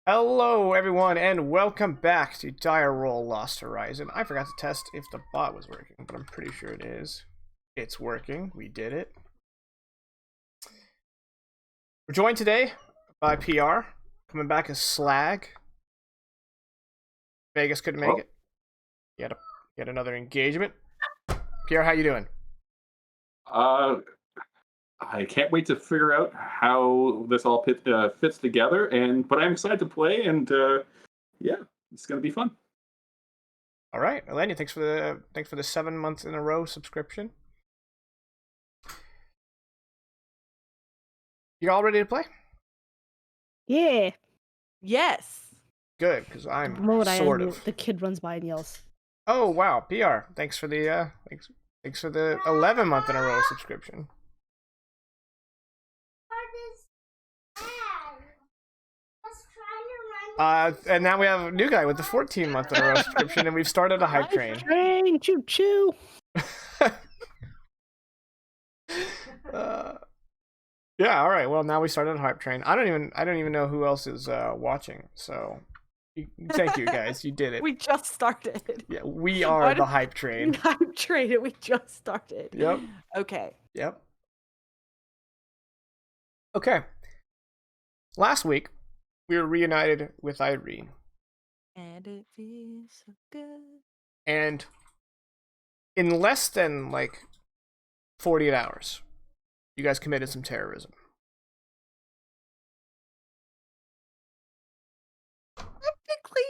Hello, everyone, and welcome back to Dire Roll Lost Horizon. I forgot to test if the bot was working, but I'm pretty sure it is. It's working. We did it. We're joined today by PR, coming back as Slag. Vegas couldn't make it. Yet another engagement. PR, how you doing? I can't wait to figure out how this all fits together, but I'm excited to play, and yeah, it's gonna be fun. All right, Elenia, thanks for the 7 months in a row subscription. You all ready to play? Yeah. Yes. Good, because I'm sort of. The kid runs by and yells. Oh wow, PR, thanks for the thanks for the 11-month in a row subscription. And now we have a new guy with the 14-month in a row subscription, and we've started a hype train. Train, choo choo. Yeah, all right. Well, now we started a hype train. I don't even know who else is watching. So, thank you guys. You did it. We just started. Yeah, we are the hype train. Hype train. We just started. Yep. Okay. Yep. Okay. Last week, we were reunited with Irene. And it feels so good. And in less than, 48 hours, you guys committed some terrorism. Technically.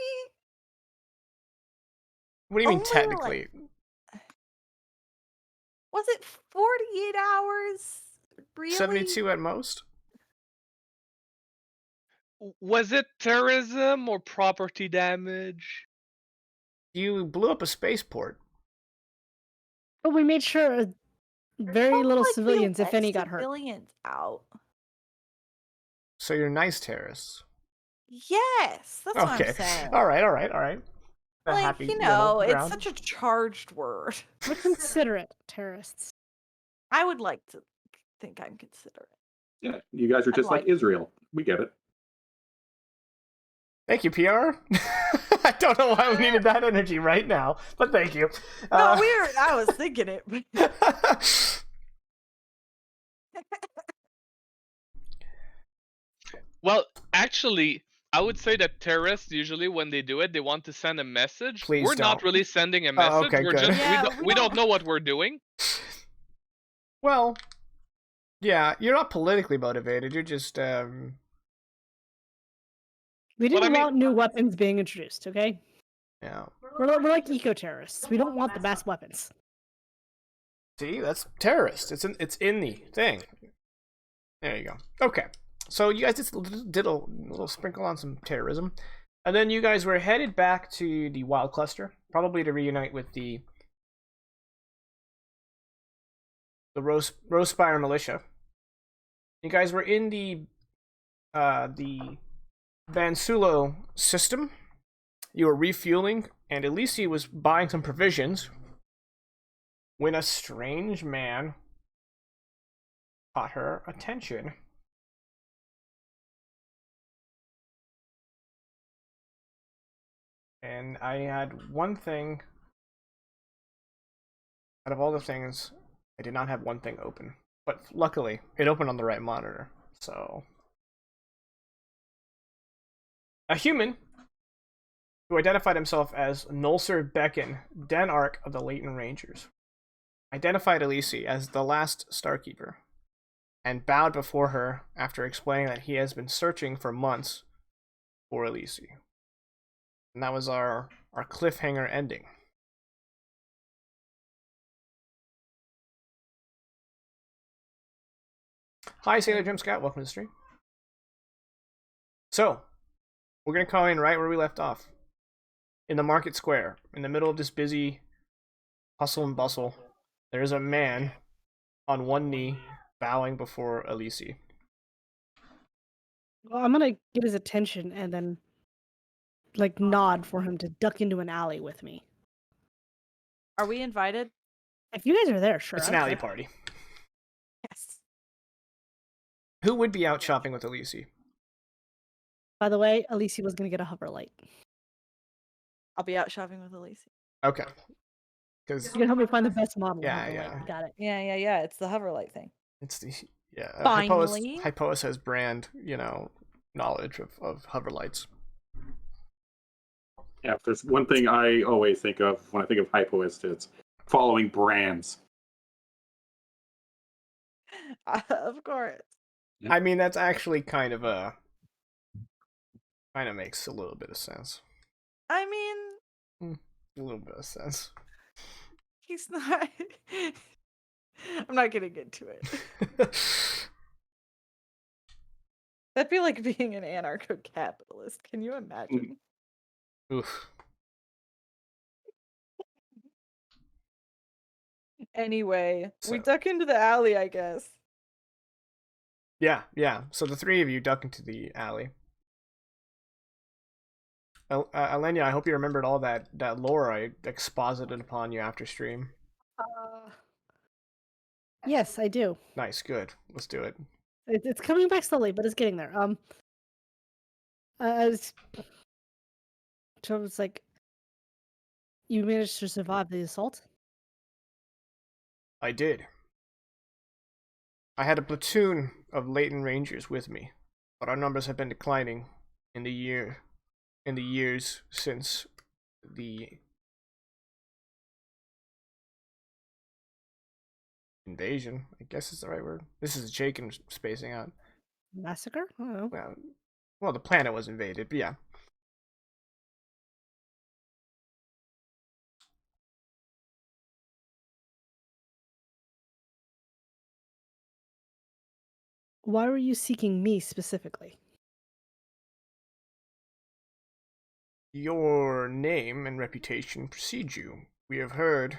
What do you mean, technically? Was it 48 hours? Really? 72 at most? Was it terrorism or property damage? You blew up a spaceport. But we made sure very little civilians, if any, got hurt. Civilians out. So you're nice terrorists. Yes, that's what I'm saying. All right. It's such a charged word. We're considerate terrorists. I would like to think I'm considerate. Yeah, you guys are just like Israel. We get it. Thank you, PR. I don't know why we needed that energy right now, but thank you. No, I was thinking it. Well, actually, I would say that terrorists usually, when they do it, they want to send a message. Please we're don't. not really sending a message. Okay, we're good. just we don't know what we're doing. Well, yeah, you're not politically motivated. You're just We didn't want new weapons being introduced, okay? Yeah. We're like eco-terrorists. We don't want the best weapons. See, that's terrorist. It's in the thing. There you go. Okay. So you guys just did a little sprinkle on some terrorism. And then you guys were headed back to the Wild Cluster, probably to reunite with the Rosespire Militia. You guys were in the Bansulo system. You were refueling, and Alisi was buying some provisions when a strange man caught her attention. And I had one thing, out of all the things, I did not have one thing open. But luckily, it opened on the right monitor, so... A human who identified himself as Nolser Becken, Denarch of the Latent Rangers, identified Alisi as the last Starkeeper, and bowed before her after explaining that he has been searching for months for Alisi. And that was our cliffhanger ending. Hi, Sailor Jim Scout. Welcome to the stream. So, we're going to call in right where we left off. In the market square, in the middle of this busy hustle and bustle, there's a man on one knee bowing before Alisi. Well, I'm gonna get his attention and then, nod for him to duck into an alley with me. Are we invited? If you guys are there, sure. It's an alley party. Yes. Who would be out shopping with Alisi? By the way, Alisi was gonna get a hover light. I'll be out shopping with Alisi. Okay. Because You can help me find the best model Yeah, hover yeah. light. Got it. Yeah. It's the hover light thing. it's the Finally. Hypois has brand, knowledge of hover lights. Yeah, if there's one thing I always think of when I think of Hypoist, it's following brands. Of course. Yep. I mean, that's actually kind of makes a little bit of sense. I mean, A little bit of sense. he's not. I'm not gonna get to it. That'd be like being an anarcho-capitalist. Can you imagine? Oof. Anyway, we So- duck into the alley, I guess. Yeah. So the three of you duck into the alley. Alenia, I hope you remembered all that lore I exposited upon you after stream. Yes, I do. Nice, good. Let's do it. It's coming back slowly, but it's getting there. So it's like, you managed to survive the assault? I did. I had a platoon of Latent Rangers with me, but our numbers have been declining in the years since the invasion. I guess is the right word. This is Jake and spacing out. Massacre? I don't know. Well, the planet was invaded, but yeah. Why were you seeking me specifically? Your name and reputation precede you. We have heard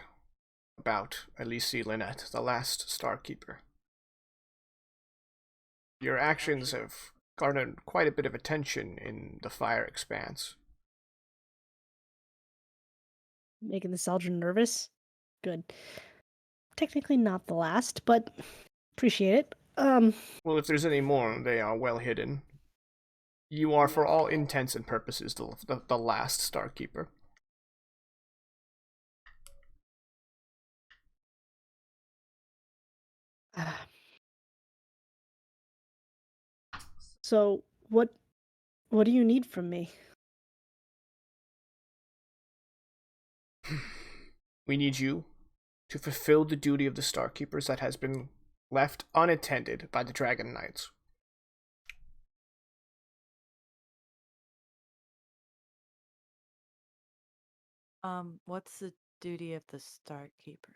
about Alisi Lynette, the last Starkeeper. Your actions have garnered quite a bit of attention in the Fire Expanse. Making the Saldron nervous? Good. Technically not the last, but appreciate it. Well, if there's any more, they are well hidden. You are, for all intents and purposes, the last Starkeeper. So, what do you need from me? We need you to fulfill the duty of the Starkeepers that has been left unattended by the Dragon Knights. What's the duty of the Starkeeper?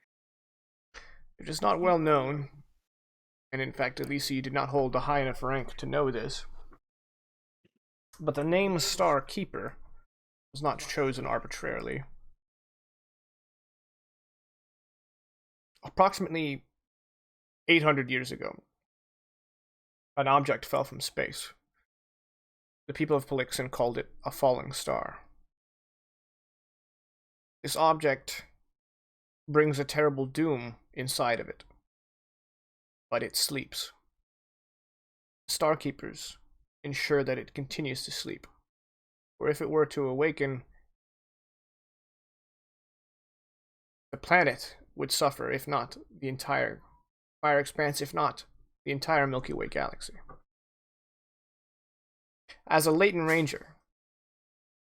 It is not well known, and in fact, Alisi did not hold a high enough rank to know this. But the name Starkeeper was not chosen arbitrarily. Approximately 800 years ago, an object fell from space. The people of Pelixen called it a falling star. This object brings a terrible doom inside of it, but it sleeps. Starkeepers ensure that it continues to sleep, or if it were to awaken, the planet would suffer, if not the entire Fire Expanse, if not the entire Milky Way galaxy. As a Latent Ranger,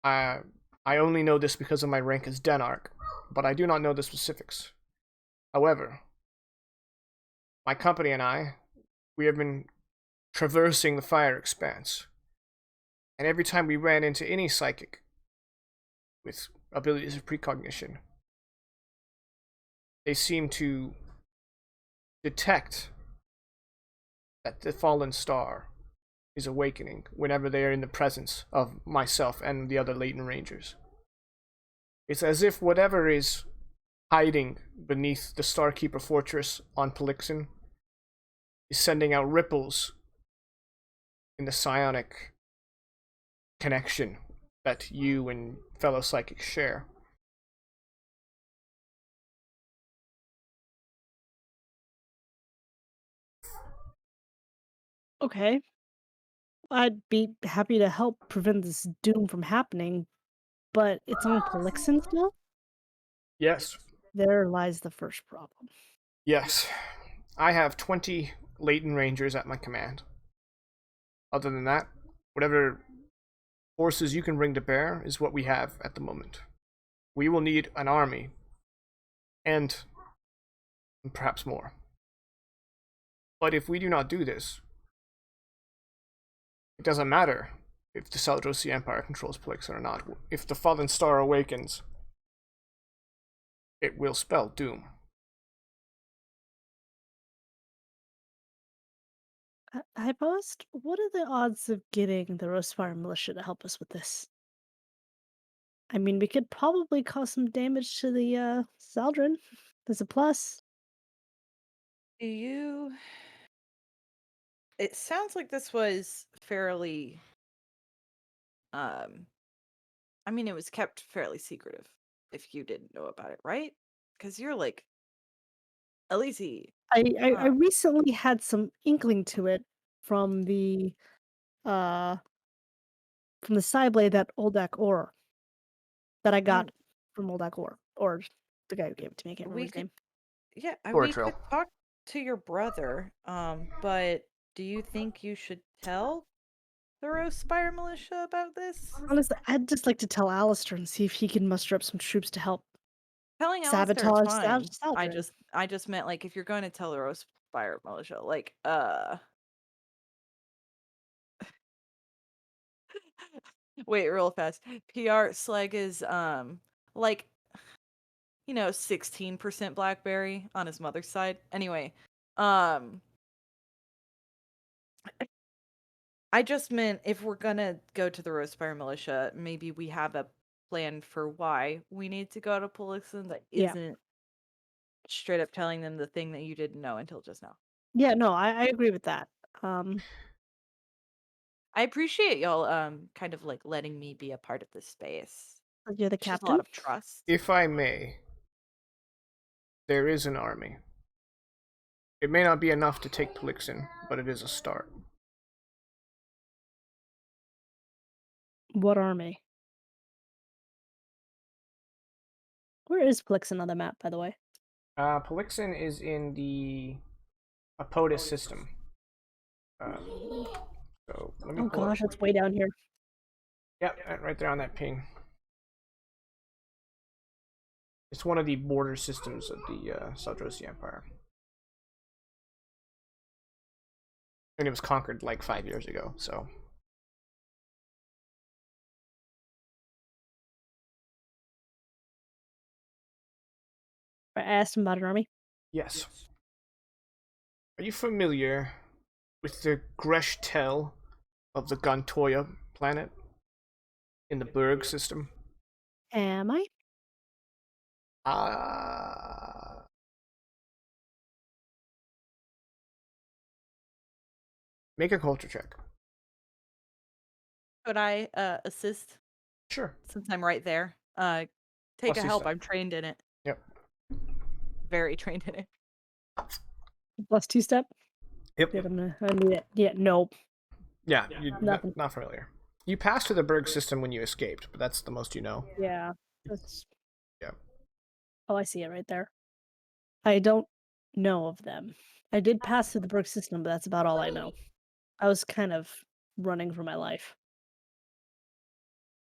I only know this because of my rank as Denarch, but I do not know the specifics. However, my company and we have been traversing the Fire Expanse, and every time we ran into any psychic with abilities of precognition, they seem to detect that the fallen star is awakening whenever they are in the presence of myself and the other Latent Rangers. It's as if whatever is hiding beneath the Starkeeper Fortress on Pelixen is sending out ripples in the psionic connection that you and fellow psychics share. Okay. I'd be happy to help prevent this doom from happening, but it's on Polixen still? Yes. There lies the first problem. Yes. I have 20 Latent Rangers at my command. Other than that, whatever forces you can bring to bear is what we have at the moment. We will need an army, and perhaps more. But if we do not do this, it doesn't matter if the Saldrosi Empire controls Polixen or not. If the Fallen Star awakens, it will spell doom. I paused. What are the odds of getting the Rosefire militia to help us with this? I mean, we could probably cause some damage to the Saldron. There's a plus. Do you? It sounds like this was fairly. I mean, it was kept fairly secretive. If you didn't know about it, right? Because you're like, Alisi. I recently had some inkling to it from the uh Cyblade that Oldak Or that I got from Oldak or the guy who gave it to me. I can't remember We his could, name. yeah, Or we Trill. could talk to your brother. But do you think you should tell the Rose Spire militia about this? Honestly, I'd just like to tell Alistair and see if he can muster up some troops to help Telling Alistair is sabotage fine. Saldron. I just meant like if you're going to tell the Rose Spire militia, like wait, real fast. PR Slag is like 16% blackberry on his mother's side. Anyway, I just meant if we're gonna go to the Rosefire militia, maybe we have a plan for why we need to go to Polixen that Yeah. isn't straight up telling them the thing that you didn't know until just now. Yeah, no, I agree with that. I appreciate y'all kind of like letting me be a part of this space. You're the It's just a captain. lot of trust. If I may, there is an army. It may not be enough to take Polixen, but it is a start. What army? Where is Polixen on the map, by the way? Polixen is in the Apotus system. So let me Oh pull gosh, up. it's way down here. Yep, right there on that ping. It's one of the border systems of the Saldrosi Empire. And it was conquered like 5 years ago, so. I asked him about an army. Yes. Are you familiar with the Greshtel of the Gontoya planet in the Berg system? Am I? Make a culture check. Could I assist Sure. since I'm right there? Take Plus a two help. step. I'm trained in it. Yep. Very trained in it. Plus 2 step? Yep. Yeah, I need it. Yeah, nope. Yeah, you're Nothing. not familiar. You passed through the Berg system when you escaped, but that's the most you know. Yeah. That's... Yeah. Oh, I see it right there. I don't know of them. I did pass through the Berg system, but that's about all I know. I was kind of running for my life.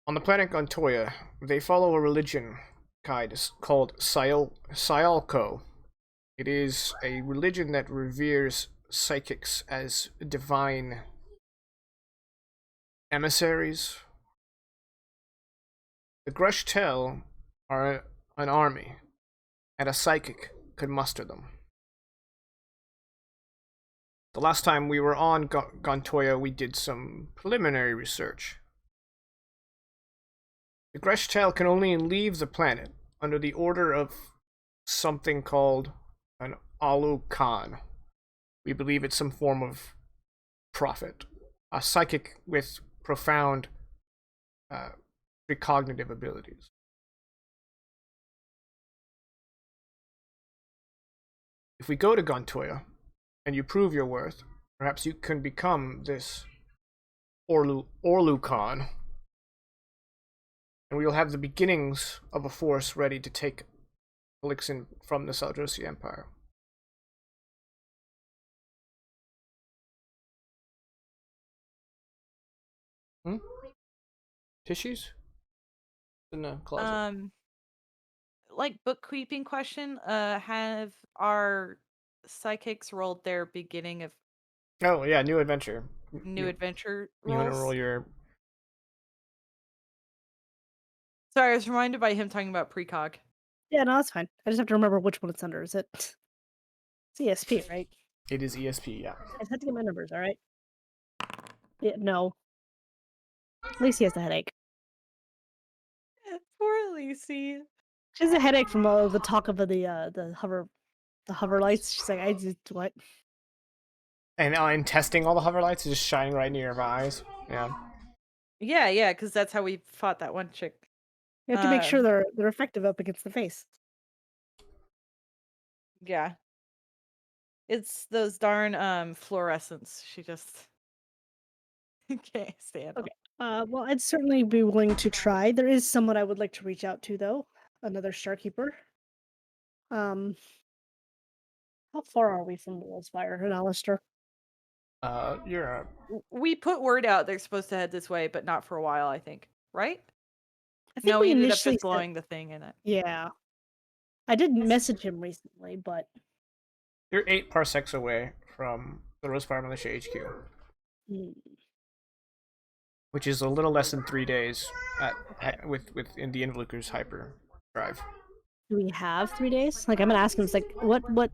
On the planet Gontoya, they follow a religion called Sialko. It is a religion that reveres psychics as divine emissaries. The Greshtel are an army, and a psychic could muster them. The last time we were on Gontoya, we did some preliminary research. The Greshtel can only leave the planet under the order of something called an Aulokan. We believe it's some form of prophet, a psychic with profound precognitive abilities. If we go to Gontoya and you prove your worth, perhaps you can become this Aulokan, and we will have the beginnings of a force ready to take Elixir from the Saldrasi Empire. Tissues? In the closet. Like bookkeeping question. Have our psychics rolled their beginning of Oh yeah, new adventure. new adventure You want to rolls? roll your? Sorry, I was reminded by him talking about precog. Yeah, no, that's fine. I just have to remember which one it's under. Is it? It's ESP, right? It is ESP, yeah. I just have to get my numbers. All right. Yeah, no. Lacey has a headache. Poor Alisi. She has a headache from all the talk of the hover lights. She's like, I just what? And in testing all the hover lights, it's just shining right near your eyes. Yeah. Yeah, because that's how we fought that one chick. You have to make sure they're effective up against the face. Yeah. It's those darn fluorescents. She just can't stand Okay. them. Well, I'd certainly be willing to try. There is someone I would like to reach out to, though. Another Starkeeper. How far are we from Willspire and Alistair? You're We put word out they're supposed to head this way, but not for a while, I think. Right? I think No, we we ended up initially just said- blowing the thing in it. Yeah. I did message him recently, but you're 8 parsecs away from the Rosefire Militia HQ, which is a little less than 3 days within the Involucr's hyper drive. do we have 3 days? Like, I'm gonna ask him. It's like, what?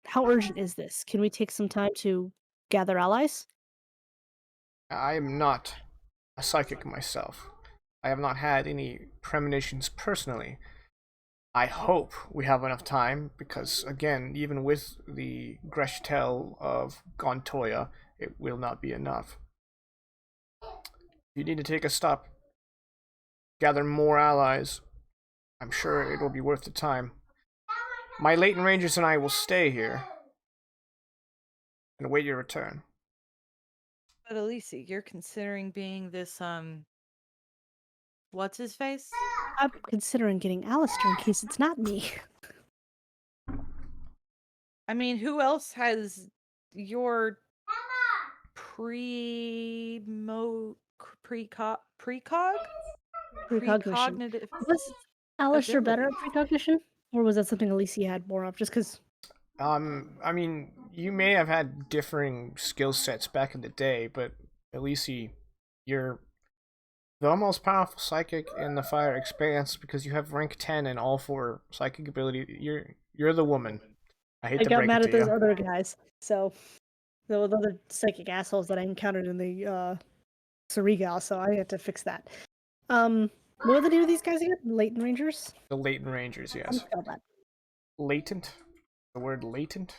How urgent is this? Can we take some time to gather allies? I am not a psychic myself. I have not had any premonitions personally. I hope we have enough time because, again, even with the Greshtel of Gontoya, it will not be enough. You need to take a stop, gather more allies. I'm sure it will be worth the time. My Latent Rangers and I will stay here and await your return. But Alisi, you're considering being this what's his face? I'm considering getting Alistair in case it's not me. I mean, who else has your precog? Precognition. Precognitive. Was Alistair better at ability. precognition? Or was that something Alicia had more of? Just because. I mean, you may have had differing skill sets back in the day, but Alisi, you're the most powerful psychic in the Fire Expanse because you have rank 10 in all 4 psychic ability. You're the woman. I hate I to got break mad it at to those you. other guys. So, the other psychic assholes that I encountered in the Surigal, so I had to fix that. What are the name of these guys again? Latent Rangers? The Latent Rangers, How do yes. you spell that? Latent. The word latent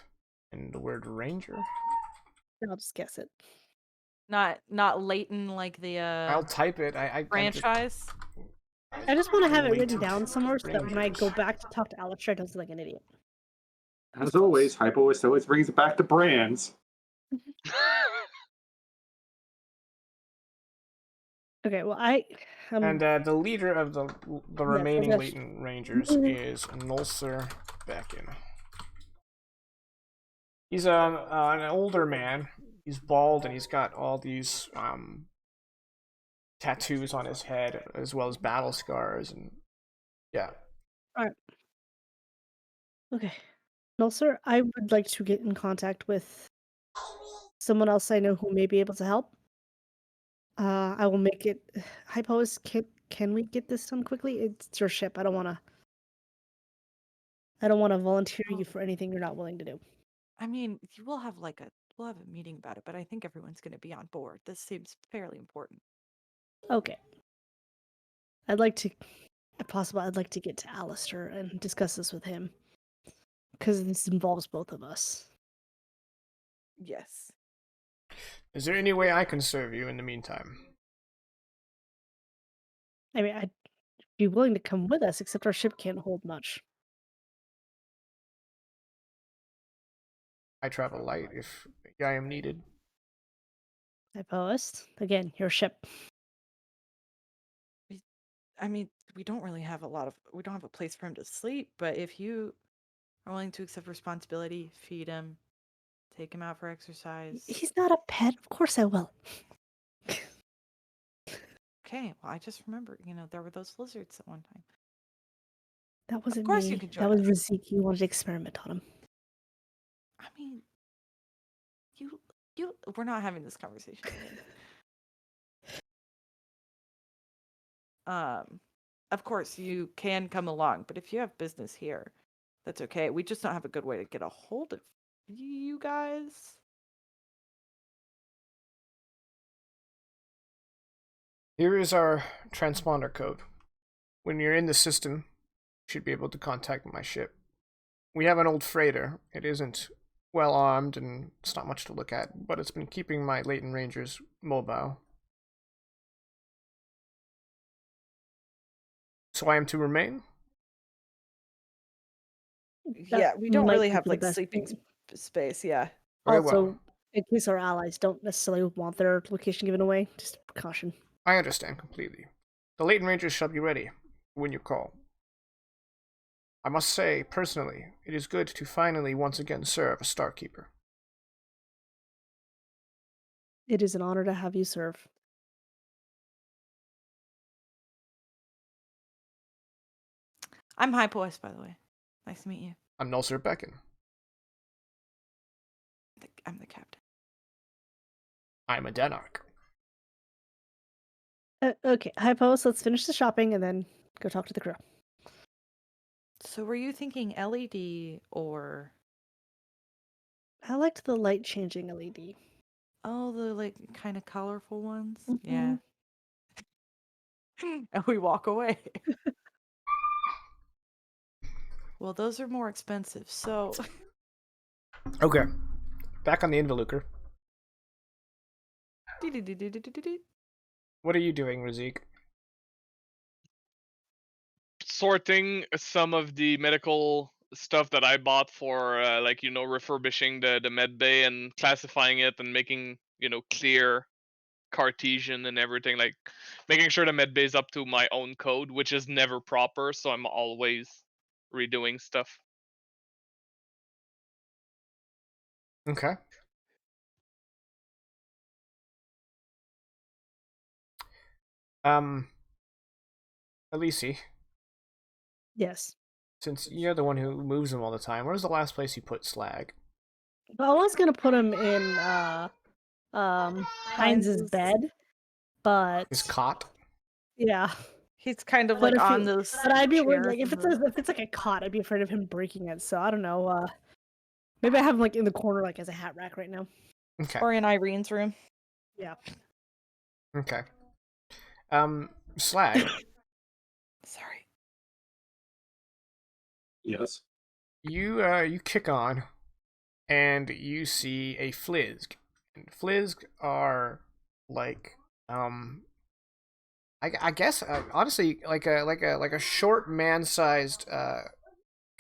and the word ranger. I'll just guess it. Not Leighton like the I'll type it. I franchise. I just want to have it written Latent down somewhere so that when I go Rangers. back to talk to Alistair, I don't sound like an idiot. As always, Hypo always brings it back to brands. Okay, well, And the leader of the remaining that's- Latent Rangers is Nulcer Becken. He's an older man. He's bald and he's got all these tattoos on his head as well as battle scars and yeah. Okay. No, sir, I would like to get in contact with someone else I know who may be able to help. I will make it. Hypos, can we get this done quickly? It's your ship. I don't want to volunteer you for anything you're not willing to do. I mean, we'll have a meeting about it, but I think everyone's going to be on board. This seems fairly important. Okay. I'd like to, if possible, I'd like to get to Alistair and discuss this with him. Because this involves both of us. Yes. Is there any way I can serve you in the meantime? I mean, I'd be willing to come with us, except our ship can't hold much. I travel light if I am needed. Hypoist, again, your ship. I mean, we don't really have we don't have a place for him to sleep, but if you are willing to accept responsibility, feed him, take him out for exercise. He's not a pet. Of course I will. Okay, well, I just remember, there were those lizards at one time. That wasn't course me. you can That join was us. Razik. You wanted to experiment on him. I mean, we're not having this conversation again. Of course, you can come along, but if you have business here, that's okay. We just don't have a good way to get a hold of you guys. Here is our transponder code. When you're in the system, you should be able to contact my ship. We have an old freighter. It isn't well armed and it's not much to look at, but it's been keeping my Latent Rangers mobile. So I am to remain? Yeah, we don't might really be have the like best sleeping thing. space. Yeah. Very Also, well. in case our allies don't necessarily want their location given away, just a precaution. I understand completely. The Latent Rangers shall be ready when you call. I must say, personally, it is good to finally once again serve a Starkeeper. It is an honor to have you serve. I'm Hypoist, by the way. Nice to meet you. I'm Nulcer Beckon. I'm the captain. I'm a Denarch. Okay, Hypos, let's finish the shopping and then go talk to the crew. So were you thinking LED or... I liked the light changing LED. Oh, the like kind of colorful ones? Mhm. Yeah. And we walk away. Well, those are more expensive, so... Okay. Back on the Involuker. What are you doing, Razik? Sorting some of the medical stuff that I bought for, refurbishing the med bay and classifying it and making, clear Cartesian and everything, like making sure the med bay is up to my own code, which is never proper, so I'm always redoing stuff. Okay. Alisi, Yes. since you're the one who moves them all the time, where's the last place you put Slag? Well, I was gonna put him in Heinz's bed, but His cot? yeah. He's kind of But like if on you- those But I'd be worried, chairs like if in it's like a cot, I'd be afraid of him breaking it. So I don't know. Maybe I have him like in the corner, like as a hat rack right now. Okay. or in Irene's room. Yeah. Okay. Slag, Sorry. Yes. you kick on, and you see a Flizzg. And Flizzg are like I guess honestly like a short man-sized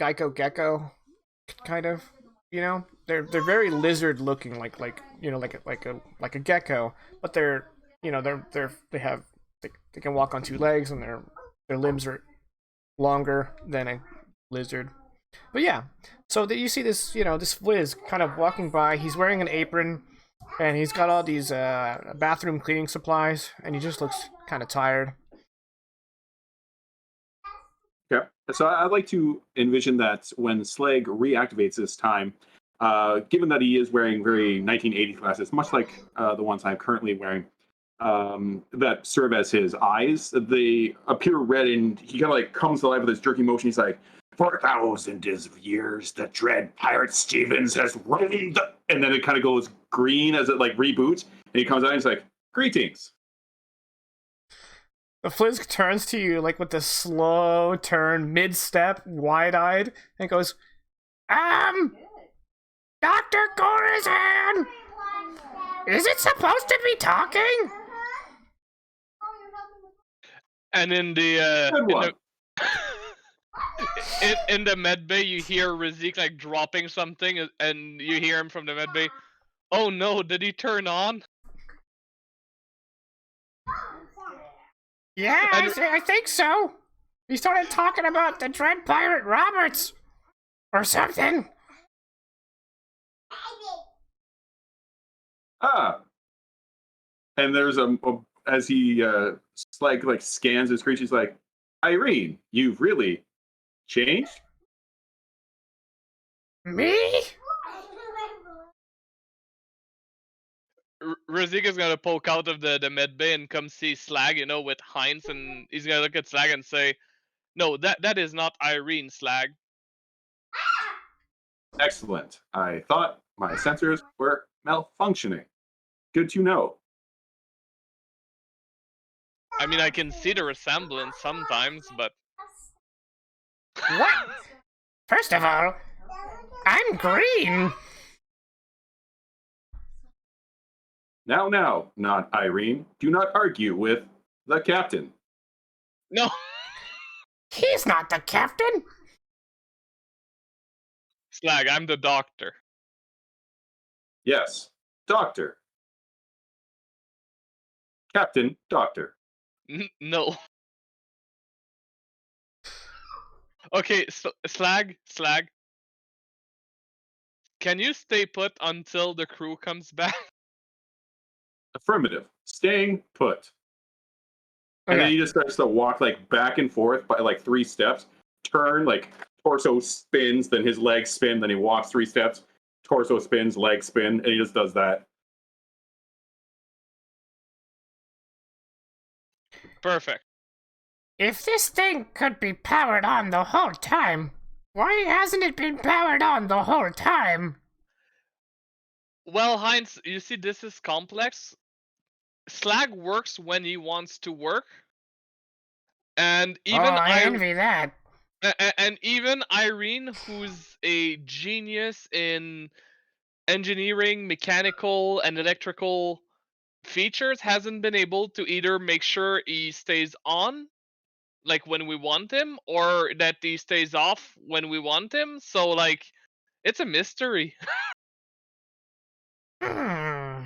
Geico gecko kind of, they're very lizard looking, like like a gecko, but they're they can walk on two legs, and their limbs are longer than a lizard. But yeah, so that you see this this Fliz kind of walking by. He's wearing an apron, and he's got all these bathroom cleaning supplies, and he just looks kind of tired. Okay. So I'd like to envision that when Slag reactivates this time, given that he is wearing very 1980s glasses, much like the ones I'm currently wearing, that serve as his eyes, they appear red, and he kind of like comes to life with his jerky motion. He's like, "For thousands of years, the dread pirate Stevens has reigned," and then it kind of goes green as it like reboots, and he comes out and he's like, "Greetings." The Fliz turns to you like with a slow turn, mid-step, wide-eyed, and goes, Dr. Corazon! Is it supposed to be talking? And in the Good one. in the med bay, you hear Razik like dropping something, and you hear him from the med bay. Oh no! Did he turn on? Yeah, And I think so. He started talking about the Dread Pirate Roberts. Or something. Ah, and there's as he like scans his creature, he's like, Irene, you've really changed. Me? Razika's gonna poke out of the med bay and come see Slag, with Heinz, and he's gonna look at Slag and say, "No, that is not Irene, Slag." Excellent. I thought my sensors were malfunctioning. Good to know. I mean, I can see the resemblance sometimes, but What? First of all, I'm green. Now, not Irene. Do not argue with the captain. no. He's not the captain. Slag, I'm the doctor. Yes, doctor. Captain, doctor. No. Okay, Slag, can you stay put until the crew comes back? Affirmative. Staying put. And then he just starts to walk like back and forth by like 3 steps. Turn, like torso spins, then his legs spin, then he walks 3 steps. Torso spins, legs spin, and he just does that. Perfect. If this thing could be powered on the whole time, why hasn't it been powered on the whole time? Well, Heinz, you see, this is complex. Slag works when he wants to work, and Oh, I envy that. and even Irene, who's a genius in engineering, mechanical, and electrical features, hasn't been able to either make sure he stays on, like when we want him, or that he stays off when we want him. So, like, it's a mystery. Hmm.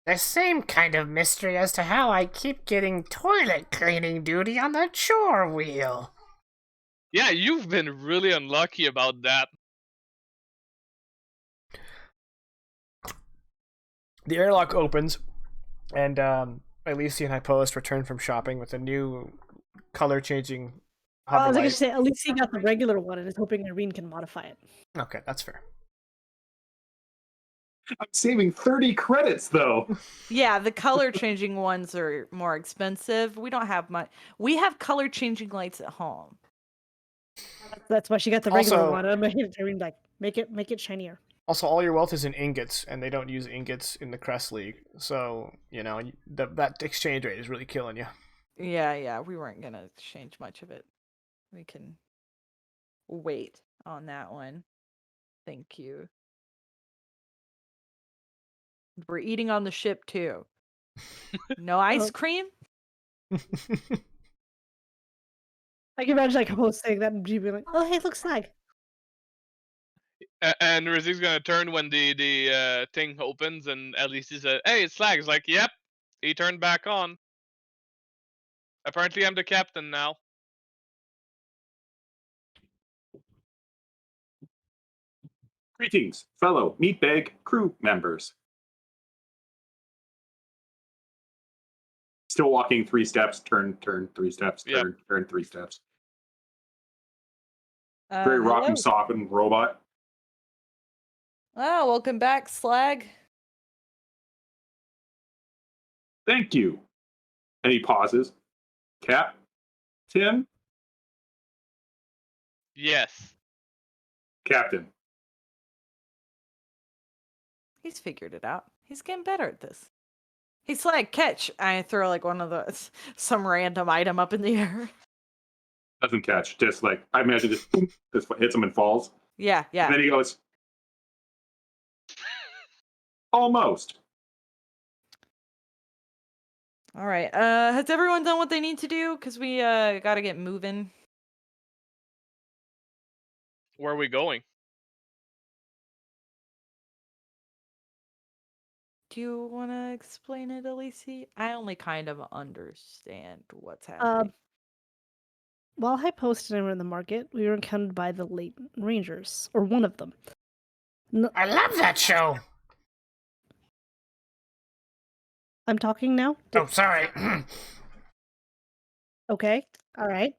The same kind of mystery as to how I keep getting toilet cleaning duty on the chore wheel. Yeah, you've been really unlucky about that. The airlock opens, and Alisi and I post return from shopping with a new color-changing I hover was going light. to say, at least he got the regular one and is hoping Irene can modify it. Okay, that's fair. I'm saving 30 credits though. Yeah, the color changing ones are more expensive. We don't have much. We have color changing lights at home. That's why she got the regular Also- one. I'm making Irene like make it shinier. Also, all your wealth is in ingots, and they don't use ingots in the Crest League. So, that exchange rate is really killing you. Yeah, we weren't gonna change much of it. We can wait on that one. Thank you. We're eating on the ship too. No ice cream? I can imagine like a host saying that and be like, "Oh, hey, look, Slag." And Rizik's gonna turn when the thing opens, and Alisi says, "Hey, it's Slag." He's like, "Yep." He turned back on. Apparently, I'm the captain now. Greetings, fellow meatbag crew members. Still walking 3 steps, turn 3 steps, Yep. turn 3 steps. Very Hello? rock'em sock'em robot. Oh, welcome back, Slag. Thank you. And he pauses. Captain? Yes. Captain. He's figured it out. He's getting better at this. Hey, Slag, catch! I throw like one of those some random item up in the air. Doesn't catch. Just like, I imagine just, boom, just hits him and falls. Yeah. And then he goes, almost. All right. Has everyone done what they need to do? Because we gotta get moving. Where are we going? Do you want to explain it, Alisi? I only kind of understand what's Uh, happening. while I posted and were in the market, we were encountered by the Latent Rangers, or one of them. I love that show. I'm talking now? Oh, sorry. Okay, all right.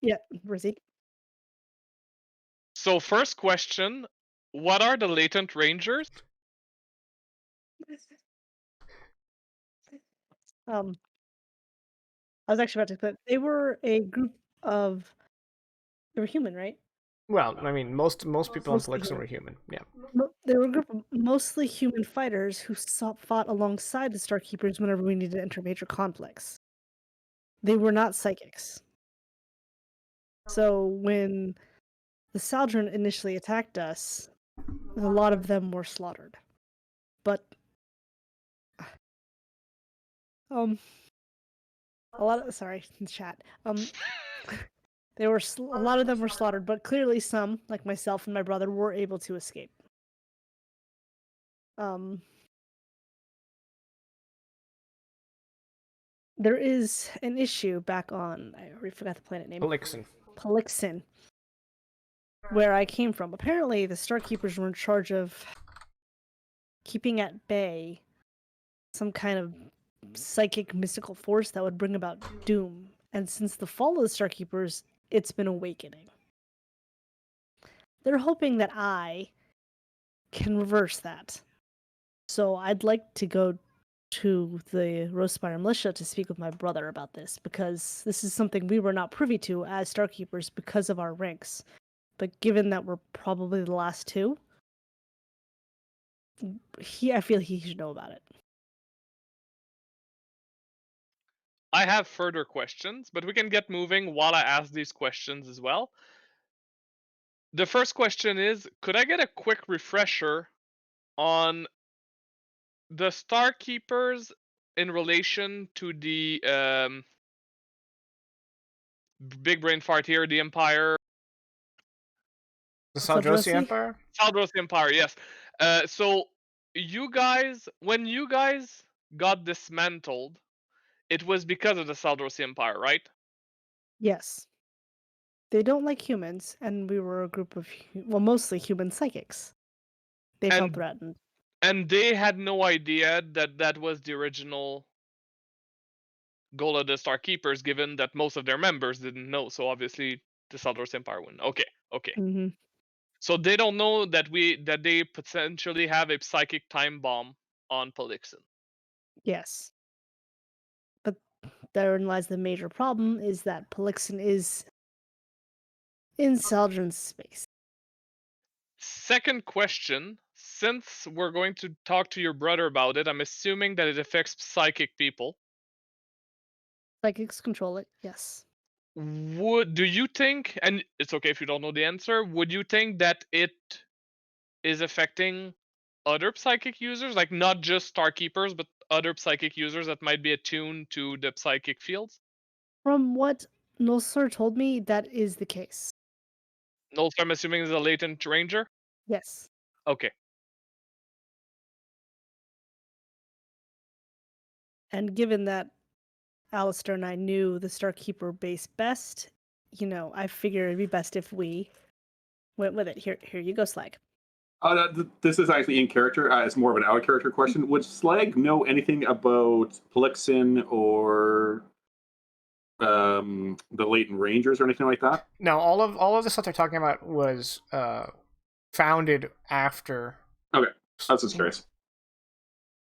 Yeah, Rizzy. So first question, what are the Latent Rangers? I was actually about to put. They were a group of. They were human, right? Well, I mean, most people on Mostly Polixen human. were human. Yeah. They were a group of mostly human fighters who fought alongside the Starkeepers whenever we needed to enter major conflicts. They were not psychics. So when the Saldron initially attacked us, a lot of them were slaughtered. But a lot of sorry, in chat. They were a lot of them were slaughtered, but clearly some, like myself and my brother, were able to escape. There is an issue back on. I already forgot the planet name. Polixen. Polixen, where I came from. Apparently, the Starkeepers were in charge of keeping at bay some kind of psychic mystical force that would bring about doom. And since the fall of the Starkeepers, it's been awakening. They're hoping that I can reverse that. So I'd like to go to the Rosespire Militia to speak with my brother about this, because this is something we were not privy to as Starkeepers because of our ranks. But given that we're probably the last two, I feel he should know about it. I have further questions, but we can get moving while I ask these questions as well. The first question is, could I get a quick refresher on the Starkeepers in relation to the big brain fart here, the Empire? The Saldrosi Saldrosi? Empire? Saldros Empire, yes. So you guys, when you guys got dismantled, it was because of the Saldros Empire, right? Yes. They don't like humans, and we were a group of, mostly human psychics. They felt And threatened. and they had no idea that that was the original goal of the Starkeepers, given that most of their members didn't know. So obviously the Saldros Empire won. Okay, okay. Mm-hmm. So they don't know that they potentially have a psychic time bomb on Polixen. Yes. But therein lies the major problem, is that Polixen is in Saldron's space. Second question, since we're going to talk to your brother about it, I'm assuming that it affects psychic people. Psychics control it, yes. Do you think, and it's okay if you don't know the answer, would you think that it is affecting other psychic users, like not just Starkeepers, but other psychic users that might be attuned to the psychic fields? From what Nulsur told me, that is the case. Also, I'm assuming is a Latent Ranger? Yes. Okay. And given that Alistair and I knew the Starkeeper base best, I figured it'd be best if we went with it. Here you go, Slag. This is actually in character. It's more of an out of character question. Would Slag know anything about Polixen or the Latent Rangers or anything like that? No, all of the stuff they're talking about was founded after. Okay, I was just curious.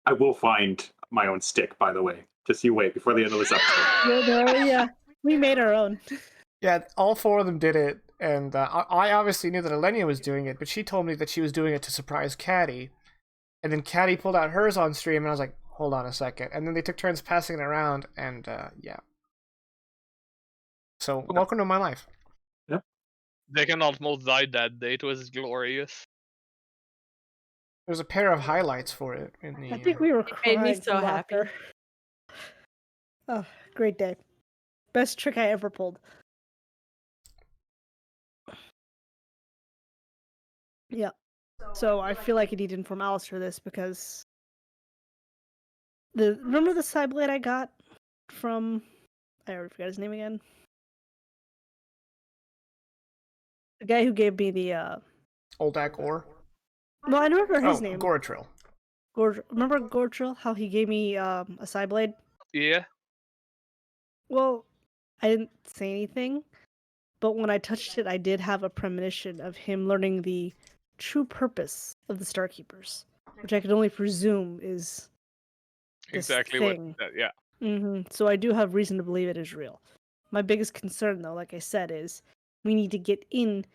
I will find my own stick, by the way. Just you wait before the end of this episode. Yeah, we made our own. Yeah, all four of them did it, and I obviously knew that Elenia was doing it, but she told me that she was doing it to surprise Caddy, and then Caddy pulled out hers on stream, and I was like, hold on a second, and then they took turns passing it around, and yeah. So, welcome to my life. Yeah. They can almost die that day. It was glorious. There's a pair of highlights for it in the. I think we were Made me crying so from happy. laughter. Oh, great day. Best trick I ever pulled. Yeah. So I feel like I need to inform Alistair this because remember the side blade I got from I already forgot his name again. The guy who gave me the Oldak Ore. no, I remember his name. Goratril. Remember Gortril? How he gave me a side blade? Yeah. Well, I didn't say anything, but when I touched it, I did have a premonition of him learning the true purpose of the Starkeepers, which I could only presume is this Exactly thing. yeah. So I do have reason to believe it is real. My biggest concern, though, like I said, is we need to get in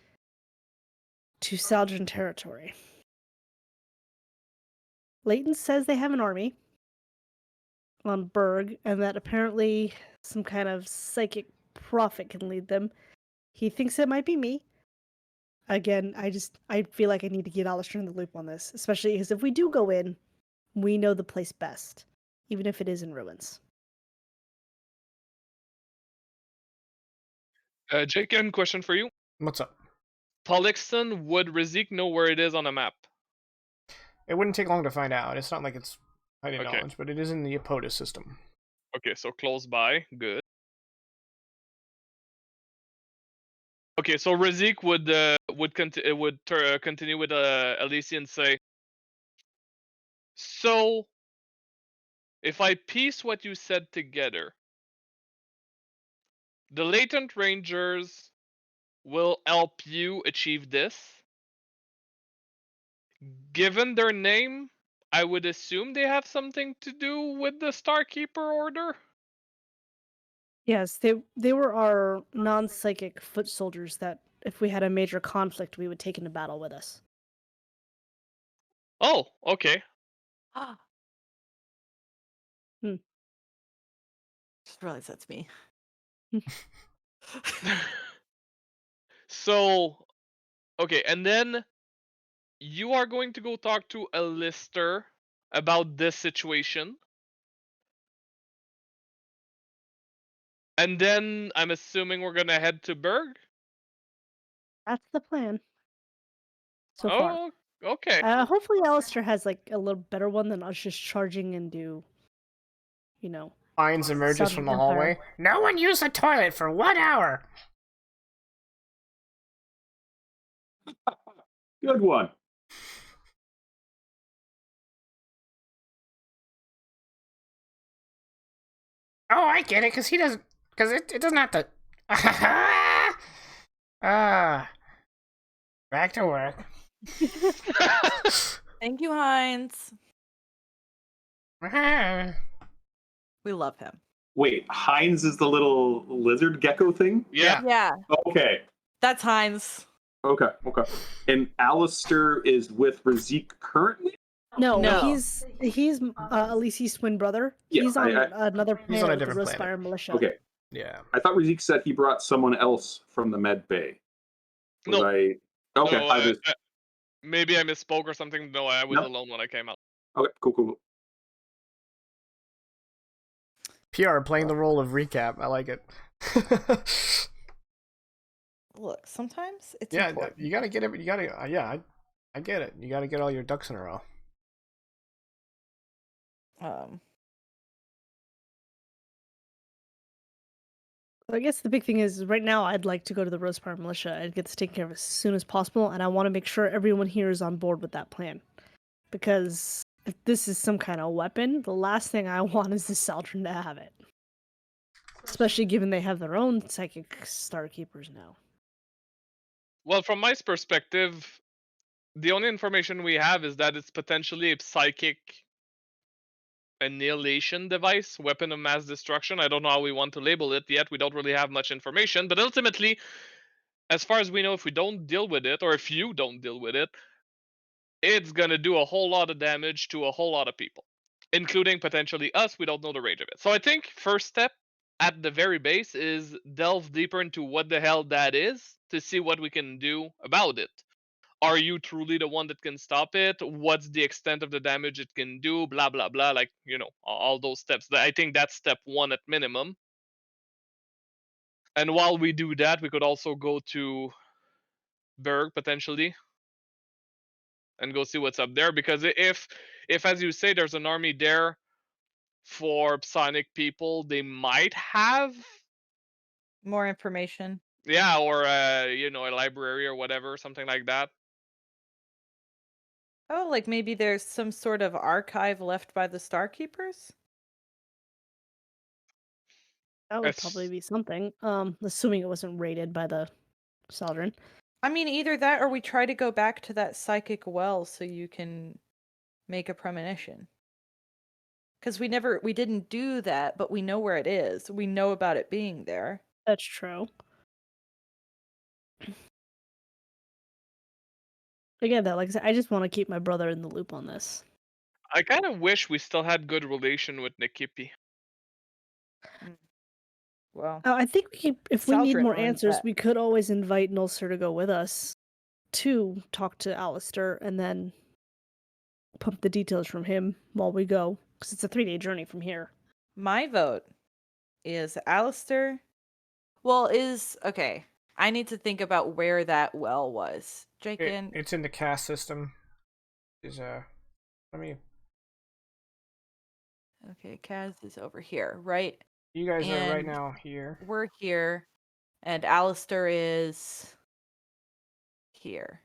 to Saldran territory. Latent says they have an army on Berg, and that apparently some kind of psychic prophet can lead them. He thinks it might be me. Again, I feel like I need to get Alistair in the loop on this, especially because if we do go in, we know the place best, even if it is in ruins. JKN, question for you. What's up? Polixton, would Razik know where it is on a map? It wouldn't take long to find out. It's not like it's hiding Okay. knowledge, but it is in the Apotus system. Okay, so close by. Good. Okay, so Razik would continue with Alisi and say, so if I piece what you said together, the Latent Rangers will help you achieve this. Given their name, I would assume they have something to do with the Starkeeper Order. Yes, they were our non-psychic foot soldiers that, if we had a major conflict, we would take into battle with us. Oh, okay. Just realized that's me. So, okay, and then you are going to go talk to Alistair about this situation. And then I'm assuming we're gonna head to Berg? That's the plan. So far. Oh, okay. Hopefully Alistair has like a little better one than us just charging into, you know. Hines emerges Southern from the Empire. hallway. No one used the toilet for 1 hour. Good one. Oh, I get it, because he doesn't. Because it doesn't have to. Back to work. Thank you, Heinz. We love him. Wait, Heinz is the little lizard gecko thing? Yeah. Yeah, Okay. that's Heinz. Okay. And Alistair is with Razik currently? No, No. he's Alisi's twin brother. Yeah, he's on another He's planet on a with the different Rose planet. Fire Militia. Okay. Yeah. I thought Razik said he brought someone else from the med bay. Was No. I... Okay, No, I was... maybe I misspoke or something. No, I was No. alone when I came out. Okay, cool. PR playing the role of recap. I like it. Look, sometimes it's Yeah, important. you gotta get it. You gotta. I get it. You gotta get all your ducks in a row. I guess the big thing is right now I'd like to go to the Rose Fire Militia and get this taken care of as soon as possible, and I want to make sure everyone here is on board with that plan. Because if this is some kind of weapon, the last thing I want is the Saldran to have it. Especially given they have their own psychic Starkeepers now. Well, from my perspective, the only information we have is that it's potentially a psychic annihilation device, weapon of mass destruction. I don't know how we want to label it yet. We don't really have much information, but ultimately, as far as we know, if we don't deal with it, or if you don't deal with it, it's gonna do a whole lot of damage to a whole lot of people, including potentially us. We don't know the range of it. So I think first step at the very base is delve deeper into what the hell that is to see what we can do about it. Are you truly the one that can stop it? What's the extent of the damage it can do? Blah blah blah. Like, all those steps. I think that's step one at minimum. And while we do that, we could also go to Berg potentially. and go see what's up there. Because if as you say, there's an army there for psionic people, they might have More information. yeah, or you know, a library or whatever, something like that. Oh, like maybe there's some sort of archive left by the Starkeepers? That would probably It's, be something. Assuming it wasn't raided by the Saldron. I mean, either that or we try to go back to that psychic well so you can make a premonition. Because we didn't do that, but we know where it is. We know about it being there. That's true. Again, that like I said, I just want to keep my brother in the loop on this. I kind of wish we still had good relation with Nikipi. Well, I think if we need Saldron more ruined answers, that. we could always invite Nulcer to go with us to talk to Alistair and then pump the details from him while we go. Because it's a 3-day journey from here. My vote is Alistair. Well, okay. I need to think about where that well was. Jacob, It's in the caste system. Let me. okay, Kaz is over here, right? You guys are right And now here. we're here, and Alistair is here.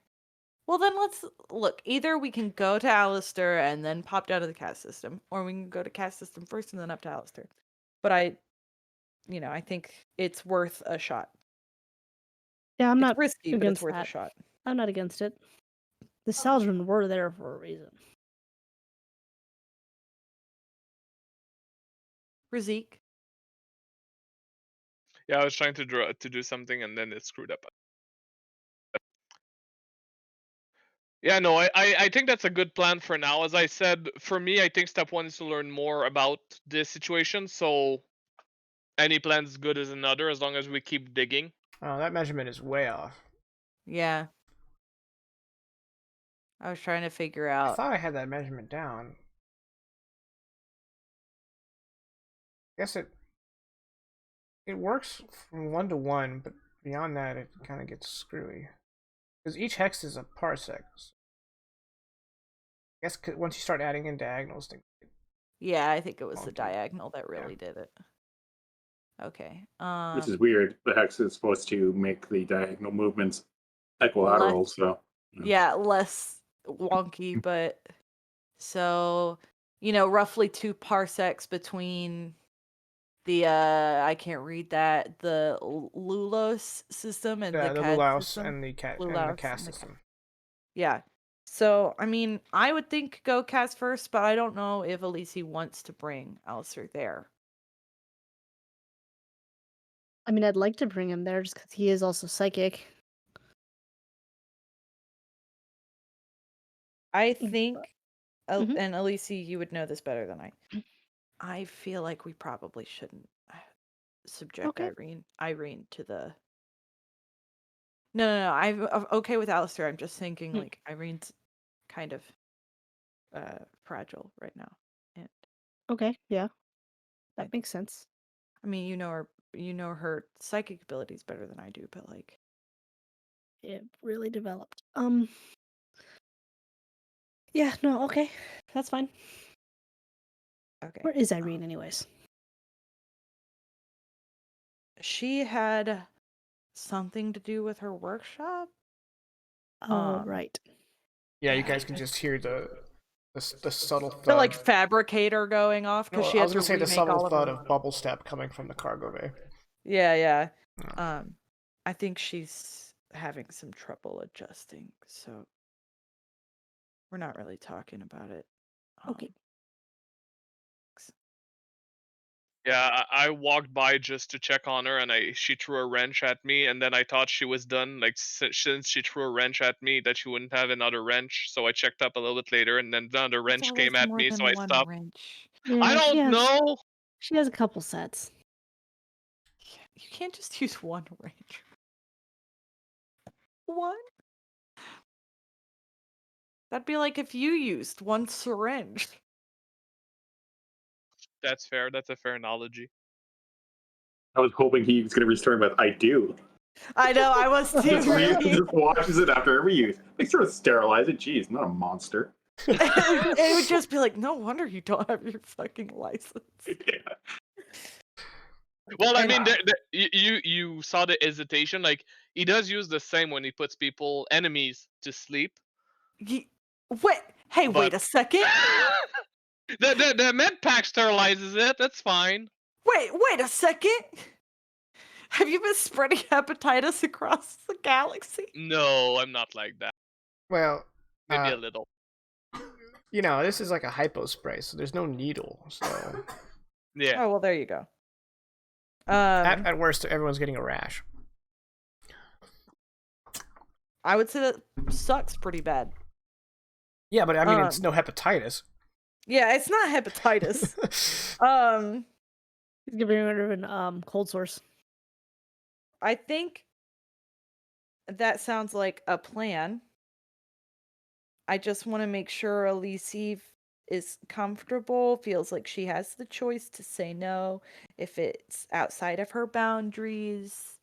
Well, then let's look. Either we can go to Alistair and then pop down to the caste system, or we can go to caste system first and then up to Alistair. But I think it's worth a shot. Yeah, I'm It's not risky, but it's against worth a that. shot. I'm not against it. The Saldron were there for a reason. Razik. Yeah, I was trying to do something and then it screwed up. Yeah, no, I think that's a good plan for now. As I said, for me, I think step one is to learn more about this situation. So any plan's good as another, as long as we keep digging. Oh, that measurement is way off. Yeah. I was trying to figure I out. thought I had that measurement down. Guess it works from 1 to 1, but beyond that, it kind of gets screwy. Because each hex is a parsec. So I guess once you start adding in diagonals, things get Yeah, I think it was the wonky. diagonal that really did it. Okay. This is weird. The hex is supposed to make the diagonal movements equilateral, so Yeah, less wonky, but so roughly 2 parsecs between the I can't read that, the Lulos system and the the CAD Lulaus system. and the Lulaus cast and the system. Yeah. So, I mean, I would think go cast first, but I don't know if Alisi wants to bring Alistair there. I mean, I'd like to bring him there just because he is also psychic. I think, Mhm. and Alisi, you would know this better than I. I feel like we probably shouldn't subject Okay. Irene to the. No. I'm okay with Alistair. I'm just thinking like Irene's kind of fragile right now. And Okay, yeah. That makes sense. I mean, you know her psychic abilities better than I do, but like It really developed. Yeah, no, okay. That's fine. okay. Where is Irene anyways? She had something to do with her workshop. Oh, right. Yeah, you guys can just hear the subtle thud. The like fabricator going off because No, she I had was to gonna say the remake subtle all of thud her. of bubble step coming from the cargo bay. Yeah. Oh. I think she's having some trouble adjusting, so we're not really talking about it. Okay. Yeah, I walked by just to check on her, and she threw a wrench at me, and then I thought she was done. Like since she threw a wrench at me, that she wouldn't have another wrench. So I checked up a little bit later, and then another There's wrench came always at more me, than so I one stopped. wrench. I Yeah, don't know. she has a couple sets. You can't just use one wrench. One? That'd be like if you used one syringe. That's fair. That's a fair analogy. I was hoping he was going to return with "I do." I know, I was too. Just washes it after every use. Make sure to sterilize it. Jeez, not a monster. It would just be like, no wonder you don't have your fucking license. Yeah. Well, I And- mean, you saw the hesitation. Like he does use the same when he puts enemies to sleep. Wait, hey, wait But- a second. The med pack sterilizes it. That's fine. Wait a second. Have you been spreading hepatitis across the galaxy? No, I'm not like that. Well, Maybe a little. you know, this is like a hypo spray, so there's no needle. So Yeah. Oh well, there you go. at worst, everyone's getting a rash. I would say that sucks pretty bad. Yeah, but I mean, it's no hepatitis. Yeah, it's not hepatitis. He's giving her an cold source. I think that sounds like a plan. I just want to make sure Alisi is comfortable, feels like she has the choice to say no if it's outside of her boundaries.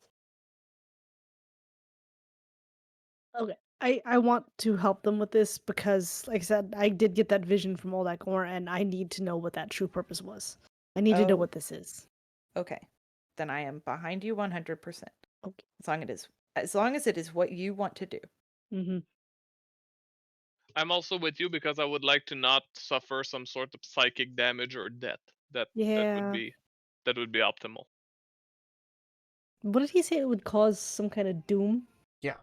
Okay. I want to help them with this because, like I said, I did get that vision from Oldak Or, and I need to know what that true purpose was. I need to know Oh. what this is. Okay. Then I am behind you 100%. Okay. As long as it is what you want to do. Mm-hmm. I'm also with you because I would like to not suffer some sort of psychic damage or death. That Yeah. would be optimal. What did he say it would cause some kind of doom? Yeah.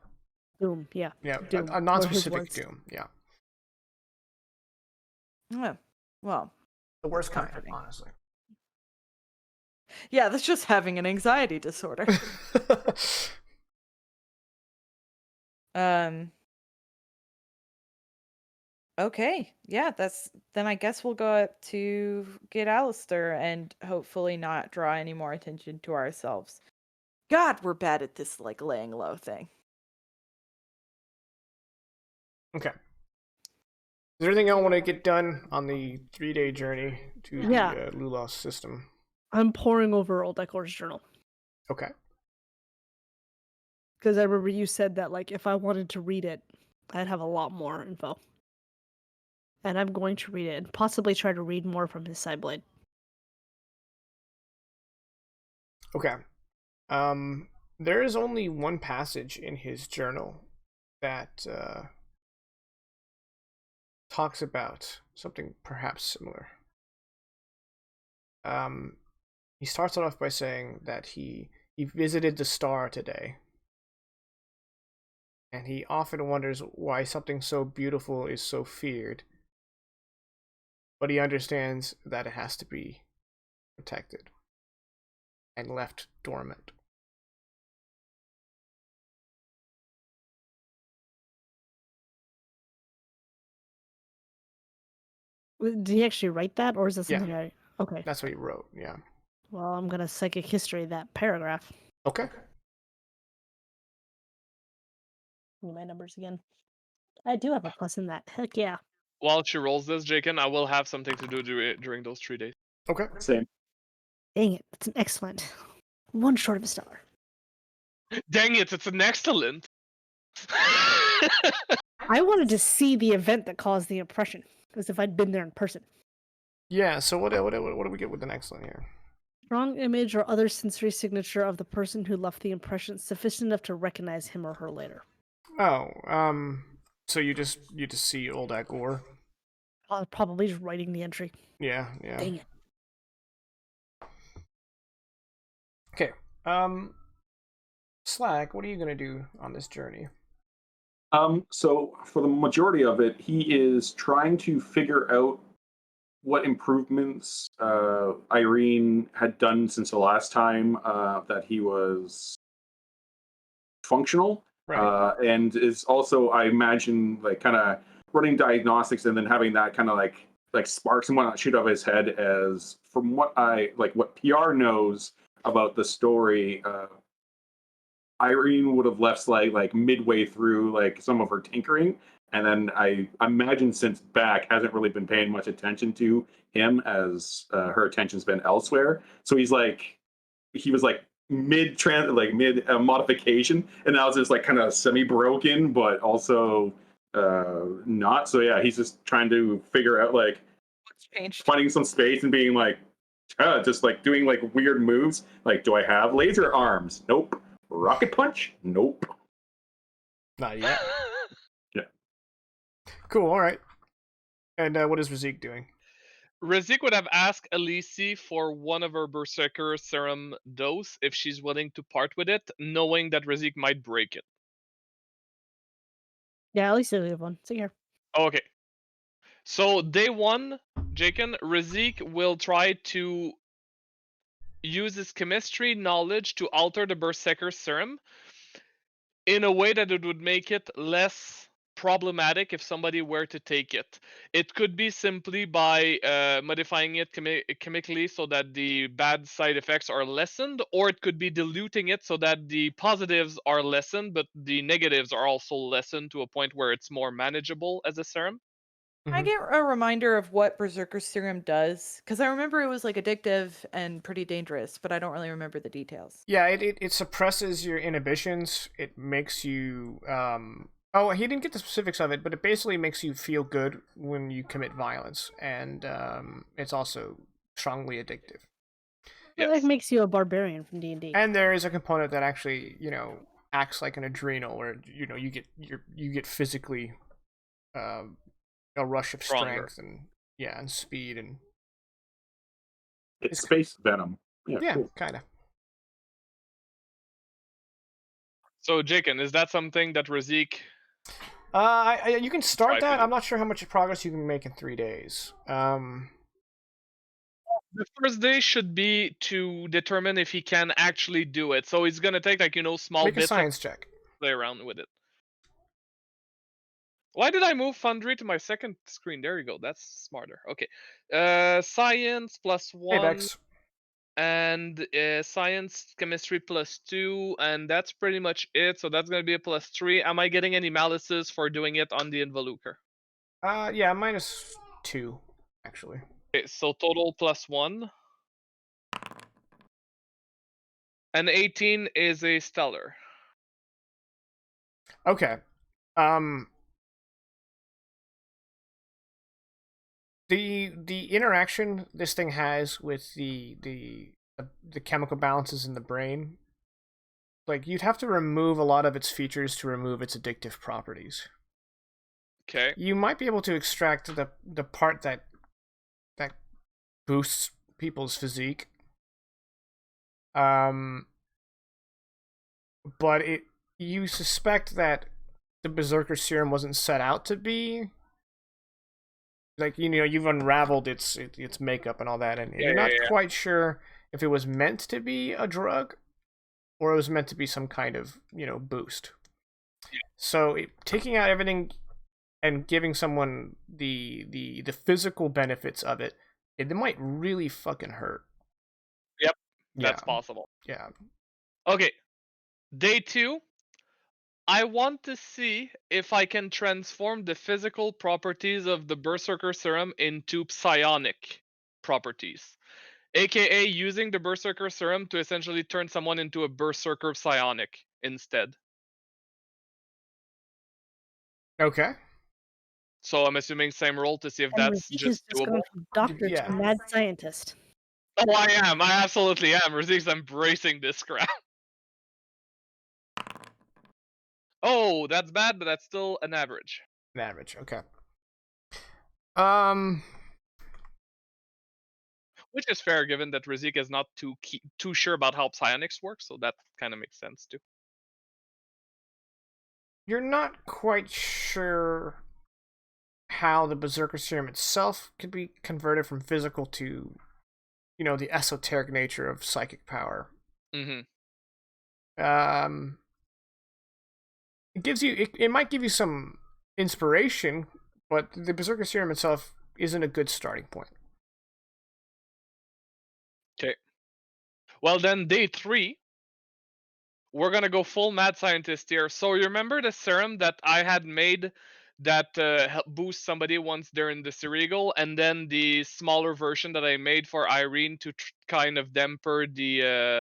Doom, yeah. Yeah, Doom, a were non-specific his words. doom. Yeah, Yeah. Well, the worst That's kind, comforting. honestly. yeah, that's just having an anxiety disorder. Okay. Yeah, then I guess we'll go up to get Alistair and hopefully not draw any more attention to ourselves. God, we're bad at this like laying low thing. Okay. Is there anything I want to get done on the 3-day journey to Yeah. the Lulos system? I'm poring over Oldak Or's journal. Okay. Because I remember you said that, like, if I wanted to read it, I'd have a lot more info. And I'm going to read it and possibly try to read more from his Sideblade. Okay. There is only one passage in his journal that talks about something perhaps similar. He starts it off by saying that he visited the star today, and he often wonders why something so beautiful is so feared, but he understands that it has to be protected and left dormant. Did he actually write that, or is that Yeah. something Okay. That's what he wrote, yeah. Well, I'm gonna psychic history that paragraph. Okay. Give me my numbers again. I do have a plus in that. Heck yeah. While she rolls this, Jaken, I will have something to do during those 3 days. Okay. Same. Dang it. It's an excellent. One short of a star. Dang it! It's an excellent. I wanted to see the event that caused the impression, as if I'd been there in person. Yeah, so what do we get with the next one here? Strong image or other sensory signature of the person who left the impression sufficient enough to recognize him or her later. Oh, so you just see old Agor? Probably just writing the entry. Yeah. Dang it. Okay. Slag, what are you gonna do on this journey? So for the majority of it, he is trying to figure out what improvements Irene had done since the last time that he was functional, Right. and is also, I imagine, like kind of running diagnostics and then having that kind of like sparks and whatnot shoot out of his head. As from what what PR knows about the story, Irene would have left Slag like midway through like some of her tinkering, and then I imagine since back hasn't really been paying much attention to him as her attention's been elsewhere. So he was like mid modification, and now it's just like kind of semi broken, but also not. So yeah, he's just trying to figure out like What's changed? finding some space and being like, just like doing like weird moves. Like, do I have laser arms? Nope. Rocket punch? Nope. Not yet. Yeah. Cool. All right. And what is Razik doing? Razik would have asked Alisi for one of her Berserker Serum dose if she's willing to part with it, knowing that Razik might break it. Yeah, at least I have one. So here. Okay. So day one, Jaken, Razik will try to use his chemistry knowledge to alter the Berserker Serum in a way that it would make it less problematic if somebody were to take it. It could be simply by modifying it chemically so that the bad side effects are lessened, or it could be diluting it so that the positives are lessened, but the negatives are also lessened to a point where it's more manageable as a serum. I Mhm. get a reminder of what Berserker Serum does, because I remember it was like addictive and pretty dangerous, but I don't really remember the details. Yeah, it suppresses your inhibitions. It makes you oh, he didn't get the specifics of it, but it basically makes you feel good when you commit violence, and it's also strongly addictive. It like makes you a barbarian from D&D. And there is a component that actually, acts like an adrenal, where you get physically a rush of Stronger. strength and speed and It's space venom. yeah, Cool. kind of. So, Jaken, is that something that Razik... You can start Try that. to- I'm not sure how much progress you can make in 3 days. The first day should be to determine if he can actually do it. So he's gonna take small Make a bits of science check. play around with it. Why did I move Foundry to my second screen? There you go. That's smarter. Okay. Science plus Hey, 1 Bex. and science chemistry plus 2, and that's pretty much it. So that's gonna be a plus 3. Am I getting any malices for doing it on the Involuker? Yeah, -2 actually. Okay, so total plus 1. And 18 is a stellar. Okay. The interaction this thing has with the chemical balances in the brain, like you'd have to remove a lot of its features to remove its addictive properties. Okay. You might be able to extract the part that boosts people's physique. But you suspect that the Berserker Serum wasn't set out to be like you've unraveled its makeup and all that, and you're not quite sure if it was meant to be a drug or it was meant to be some kind of boost. Yeah. So taking out everything and giving someone the physical benefits of it might really fucking hurt. Yep, Yeah. that's possible. Yeah. Okay. Day 2. I want to see if I can transform the physical properties of the Berserker Serum into psionic properties. AKA using the Berserker Serum to essentially turn someone into a Berserker psionic instead. Okay. So I'm assuming same roll to see if And that's Razik is just just doable. going from doctor Yeah. to mad scientist. Oh, I am. I absolutely am. Razik's embracing this crap. Oh, that's bad, but that's still an average. An average. Okay. Which is fair, given that Razik is not too sure about how psionics work, so that kind of makes sense too. You're not quite sure how the Berserker Serum itself could be converted from physical to, the esoteric nature of psychic power. Mm-hmm. It might give you some inspiration, but the Berserker Serum itself isn't a good starting point. Okay. Well then, day 3, we're gonna go full mad scientist here. So you remember the serum that I had made that help boost somebody once they're in the cerebral, and then the smaller version that I made for Irene to kind of damper the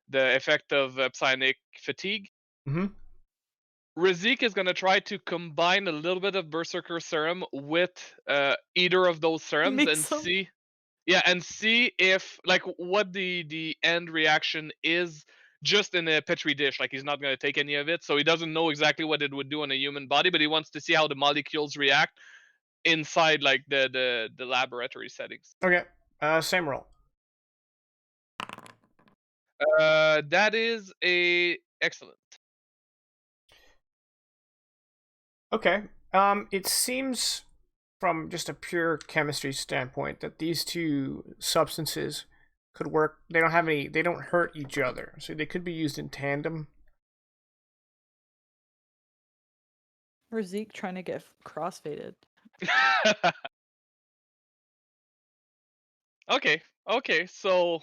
the effect of psionic fatigue. Mm-hmm. Razik is going to try to combine a little bit of Berserker Serum with either of those serums Mix and 'em. see, yeah, and see if like what the end reaction is, just in a petri dish. Like, he's not going to take any of it, so he doesn't know exactly what it would do on a human body, but he wants to see how the molecules react inside like the laboratory settings. Okay. Same roll. That is a excellent. Okay. It seems from just a pure chemistry standpoint that these two substances could work. They don't hurt each other, so they could be used in tandem. Or Zeke trying to get crossfaded. Okay, so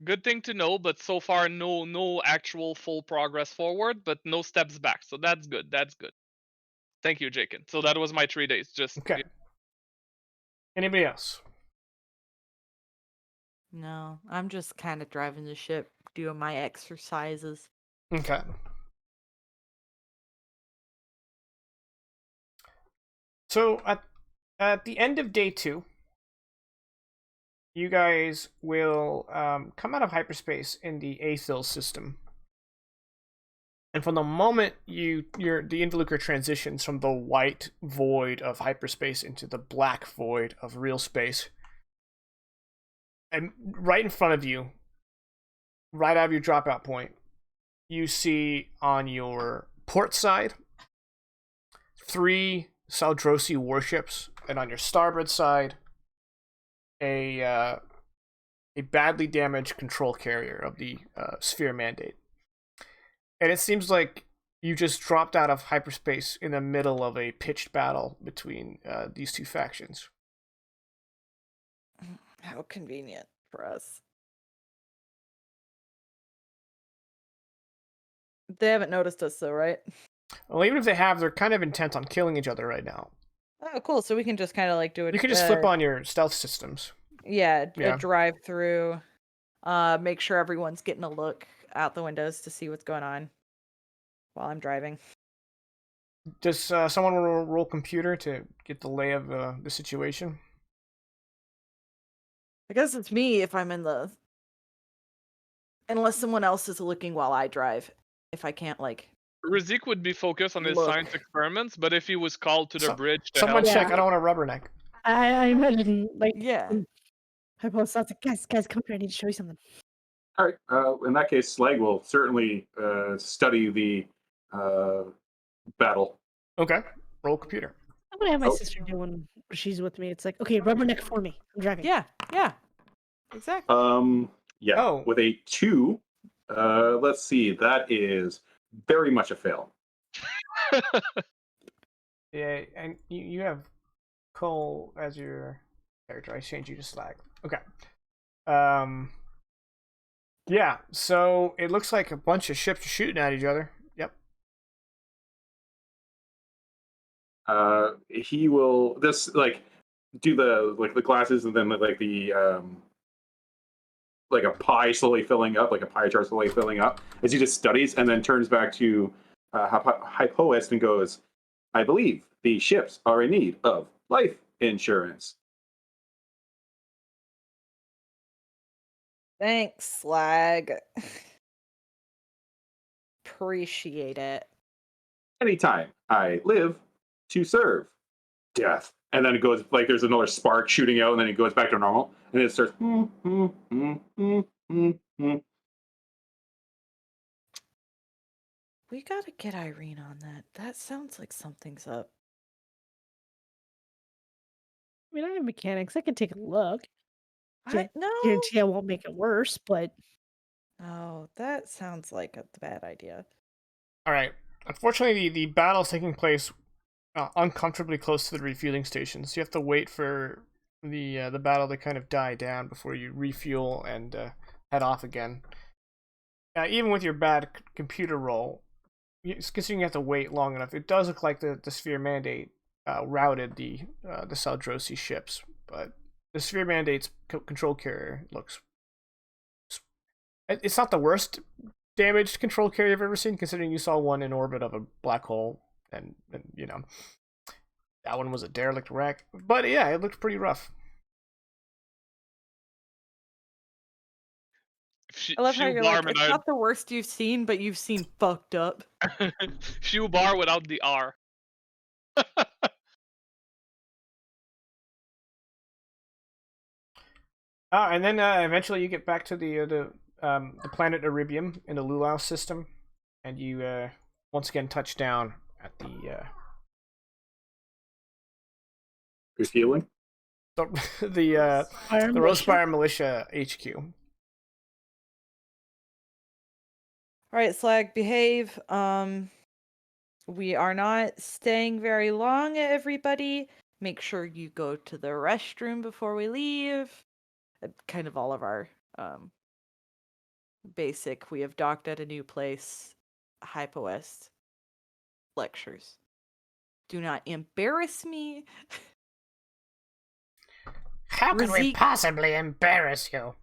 good thing to know, but so far no actual full progress forward, but no steps back. So that's good. That's good. Thank you, Jakin. So that was my 3 days. Just Okay. Anybody else? No, I'm just kind of driving the ship, doing my exercises. Okay. So at the end of day 2, you guys will come out of hyperspace in the Aethil system. And from the moment the Involucre transitions from the white void of hyperspace into the black void of real space, and right in front of you, right out of your dropout point, you see on your port side 3 Saldrosi warships, and on your starboard side, a badly damaged control carrier of the Sphere Mandate. And it seems like you just dropped out of hyperspace in the middle of a pitched battle between these two factions. How convenient for us. They haven't noticed us though, right? Well, even if they have, they're kind of intent on killing each other right now. Oh, cool. So we can just kind of like do it. You can just flip on your stealth systems. Yeah, Yeah. a drive through. Make sure everyone's getting a look out the windows to see what's going on while I'm driving. Does someone roll computer to get the lay of the situation? I guess it's me if I'm in the. Unless someone else is looking while I drive. If I can't, like. Razik would be focused on his Look. science experiments, but if he was called to the bridge to Someone help, check. Yeah. I don't want to rubberneck. I imagine, like, Yeah. hypothetical, guys, come here. I need to show you something. All right. In that case, Slag will certainly study the battle. Okay. Roll computer. I'm gonna have my Oh. sister do when she's with me. It's like, okay, rubberneck for me. I'm driving. Yeah. Exactly. Yeah. Oh. With a 2, let's see. That is very much a fail. Yeah, and you have Cole as your character. I changed you to Slag. Okay. Yeah, so it looks like a bunch of ships are shooting at each other. Yep. He will do the glasses, and then like the like a pie slowly filling up, like a pie chart slowly filling up, as he just studies, and then turns back to Hypoest and goes, "I believe the ships are in need of life insurance." Thanks, Slag. Appreciate it. Anytime I live to serve, death. And then it goes like there's another spark shooting out, and then it goes back to normal, and it starts. We gotta get Irene on that. That sounds like something's up. I mean, I have mechanics. I can take a look. No. Guarantee I won't make it worse, but Oh, that sounds like a bad idea. All right. Unfortunately, the battle is taking place uncomfortably close to the refueling stations. You have to wait for the battle to kind of die down before you refuel and head off again. Even with your bad computer roll, considering you have to wait long enough, it does look like the Sphere Mandate routed the Saldrosi ships, but the Sphere Mandate's control carrier looks It's not the worst damaged control carrier I've ever seen, considering you saw one in orbit of a black hole, and you know, that one was a derelict wreck. But yeah, it looked pretty rough. I love how you're like, it's without not the worst you've seen, but you've seen fucked up. shoe bar without the R. And then eventually you get back to the planet Aribium in the Lulau system, and you once again touch down at the Who's healing? the Rosespire Militia HQ. All right, Slag, behave. We are not staying very long, everybody. Make sure you go to the restroom before we leave. Kind of all of our basic, we have docked at a new place, Hypo West lectures. Do not embarrass me. How could we Razik- possibly embarrass you?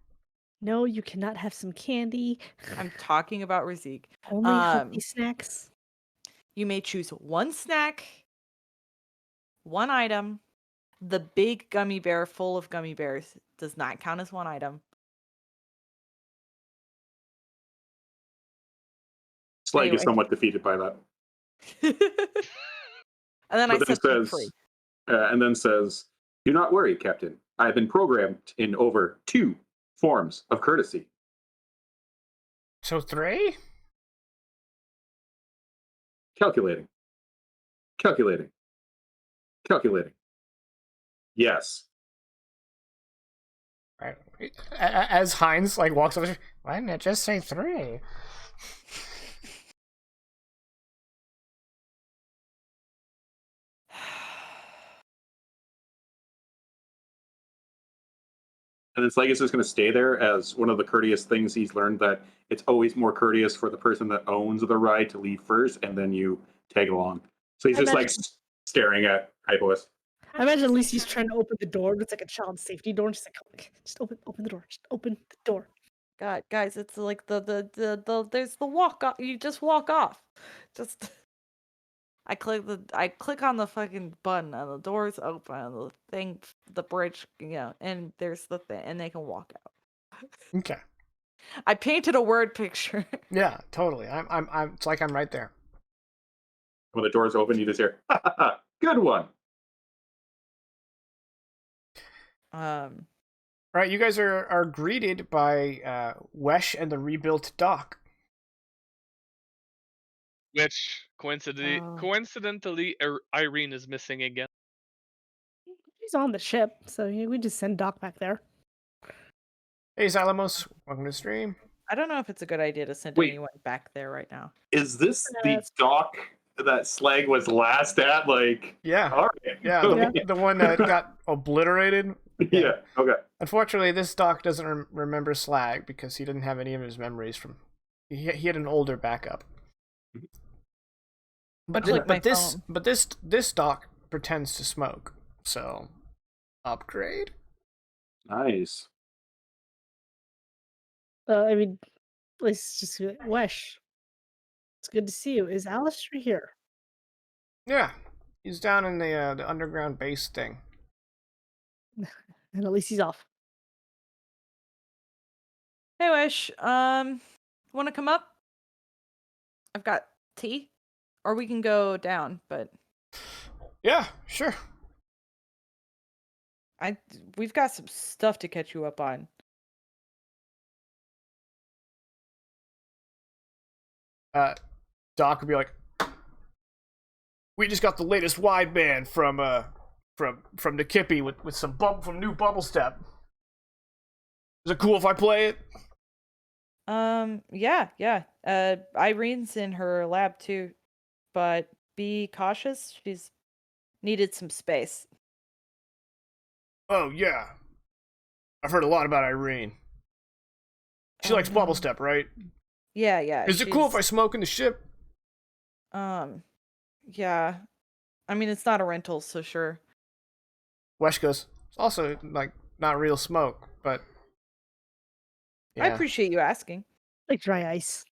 No, you cannot have some candy. I'm talking about Razik. Only healthy snacks. You may choose one snack, one item. The big gummy bear full of gummy bears does not count as one item. Slag Anyway. is somewhat defeated by that. And then But I then said free. and then says, "Do not worry, Captain. I have been programmed in over 2 forms of courtesy." So 3? Calculating. Calculating. Calculating. Yes. Right. As Heinz like walks over, why didn't it just say 3? And then Slag is just going to stay there as one of the courteous things he's learned, that it's always more courteous for the person that owns the ride to leave first, and then you tag along. So he's just like staring at Hypois. I imagine at least he's trying to open the door, but it's like a child safety door. Just like, just open the door. Just open the door. God, guys, it's like the there's the walk off. You just walk off. Just I click on the fucking button and the doors open and the bridge, and there's the thing and they can walk out. Okay. I painted a word picture. Yeah, totally. I'm it's like I'm right there. When the doors open, you just hear, "Ha, ha, ha, good one." Right, you guys are greeted by Wesh and the rebuilt dock. Which coincidentally, Irene is missing again. He's on the ship, so we just send Doc back there. Hey, Zalamos, welcome to the stream. I don't know if it's a good idea to send Wait. anyone back there right now. Is this the dock that Slag was last at? Like, Yeah, all right. yeah, the one that got obliterated. Yeah, okay. Unfortunately, this doc doesn't remember Slag because he didn't have any of his memories from. He had an older backup. But Like my this doc pretends to smoke, so upgrade. Nice. I mean, let's just Wesh. It's good to see you. Is Alistair here? Yeah, he's down in the underground base thing. And at least he's off. Hey, Wish. Want to come up? I've got tea, or we can go down. But Yeah, sure. we've got some stuff to catch you up on. Doc would be like, "We just got the latest wideband from the Kippy with some from new Bubble Step. Is it cool if I play it?" Yeah. Irene's in her lab too, but be cautious. She's needed some space. Oh yeah, I've heard a lot about Irene. She likes Bubble Step, right? Yeah. Is it cool if I smoke in the ship? Yeah. I mean, it's not a rental, so sure. Wesh goes, it's also like not real smoke, but yeah. I appreciate you asking. Like dry ice.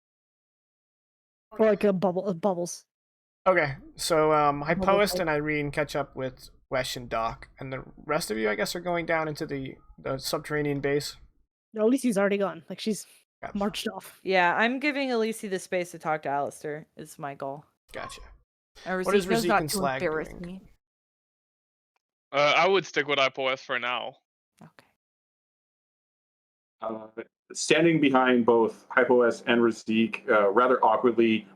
Or like a bubbles. Okay, so Bubble Hypoist pipe. and Irene catch up with Wesh and Doc, and the rest of you, I guess, are going down into the subterranean base. No, at least he's already gone. Like she's Yeah, marched off. Yeah, I'm giving Alisi the space to talk to Alistair. Is my goal. gotcha. And What is Riziko's Rizik not and to Slag embarrass doing? me. I would stick with IPOS for now. Okay. Standing behind both Hypoes and Rizik, rather awkwardly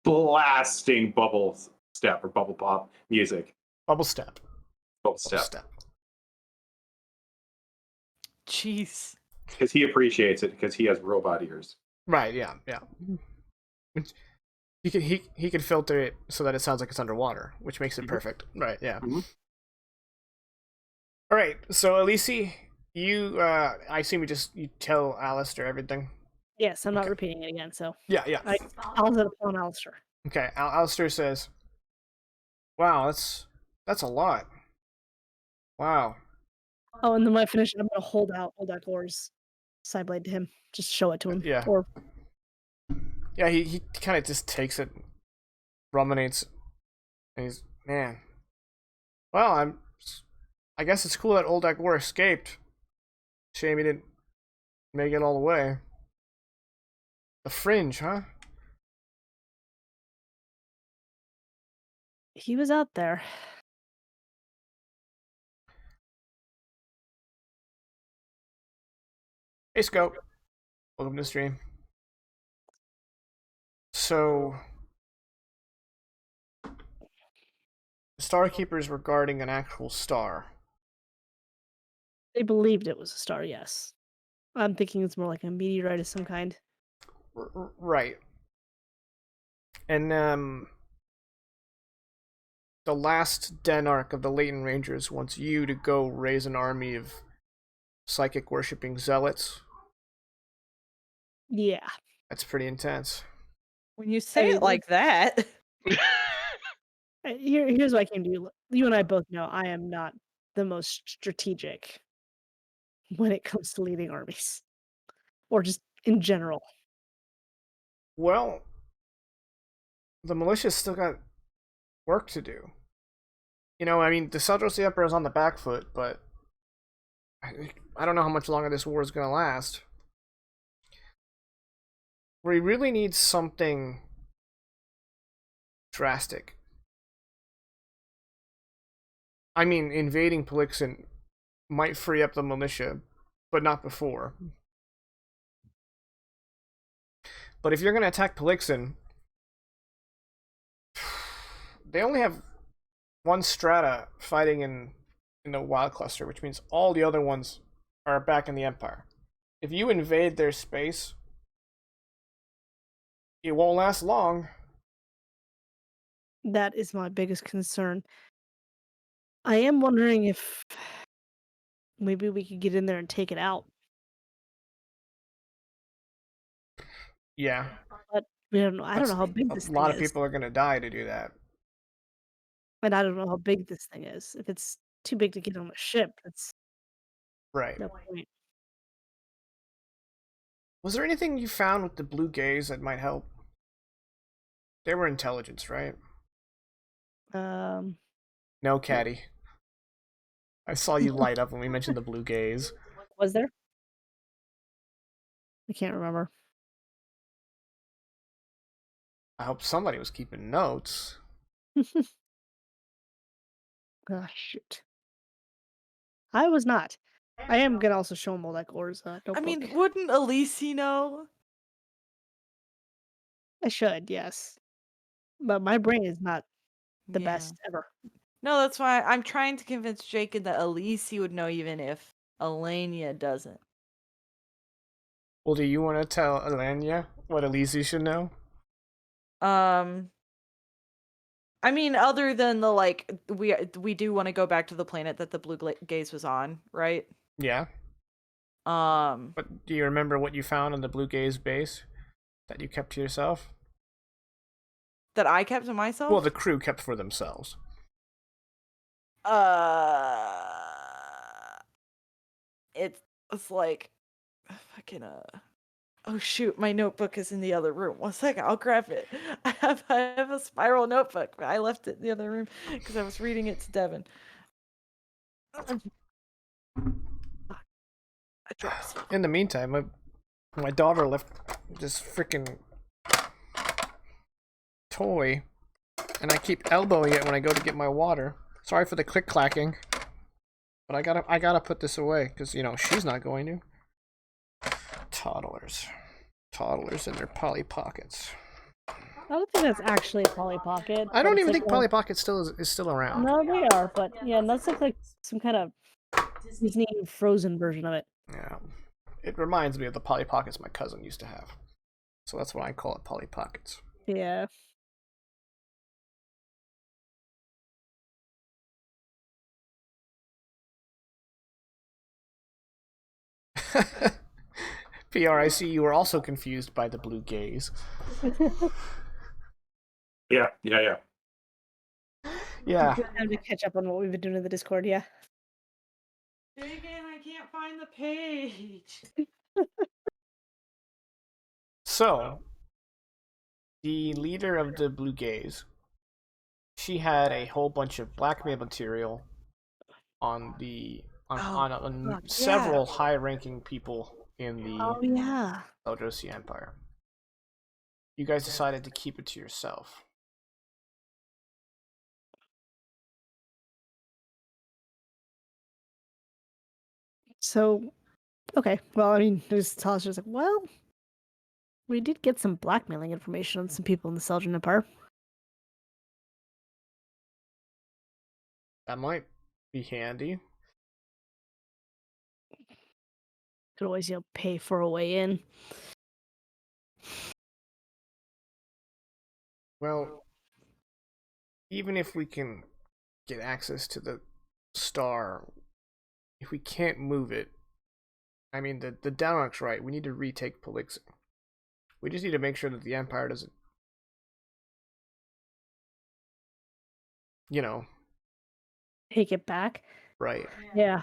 blasting bubble step or bubble pop music. Bubble step. Bubble Bubble step. step. Jeez. Because he appreciates it because he has robot ears. Right, yeah. He can filter it so that it sounds like it's underwater, which makes it perfect. Right, yeah. All right, so Alisi, you I assume you tell Alistair everything. Yes, I'm not Okay. repeating it again, so Yeah. I'll set upon Alistair. Okay, Alistair says, "Wow, that's a lot. Wow." Oh, and then when I finish, I'm gonna hold out Or's side blade to him. Just show it to him. Yeah. Or Yeah, he kind of just takes it, ruminates, and he's, man. Well, I guess it's cool that Old War escaped. Shame he didn't make it all the way. The Fringe, huh? he was out there. Hey, Scope. Welcome to the stream. So, Star Keepers were guarding an actual star. They believed it was a star, yes. I'm thinking it's more like a meteorite of some kind. Right. And the last Den Arc of the Latent Rangers wants you to go raise an army of psychic worshipping zealots. Yeah. That's pretty intense. When you say it like that. Here's what I came to you. You and I both know I am not the most strategic when it comes to leading armies. Or just in general. Well, the militia's still got work to do. You know, I mean, the Sadros the Emperor is on the back foot, but I don't know how much longer this war is going to last. We really need something drastic. I mean, invading Polixen might free up the militia, but not before. But if you're going to attack Polixen, they only have one strata fighting in the Wild Cluster, which means all the other ones are back in the Empire. If you invade their space, it won't last long. That is my biggest concern. I am wondering if maybe we could get in there and take it out. Yeah. But we don't know. I don't know how big this A thing lot is. of people are going to die to do that. And I don't know how big this thing is. If it's too big to get on a ship, that's Right. no point. Was there anything you found with the blue gaze that might help? They were intelligence, right? No, Caddy. I saw you light up when we mentioned the blue gaze. Was there? I can't remember. I hope somebody was keeping notes. Ah, shoot. I was not. I am gonna also show him all that Or's notebook. I mean, wouldn't Alisi know? I should, yes. But my brain is not the Yeah. best ever. No, that's why I'm trying to convince Jacob that Alisi would know even if Elenia doesn't. Well, do you want to tell Alanya what Alisi should know? I mean, other than the we do want to go back to the planet that the blue gaze was on, right? Yeah. But do you remember what you found on the blue gaze base that you kept to yourself? That I kept to myself? Well, the crew kept for themselves. It's like fucking Oh shoot, my notebook is in the other room. One second, I'll grab it. I have a spiral notebook, but I left it in the other room because I was reading it to Devin. I dropped some. In the meantime, my daughter left this freaking toy, and I keep elbowing it when I go to get my water. Sorry for the click clacking, but I gotta put this away because she's not going to. Toddlers in their Polly Pockets. I don't think that's actually a Polly Pocket. I but don't it's even like think Polly Pocket is still around. No, they are, but yeah, and that's like some kind of Disney Frozen version of it. Yeah, it reminds me of the Polly Pockets my cousin used to have, so that's why I call it Polly Pockets. Yeah. PRIC, you were also confused by the blue gaze. Yeah. Yeah. Good time to catch up on what we've been doing in the Discord, yeah. Again, I can't find the page. So, the leader of the blue gaze, she had a whole bunch of blackmail material on several high-ranking people in the Oh yeah. Eldrazi Empire. You guys decided to keep it to yourself. So, okay. Well, I mean, there's Tasha's like, well, we did get some blackmailing information on some people in the Seljan Empire. That might be handy. Could always, pay for a way in. Well, even if we can get access to the star, if we can't move it, I mean, the Downark's right. We need to retake Polixen. We just need to make sure that the Empire doesn't, Take it back. right. Yeah.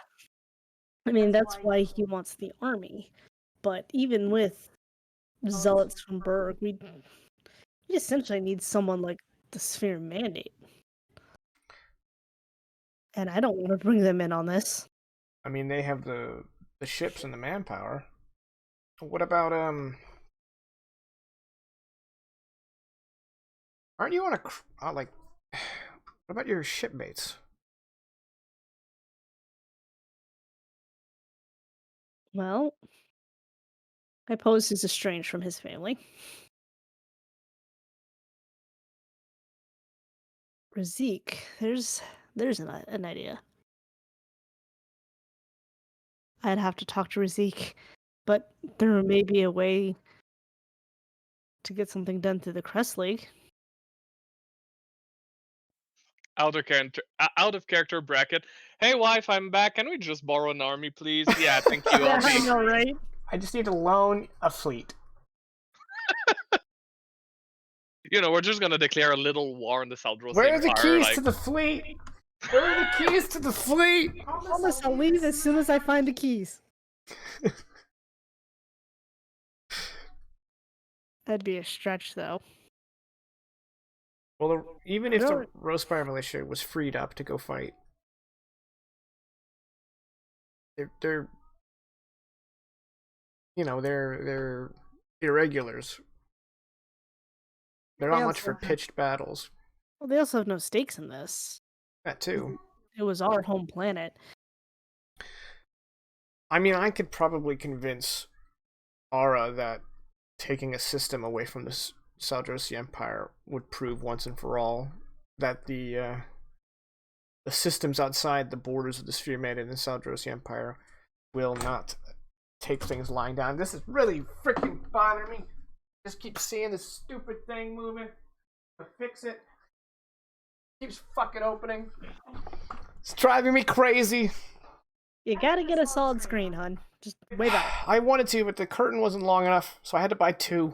I mean, that's why he wants the army. But even with zealots from Berg, we essentially need someone like the Sphere Mandate. And I don't want to bring them in on this. I mean, they have the ships and the manpower. What about aren't you on a what about your shipmates? Well, I suppose he's estranged from his family. Razik, there's an idea. I'd have to talk to Razik, but there may be a way to get something done through the Crest League. Out of character bracket. Hey wife, I'm back. Can we just borrow an army, please? Yeah, thank you. I'll I be. know, right? I just need to loan a fleet. We're just gonna declare a little war on the Saldros Where are the Empire. keys to the fleet? Where are the keys to the fleet? Promise I'll leave as soon as I find the keys. That'd be a stretch, though. Well, even if the Really? Rosespire militia was freed up to go fight, they're irregulars. They're not much for pitched battles. Well, they also have no stakes in this. That too. It was our home planet. I mean, I could probably convince Ara that taking a system away from the Saldrosi Empire would prove once and for all that the systems outside the borders of the Sphere Mandate and the Saldrosi Empire will not take things lying down. This is really freaking bothering me. Just keep seeing this stupid thing moving. To fix it. Keeps fucking opening. It's driving me crazy. You gotta get a solid screen, hun. Just way back. I wanted to, but the curtain wasn't long enough, so I had to buy 2.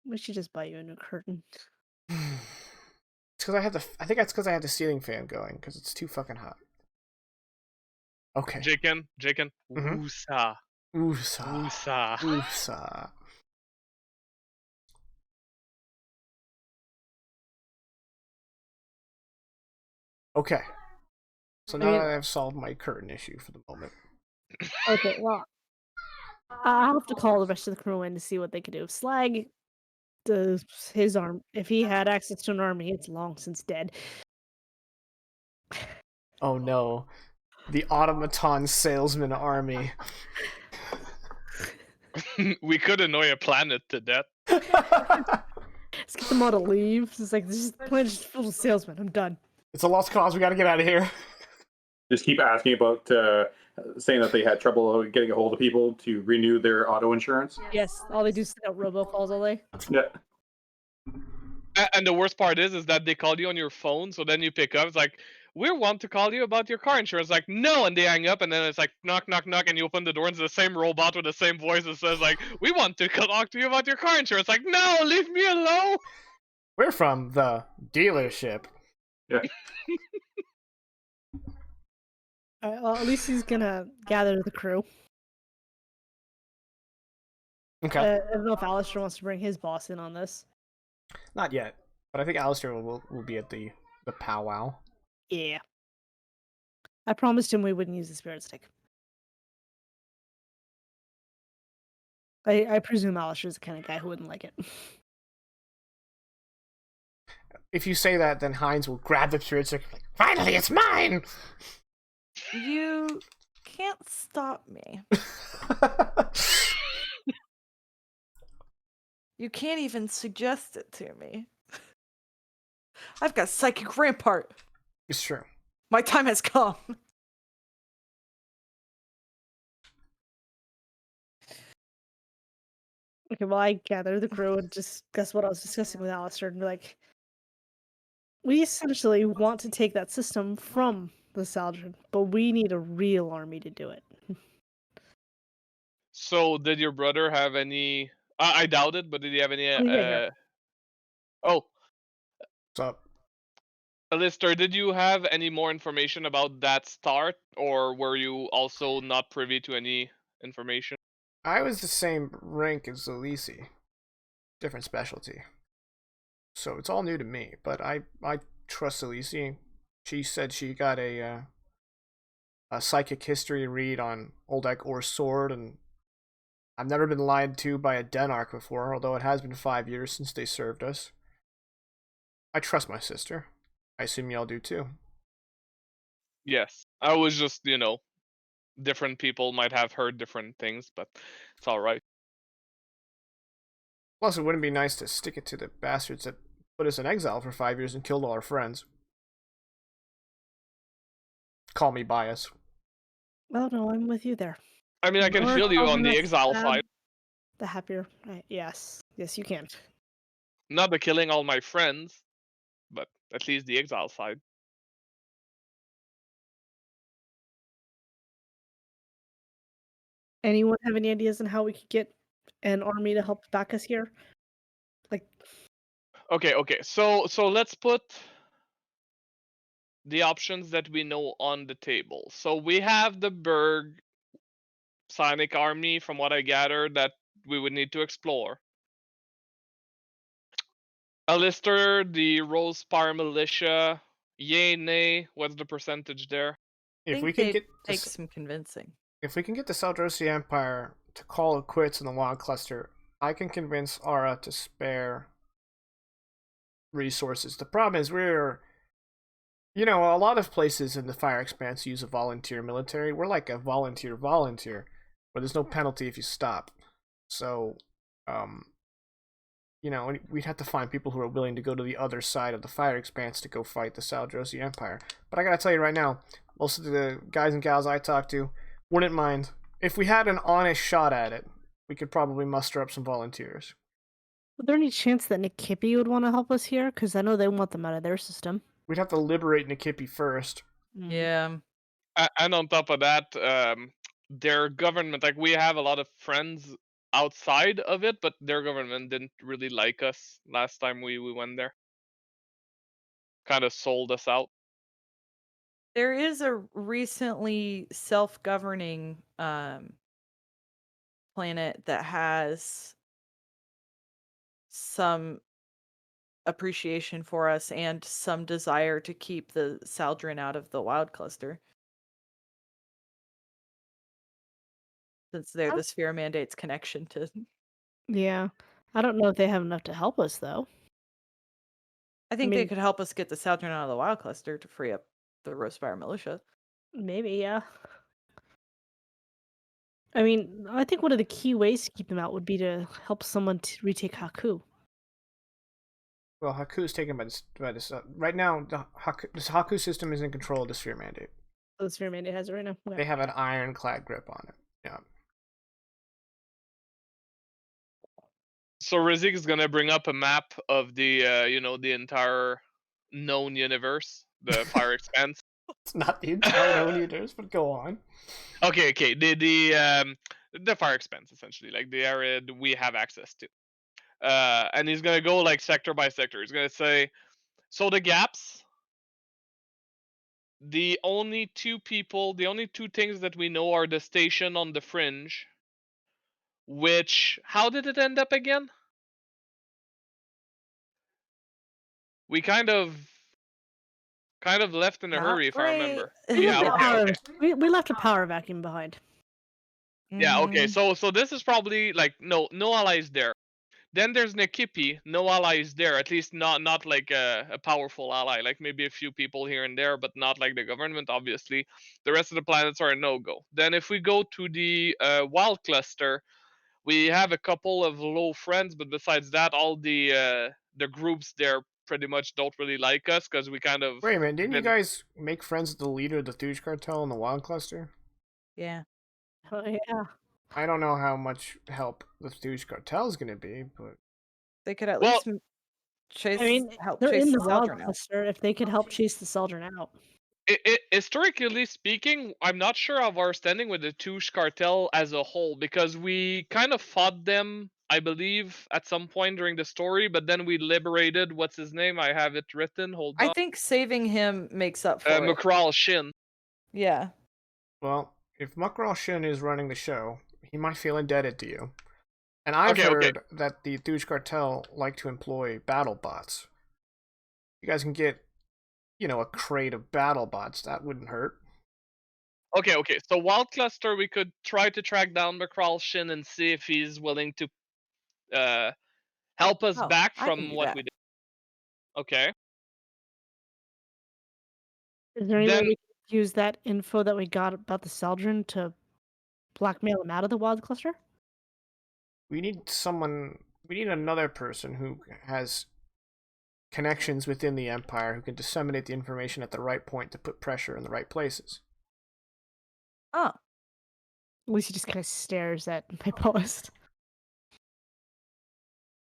We should just buy you a new curtain. It's because I think that's because I have the ceiling fan going, because it's too fucking hot. Okay. Jaken, Mhm. Wusa. Oosa. Usa. Oosa. Okay. So now mean- that I've solved my curtain issue for the moment. Okay, well, I'll have to call the rest of the crew in to see what they can do. If Slag does his arm, if he had access to an army, it's long since dead. Oh no. The automaton salesman army. We could annoy a planet to death. Let's get them all to leave. It's like, this is the planet just full of salesmen. I'm done. It's a lost cause. We gotta get out of here. Just keep asking about saying that they had trouble getting a hold of people to renew their auto insurance. Yes, all they do is send out robocalls all day. Yeah. And the worst part is that they call you on your phone, so then you pick up. It's like, we want to call you about your car insurance. Like, no, and they hang up, and then it's like knock, knock, knock, and you open the door, and it's the same robot with the same voice that says like, we want to talk to you about your car insurance. Like, no, leave me alone. We're from the dealership. Yeah. Alright, well, at least he's gonna gather the crew. Okay. I don't know if Alistair wants to bring his boss in on this. Not yet. But I think Alistair will be at the powwow. Yeah. I promised him we wouldn't use the spirit stick. I presume Alistair's the kind of guy who wouldn't like it. If you say that, then Heinz will grab the spirit stick like, finally, it's mine! You can't stop me. You can't even suggest it to me. I've got psychic rampart. It's true. My time has come. Okay, well, I gather the crew and discuss what I was discussing with Alistair and be like, we essentially want to take that system from the Saldran, but we need a real army to do it. So, did your brother have any? I doubt it, but did he have any? Oh, yeah. Oh, What's up? Alistair, did you have any more information about that start, or were you also not privy to any information? I was the same rank as Alisi. Different specialty. So it's all new to me, but I trust Alisi. She said she got a psychic history read on Oldek Or's sword, and I've never been lied to by a Denarch before, although it has been 5 years since they served us. I trust my sister. I assume y'all do too. Yes, I was just, different people might have heard different things, but it's all right. Plus, it wouldn't be nice to stick it to the bastards that put us in exile for 5 years and killed all our friends. Call me biased. Well, no, I'm with you there. I mean, I can More feel you on the progress, exile side, the happier. Yes, you can. not the killing all my friends, but at least the exile side. Anyone have any ideas on how we could get an army to help back us here? Like, Okay. So let's put the options that we know on the table. So we have the Berg Psionic army, from what I gather, that we would need to explore. Alistair, the Rosespire militia, yay, nay, what's the percentage there? If think we can they'd get take this, some convincing. if we can get the Saldrosi Empire to call it quits in the Wand Cluster, I can convince Ara to spare resources. The problem is a lot of places in the Fire Expanse use a volunteer military. We're like a volunteer, where there's no penalty if you stop. So, we'd have to find people who are willing to go to the other side of the Fire Expanse to go fight the Saldrosi Empire. But I gotta tell you right now, most of the guys and gals I talk to wouldn't mind. If we had an honest shot at it, we could probably muster up some volunteers. is there any chance that Nikipi would want to help us here? Because I know they want them out of their system. We'd have to liberate Nikipi first. Yeah. And on top of that, their government, like, we have a lot of friends outside of it, but their government didn't really like us last time we went there. Kind of sold us out. There is a recently self-governing planet that has some appreciation for us and some desire to keep the Saldrin out of the wild cluster. Since they're Oh. the sphere mandate's connection to. Yeah. I don't know if they have enough to help us though. I think they mean- could help us get the Saldrin out of the wild cluster to free up the Rosefire militia. Maybe, yeah. I mean, I think one of the key ways to keep them out would be to help someone to retake Haku. Well, Haku is taken by this. Right now, this Haku system is in control of the Sphere Mandate. The Sphere Mandate has it right now. Okay. They have an ironclad grip on it. Yeah. So Rizik is gonna bring up a map of the the entire known universe, the Fire Expanse. It's not the entire known universe, but go on. Okay, the Fire Expanse essentially, like the area that we have access to. And he's gonna go like sector by sector. He's gonna say, so the gaps. The only two things that we know are the station on the fringe. Which, how did it end up again? We kind of left in a Not hurry, if I remember. We Yeah, left, okay. we left a power vacuum behind. Yeah, okay. Mm, So this is probably like no allies there. Then there's Nikipi, no allies there. At least not like a powerful ally. Like maybe a few people here and there, but not like the government. Obviously, the rest of the planets are a no-go. Then if we go to the wild cluster, we have a couple of low friends, but besides that, all the groups there pretty much don't really like us because we kind of. Wait a minute, didn't you guys make friends with the leader of the Thuj cartel in the Wild Cluster? yeah. Oh, yeah. I don't know how much help the Thuj cartel is going to be, but They could at Well- least chase. I mean, help they're chase in the the Wild Saldrin out. Cluster. If they could help chase the Saldrin out. Historically speaking, I'm not sure of our standing with the Touche cartel as a whole because we kind of fought them, I believe, at some point during the story, but then we liberated what's his name? I have it written. Hold I on. think saving him makes up for it. Makral Shin. Yeah. well, if Mukral Shin is running the show, he might feel indebted to you. And I've Okay, okay. heard that the Thuj cartel like to employ battle bots. You guys can get, a crate of battle bots. That wouldn't hurt. Okay. So Wild Cluster, we could try to track down Makral Shin and see if he's willing to help us Oh, back I can from do what that. we did. Okay. Is there any way Then- we could use that info that we got about the Saldrin to blackmail him out of the Wild Cluster? We need another person who has connections within the Empire who can disseminate the information at the right point to put pressure in the right places. Oh. Lucy just kind of stares at my post.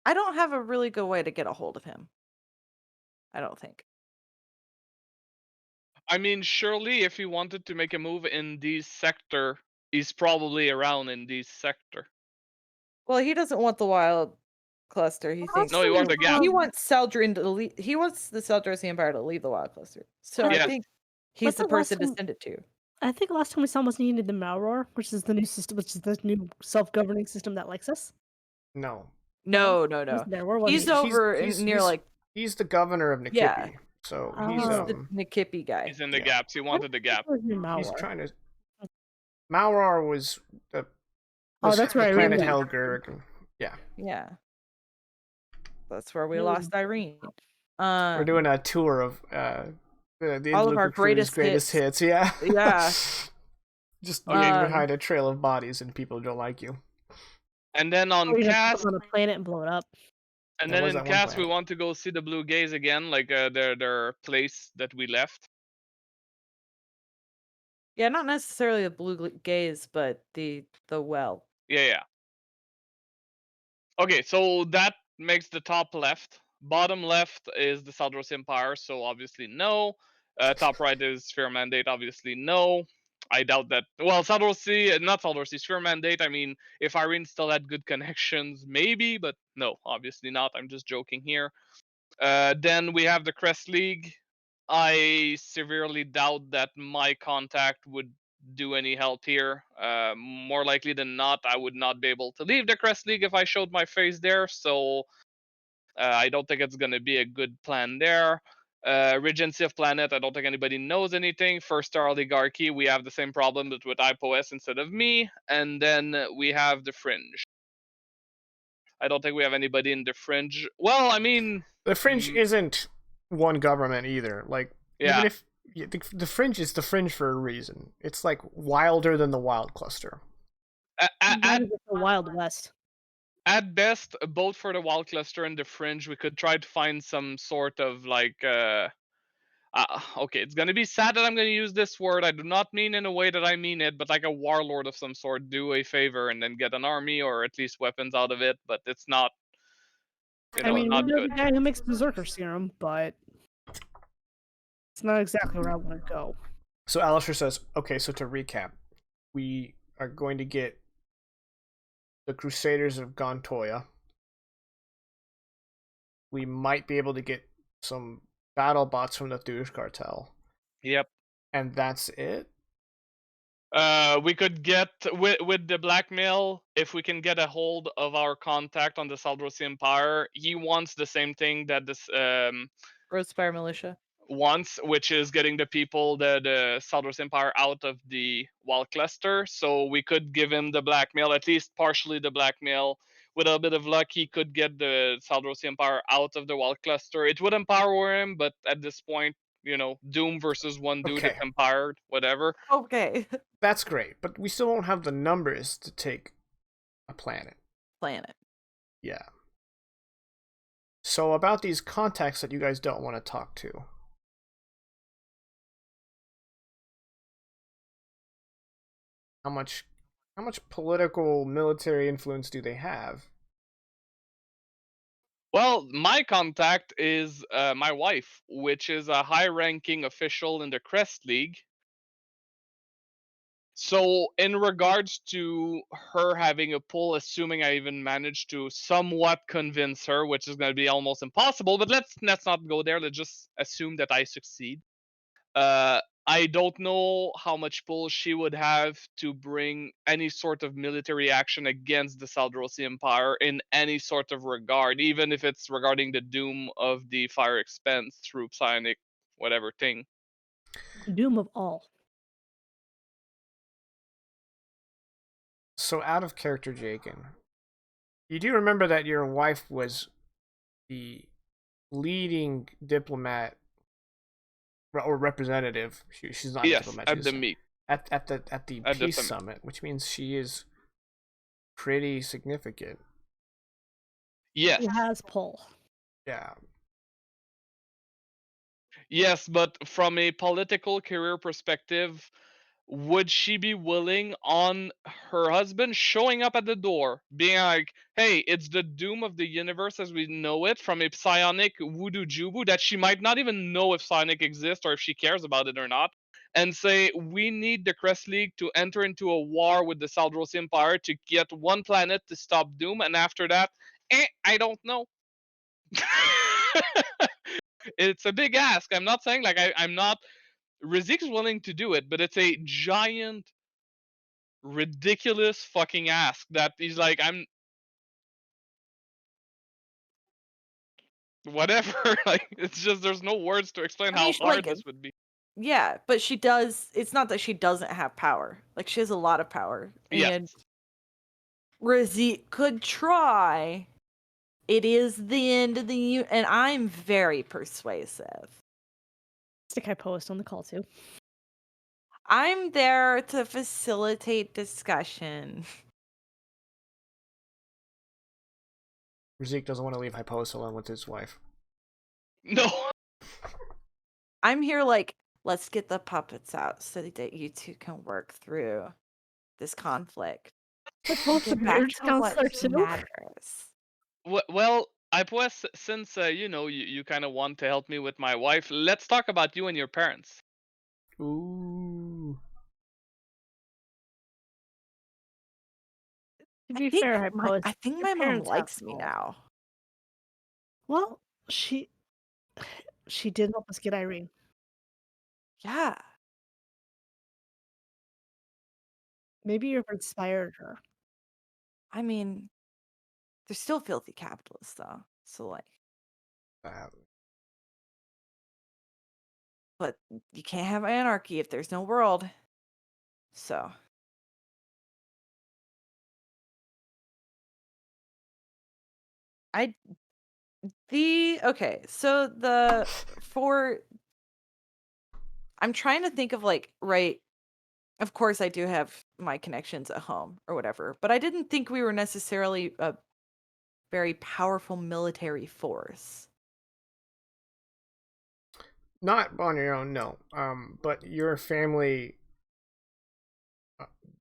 I don't have a really good way to get a hold of him. I don't think. I mean, surely if he wanted to make a move in this sector, he's probably around in this sector. Well, he doesn't want the wild cluster. He thinks No, he wants the gap. he wants Saldrin to leave. He wants the Seldrassi Empire to leave the wild cluster. So Yeah. I think he's the Wasn't last person to time- send it to. I think last time we saw him was needed the Malroar, which is the new system, which is the new self-governing system that likes us. No. No. Wasn't there? Where was He's he? over he's- near he's- like He's the governor of Nikipi. Yeah. So He's he's the the Nikipi guy. He's in the Yeah. gaps. He wanted the gap. Where's the he's Malroar? trying to Malroar was the Oh, that's right, I the planet remember. Helgurg. Yeah. Yeah. That's where we No. lost Irene. We're doing a tour of the all of our Luca Crew's greatest hits. Yeah. Yeah. Just Okay. leaving behind a trail of bodies and people who don't like you. And then on Or you just cast, put them on a planet and blow it up. and There then was in that one cast, we planet. want to go see the Blue Gaze again, like their place that we left. Yeah, not necessarily a blue gaze, but the well. Yeah. Okay, so that makes the top left. Bottom left is the Saldros Empire, so obviously no. Top right is Sphere Mandate, obviously no. I doubt that. Well, Saldrosi, not Saldrosi, Sphere Mandate. I mean, if Irene still had good connections, maybe, but no, obviously not. I'm just joking here. Then we have the Crest League. I severely doubt that my contact would do any help here. More likely than not, I would not be able to leave the Crest League if I showed my face there. So I don't think it's going to be a good plan there. Regency of Planet, I don't think anybody knows anything. First Star Oligarchy, we have the same problem, but with IPOS instead of me. And then we have the Fringe. I don't think we have anybody in the Fringe. Well, I mean, The Fringe isn't one government either. Like, even yeah. if the Fringe is the Fringe for a reason, it's like wilder than the Wild Cluster. Maybe it's the Wild West. At best, both for the Wild Cluster and the Fringe, we could try to find some sort of like okay, it's gonna be sad that I'm gonna use this word. I do not mean in a way that I mean it, but like a warlord of some sort, do a favor and then get an army or at least weapons out of it. But it's not, I mean, we not know good. the guy who makes Berserker Serum, but it's not exactly where I want to go. So Alistair says, okay, so to recap, we are going to get the Crusaders of Gontoya. We might be able to get some battle bots from the Thush Cartel. Yep. And that's it? We could get with the blackmail, if we can get a hold of our contact on the Saldrosi Empire. He wants the same thing that this Roadspire Militia. wants, which is getting the people, the Saldros Empire, out of the Wild Cluster. So we could give him the blackmail, at least partially the blackmail. With a bit of luck, he could get the Saldros Empire out of the Wild Cluster. It would empower him, but at this point, Doom versus one dude, Okay. it's empowered, whatever. Okay. That's great, but we still won't have the numbers to take a planet. Yeah. So about these contacts that you guys don't want to talk to. How much political military influence do they have? Well, my contact is my wife, which is a high-ranking official in the Crest League. So, in regards to her having a pull, assuming I even manage to somewhat convince her, which is going to be almost impossible, but let's not go there. Let's just assume that I succeed. I don't know how much pull she would have to bring any sort of military action against the Saldrosi Empire in any sort of regard, even if it's regarding the doom of the Fire Expense through psionic whatever thing. Doom of all. So out of character, Jakin, you do remember that your wife was the leading diplomat or representative. She's not a diplomat. At the meet. At the peace summit, which means she is pretty significant. Yes. She has pull. Yeah. Yes, but from a political career perspective, would she be willing on her husband showing up at the door, being like, hey, it's the doom of the universe as we know it, from a psionic voodoo jubu that she might not even know if psionic exists or if she cares about it or not, and say, we need the Crest League to enter into a war with the Saldros Empire to get one planet to stop doom, and after that, I don't know. It's a big ask. I'm not saying like I'm not. Rizik's willing to do it, but it's a giant, ridiculous fucking ask that he's like, I'm whatever. Like, it's just there's no words to explain how hard this would be. Yeah, but she does. It's not that she doesn't have power. Like, she has a lot of power. Yes. And Rizik could try. It is the end of the and I'm very persuasive. Stick I post on the call too. I'm there to facilitate discussion. Rizik doesn't want to leave Hypothos alone with his wife. No. I'm here like, let's get the puppets out so that you two can work through this conflict. Get back to what matters. Well, Ipoes, since you kind of want to help me with my wife, let's talk about you and your parents. Ooh. To be fair, I think my mom likes me now. Well, she did help us get Irene. Yeah. Maybe you've inspired her. I mean, they're still filthy capitalists, though. So, like, Uh, but you can't have anarchy if there's no world. So, I okay. So I'm trying to think of like right. Of course, I do have my connections at home or whatever, but I didn't think we were necessarily a very powerful military force. not on your own, no. But your family,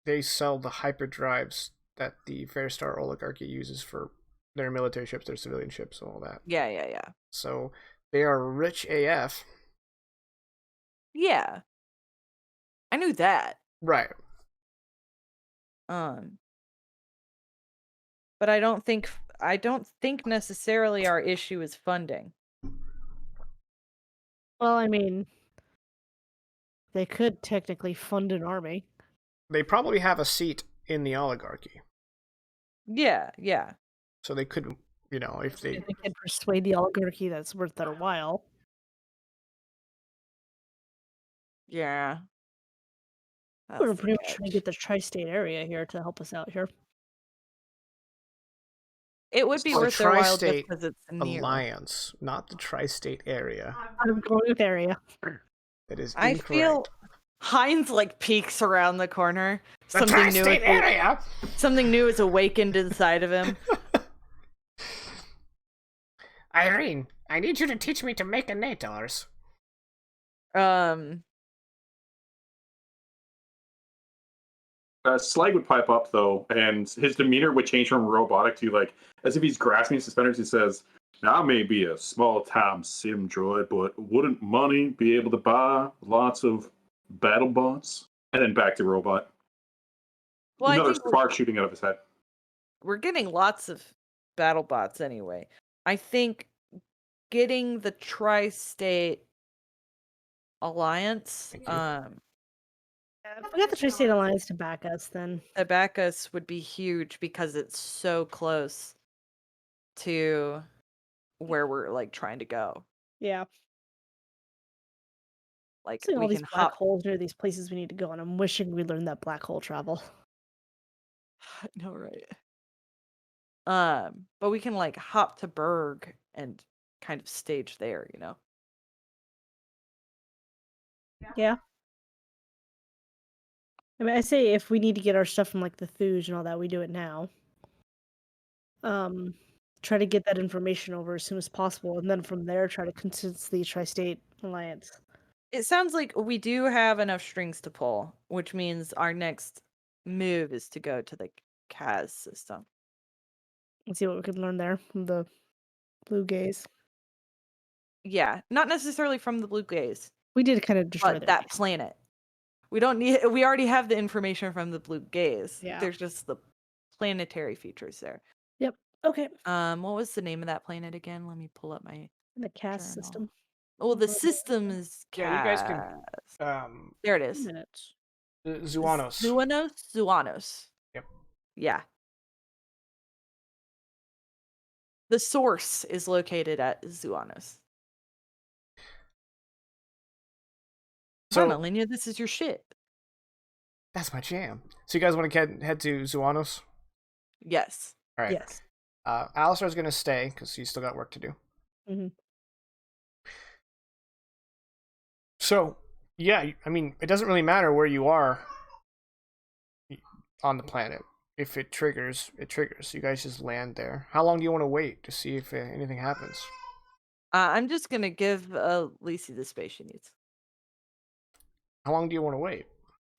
they sell the hyperdrives that the Fairstar oligarchy uses for their military ships, their civilian ships, all that. Yeah. So they are rich AF. Yeah. I knew that. Right. But I don't think necessarily our issue is funding. Well, I mean, they could technically fund an army. They probably have a seat in the oligarchy. Yeah. So they could, if they... If they can persuade the oligarchy that's worth their while. Yeah. We're pretty much trying to get the tri-state area here to help us out here. It would be the worth their while just tri-state because it's near. alliance, not the tri-state area. I'm going with area. That is I incorrect. feel Heinz like peeks around the corner. The tri-state area. Something new is awakened inside of him. Irene, I need you to teach me to make innators. Slag would pipe up though, and his demeanor would change from robotic to like as if he's grasping his suspenders. He says, "Now I may be a small-time sim droid, but wouldn't money be able to buy lots of battle bots?" And then back to robot. Well, Another I think spark shooting out of his head. we're getting lots of battle bots anyway. I think getting the tri-state alliance, If we got the tri-state alliance to back us, then to back us would be huge because it's so close to where we're like trying to go. yeah. Like Seeing all we these can black hop. holes near these places we need to go, and I'm wishing we learned that black hole travel. No, right. But we can like hop to Berg and kind of stage there, you know. Yeah. I mean, I say if we need to get our stuff from like the Thuge and all that, we do it now. Try to get that information over as soon as possible, and then from there, try to convince the tri-state alliance. It sounds like we do have enough strings to pull, which means our next move is to go to the Kaz system. And see what we can learn there from the blue gaze. Yeah, not necessarily from the blue gaze, We did kind of destroy but their that base. planet. We don't need. We already have the information from the blue gaze. Yeah. There's just the planetary features there. Yep. Okay. What was the name of that planet again? Let me pull up my The cast journal. system. Well, the system is Kaz. Yeah, you guys can. There it is. Minutes. Zuanos. Zuanos. Yep. Yeah. The source is located at Zuanos. So, Linya, this is your shit. That's my jam. So you guys want to head to Zuanos? Yes. All right. Yes. Alistar's going to stay because he's still got work to do. Mm-hmm. So, yeah, I mean, it doesn't really matter where you are on the planet. If it triggers, it triggers. You guys just land there. How long do you want to wait to see if anything happens? I'm just going to give Alisi the space she needs. How long do you want to wait?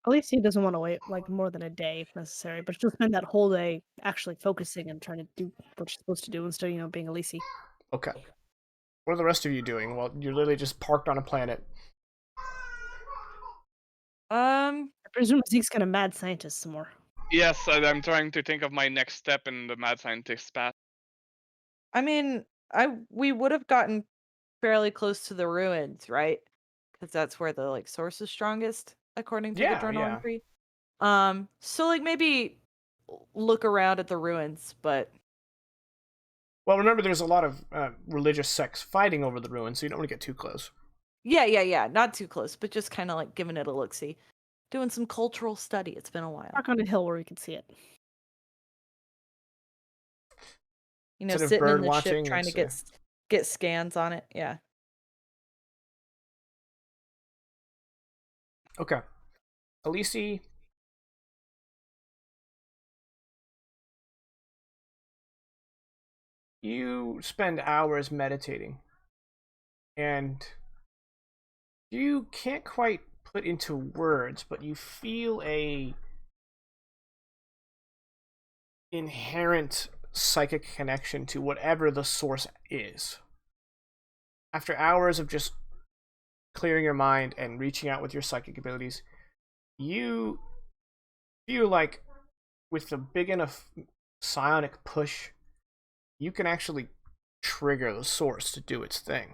Alisi doesn't want to wait like more than a day if necessary, but she'll spend that whole day actually focusing and trying to do what she's supposed to do instead of, being Alisi. Okay. What are the rest of you doing? Well, you're literally just parked on a planet. I presume Zeke's gonna mad scientist some more. Yes, I'm trying to think of my next step in the mad scientist path. I mean, we would have gotten fairly close to the ruins, right? Because that's where the like source is strongest, according to the journal entry. So like maybe look around at the ruins, but Well, remember, there's a lot of religious sects fighting over the ruins, so you don't want to get too close. yeah, not too close, but just kind of like giving it a look see. Doing some cultural study. It's been a while. Park on a hill where we can see it. You know, Instead of sitting in bird the watching, ship trying to it's, get scans on it. Yeah. Okay. Alisi, you spend hours meditating, and you can't quite put into words, but you feel a inherent psychic connection to whatever the source is. After hours of just clearing your mind and reaching out with your psychic abilities, you feel like with a big enough psionic push, you can actually trigger the source to do its thing.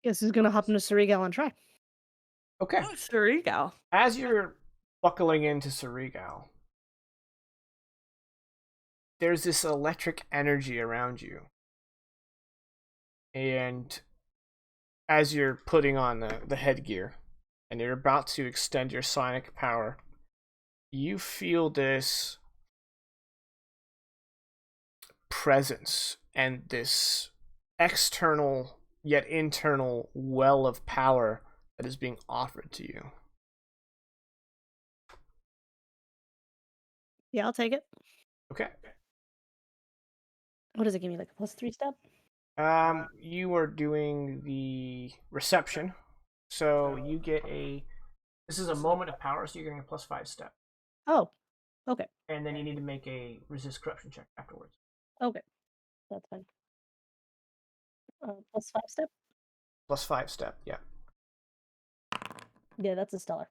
Guess who's gonna hop into Ceregal and try? Okay. Oh, Surigal. As you're buckling into Ceregal, there's this electric energy around you. And as you're putting on the headgear and you're about to extend your psionic power, you feel this presence and this external yet internal well of power that is being offered to you. Yeah, I'll take it. Okay. What does it give me? Like a +3 step? You are doing the reception, so you get a. This is a moment of power, so you're getting a +5 step, Oh, okay. and then you need to make a resist corruption check afterwards. Okay. That's fine. +5 step? +5 step, yeah. Yeah, that's a stellar.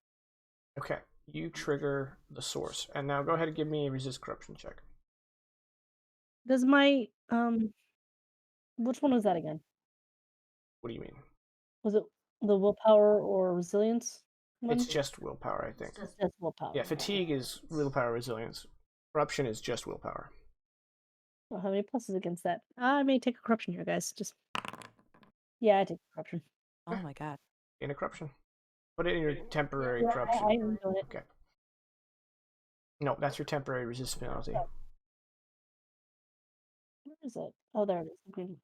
Okay, you trigger the source, and now go ahead and give me a resist corruption check. Does my which one was that again? What do you mean? Was it the willpower or resilience one? It's just willpower, I think. It's just willpower. Yeah, fatigue is willpower resilience. Corruption is just willpower. Well, how many pluses against that? I may take a corruption here, guys. Just yeah, I take corruption. Oh my god. In a corruption. Put it in your temporary Yeah, corruption. I am doing it. Okay. No, that's your temporary resist penalty. Oh. Where is it? Oh, there it is. The green.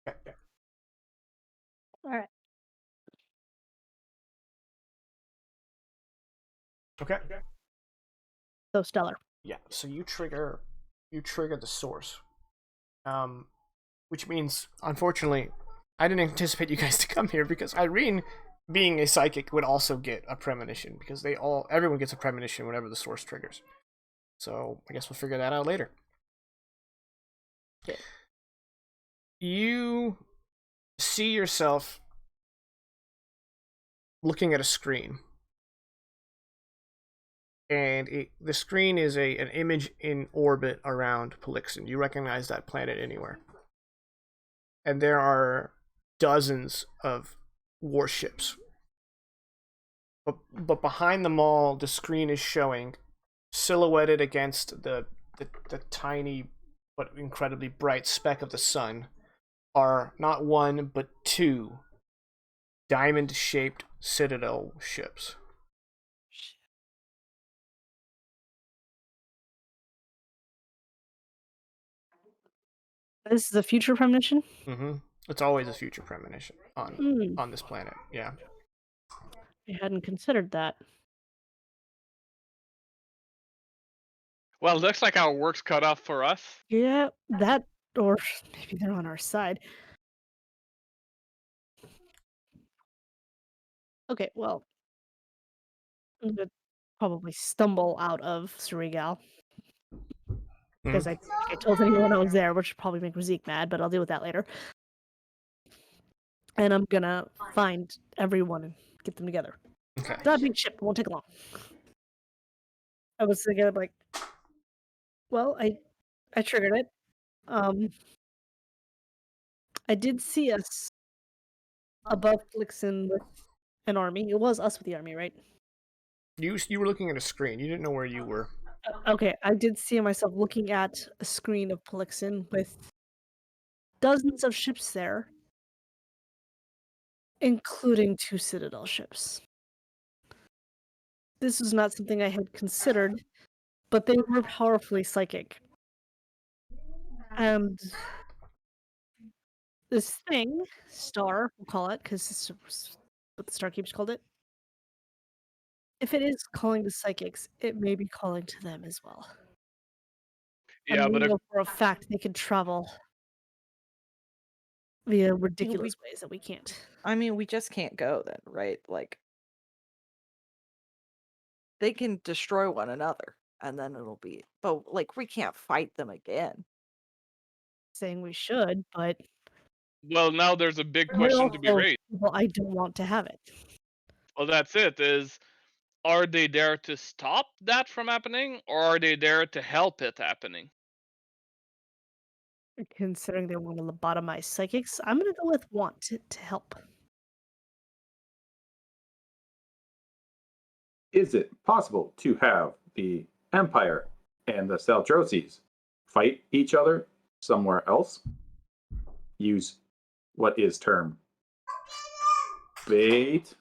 Okay. All right. Okay. So stellar. Yeah. So you trigger the source. Which means, unfortunately, I didn't anticipate you guys to come here because Irene, being a psychic, would also get a premonition because everyone gets a premonition whenever the source triggers. So I guess we'll figure that out later. Okay. You see yourself looking at a screen, and the screen is an image in orbit around Polixen. You recognize that planet anywhere. And there are dozens of warships. But behind them all, the screen is showing, silhouetted against the tiny but incredibly bright speck of the sun, are not one but two diamond-shaped Citadel ships. This is a future premonition? Mm-hmm. It's always a future premonition on this planet. Yeah. I hadn't considered that. Well, looks like our work's cut off for us. Yeah, that or maybe they're on our side. Okay, well, I'm gonna probably stumble out of Ceregal because I told anyone I was there, which would probably make Razik mad, but I'll deal with that later. And I'm gonna find everyone and get them together. Okay. It's not a big ship; it won't take long. I was thinking of like, well, I triggered it. I did see us above Flixen with an army. It was us with the army, right? You were looking at a screen. You didn't know where you were. Okay, I did see myself looking at a screen of Polixen with dozens of ships there, including 2 Citadel ships. This was not something I had considered, but they were powerfully psychic. And this thing, Star, we'll call it, because this is what the Starkeepers called it. If it is calling to psychics, it may be calling to them as well. Yeah, And we but know for a fact they can travel via ridiculous ways that we can't. I mean, we just can't go then, right? Like, they can destroy one another, and then it'll be. But like, we can't fight them again. Saying we should, but well, now there's a big they're question to be also raised. people I don't want to have it. Well, that's it. Are they there to stop that from happening, or are they there to help it happening? Considering they want to lobotomize psychics, I'm gonna go with want to help. Is it possible to have the Empire and the Seldrosies fight each other somewhere else? Use what is termed bait.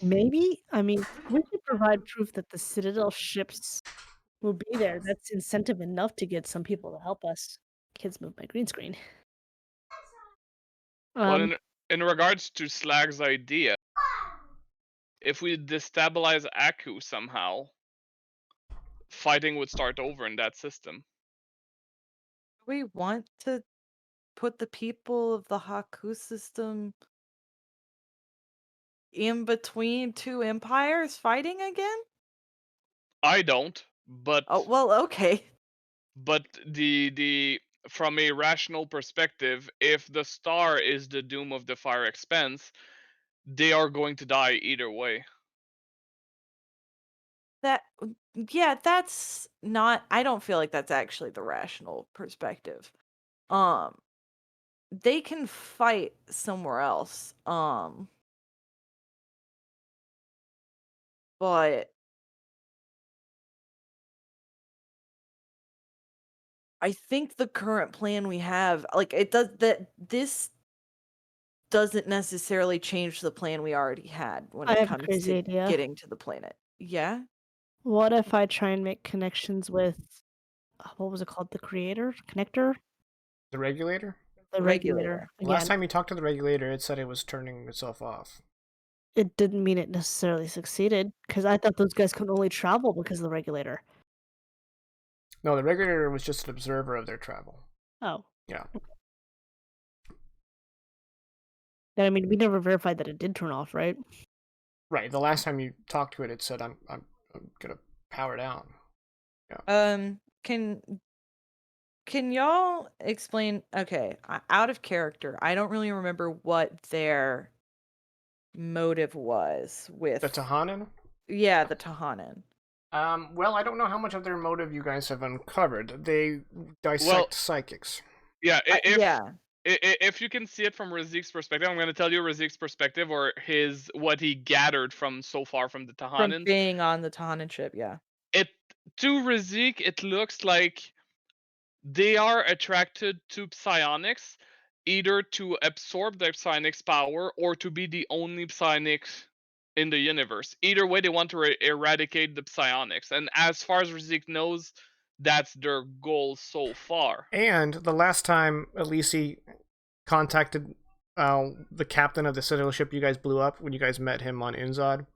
Maybe? I mean, we could provide proof that the Citadel ships will be there. That's incentive enough to get some people to help us. Kids move my green screen. Well, in regards to Slag's idea, if we destabilize Aku somehow, fighting would start over in that system. We want to put the people of the Haku system in between 2 empires fighting again? I don't, but Oh, well, okay. but the from a rational perspective, if the star is the doom of the Fire Expanse, they are going to die either way. Yeah, that's not. I don't feel like that's actually the rational perspective. They can fight somewhere else. But I think the current plan we have, like, it does that. This doesn't necessarily change the plan we already had when I it have a comes crazy to idea. getting to the planet. Yeah. What if I try and make connections with what was it called? The creator? Connector? The regulator? The regulator. Last Again, time you talked to the regulator, it said it was turning itself off. it didn't mean it necessarily succeeded, because I thought those guys could only travel because of the regulator. No, the regulator was just an observer of their travel. Oh. Yeah. Then, I mean, we never verified that it did turn off, right? Right. The last time you talked to it, it said, I'm gonna power down. Can y'all explain? Okay, out of character, I don't really remember what their motive was with The Tahanan? Yeah, the Tahanan. Well, I don't know how much of their motive you guys have uncovered. They dissect psychics. Yeah, Yeah. if you can see it from Razik's perspective, I'm going to tell you Razik's perspective, or what he gathered from so far from the From Tahanans. being on the Tahanan ship, yeah. To Razik, it looks like they are attracted to psionics, either to absorb their psionics power or to be the only psionics in the universe. Either way, they want to eradicate the psionics, and as far as Razik knows, that's their goal so far. And the last time Alisi contacted the captain of the Citadel ship you guys blew up, when you guys met him on Inzod,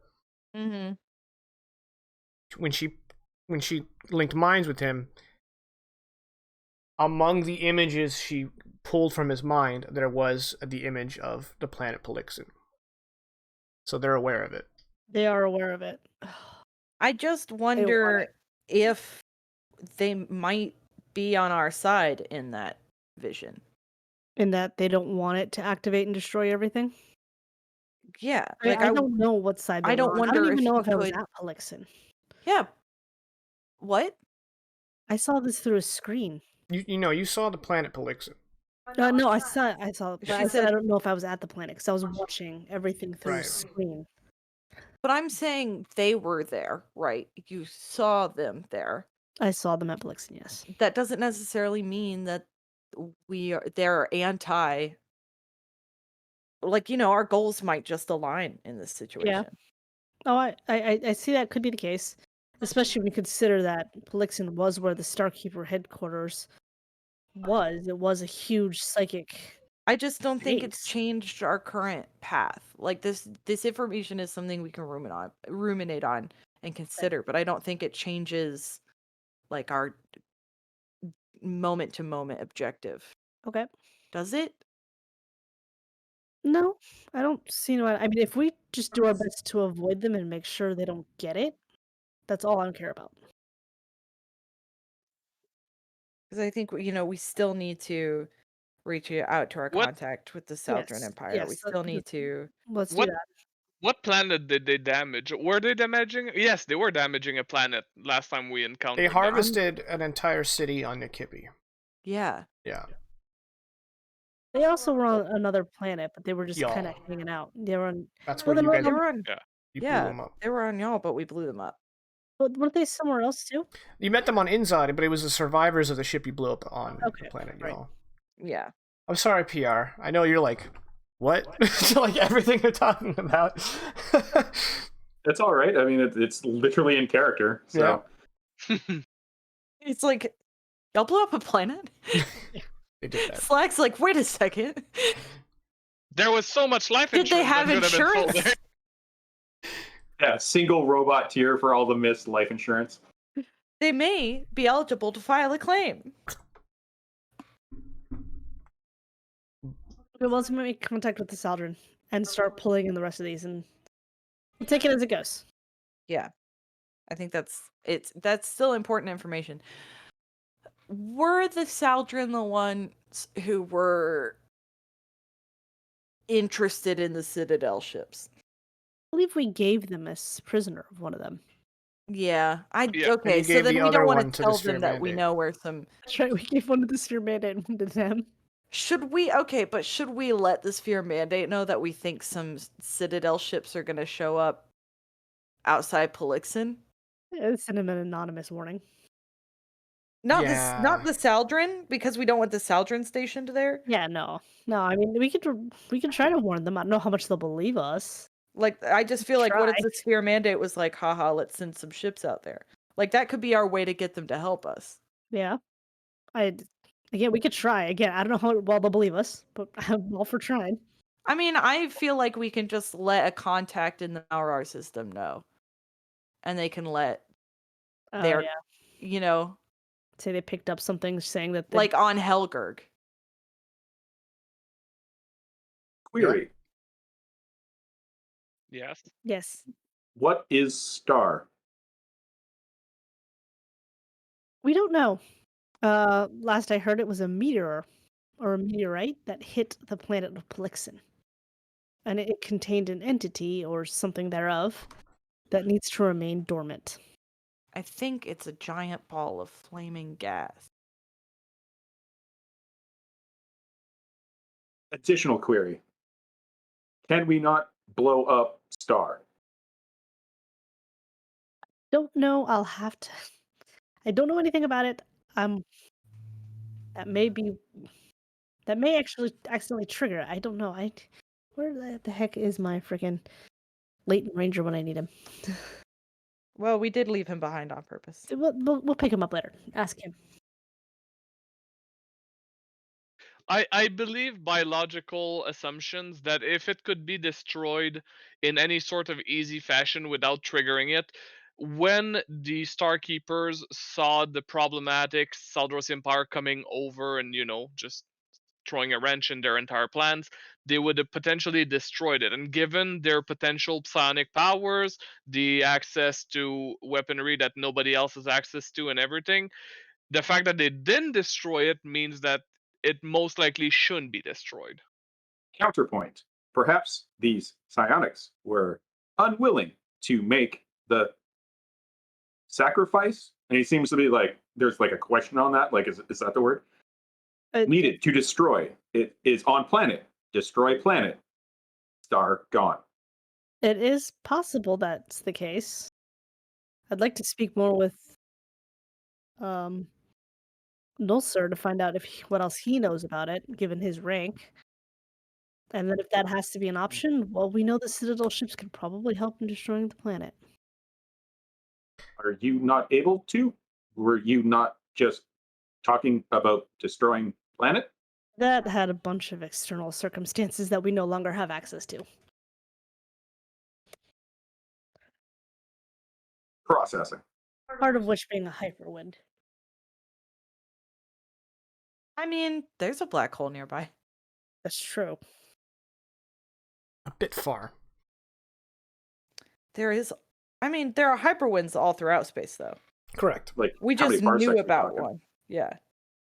Mm-hmm. when she linked minds with him, among the images she pulled from his mind, there was the image of the planet Polixen. So they're aware of it. They are aware of it. I just wonder if they might be on our side in that vision. In that they don't want it to activate and destroy everything? Yeah. Like, I don't know what side they I don't were on. wonder I don't even if know you if I was could- at Polixen. Yeah. What? I saw this through a screen. You saw the planet Polixen. No, I saw, but She I said said- I don't know if I was at the planet because I was watching everything through a Right. screen. But I'm saying they were there, right? You saw them there. I saw them at Blixen, yes. That doesn't necessarily mean that they're anti. Like, our goals might just align in this situation. Oh, I see that could be the case, especially when you consider that Polixen was where the Starkeeper headquarters was. It was a huge psychic. I just don't think it's Base. changed our current path. Like this information is something we can ruminate on and consider, but I don't think it changes like our moment to moment objective. Okay. Does it? No, I don't see no. I mean, if we just do our best to avoid them and make sure they don't get it, that's all I care about. Because I think we still need to reach out to our What- contact with the Saldran Empire. yes, We still need to. Let's do What- that. What planet did they damage? Were they damaging? Yes, they were damaging a planet last time we encountered They them. harvested an entire city on Nikipi. Yeah. Yeah. They also were on another planet, but they were just Y'all. kind of hanging out. They were on. That's Well, where then you what- guys They were on. you yeah, blew them up. they were on y'all, but we blew them up. But weren't they somewhere else too? You met them on Inzad, but it was the survivors of the ship you blew up on Okay, the planet, right. y'all. Yeah. I'm sorry, PR. I know you're like, what? Like everything they're talking about. It's all right. I mean, it's literally in character. So It's like, y'all blew up a planet? They did that. Slack's like, wait a second. There was so much life Did they insurance have that could have been sold insurance? there. yeah, single robot tier for all the missed life insurance. They may be eligible to file a claim. Okay, well, let's make contact with the Saldran and start pulling in the rest of these, and we'll take it as it goes. Yeah. I think that's still important information. Were the Saldran the ones who were interested in the Citadel ships? I believe we gave them a prisoner of one of them. Yeah. Yeah. Okay, you so gave then the we other don't one want to to the tell Sphere them that we Mandate. know where some. That's right, we gave one to the Sphere Mandate and one to them. Should we let the Sphere Mandate know that we think some Citadel ships are going to show up outside Polixen? Yeah, send him an anonymous warning. Not Yeah. the Saldran, because we don't want the Saldran stationed there. Yeah, no. I mean, we could try to warn them. I don't know how much they'll believe us. Like, I just feel like, what if Try. the Sphere Mandate was like, haha, let's send some ships out there? Like, that could be our way to get them to help us. Yeah. Again, we could try. Again, I don't know how well they'll believe us, but I'm all for trying. I mean, I feel like we can just let a contact in the RR system know. And they can let Oh, their, yeah. Say they picked up something saying that they... like on Helgurg. Query: Yes. Yes. What is star? We don't know. Last I heard, it was a meteor or a meteorite that hit the planet of Polixen. And it contained an entity or something thereof that needs to remain dormant. I think it's a giant ball of flaming gas. Additional query: Can we not blow up star? Don't know. I'll have to. I don't know anything about it. That may actually accidentally trigger it. I don't know. Where the heck is my freaking latent ranger when I need him? Well, we did leave him behind on purpose. We'll pick him up later. Ask him. I believe by logical assumptions that if it could be destroyed in any sort of easy fashion without triggering it, when the Starkeepers saw the problematic Saldros Empire coming over and, just throwing a wrench in their entire plans, they would have potentially destroyed it. And given their potential psionic powers, the access to weaponry that nobody else has access to and everything, the fact that they didn't destroy it means that it most likely shouldn't be destroyed. Counterpoint: Perhaps these psionics were unwilling to make the sacrifice, and he seems to be like, there's like a question on that. Like, is that the word? It- Needed to destroy. It is on planet. Destroy planet. Star gone. It is possible that's the case. I'd like to speak more with Nulsur to find out what else he knows about it, given his rank. And then if that has to be an option, well, we know the Citadel ships could probably help in destroying the planet. Are you not able to? Were you not just talking about destroying planet? That had a bunch of external circumstances that we no longer have access to. Processing. Part of which being a hyperwind. I mean, there's a black hole nearby. That's true. A bit far. There are hyperwinds all throughout space, though. Correct. Like, We how many just parsecs are knew we about talking? one. Yeah.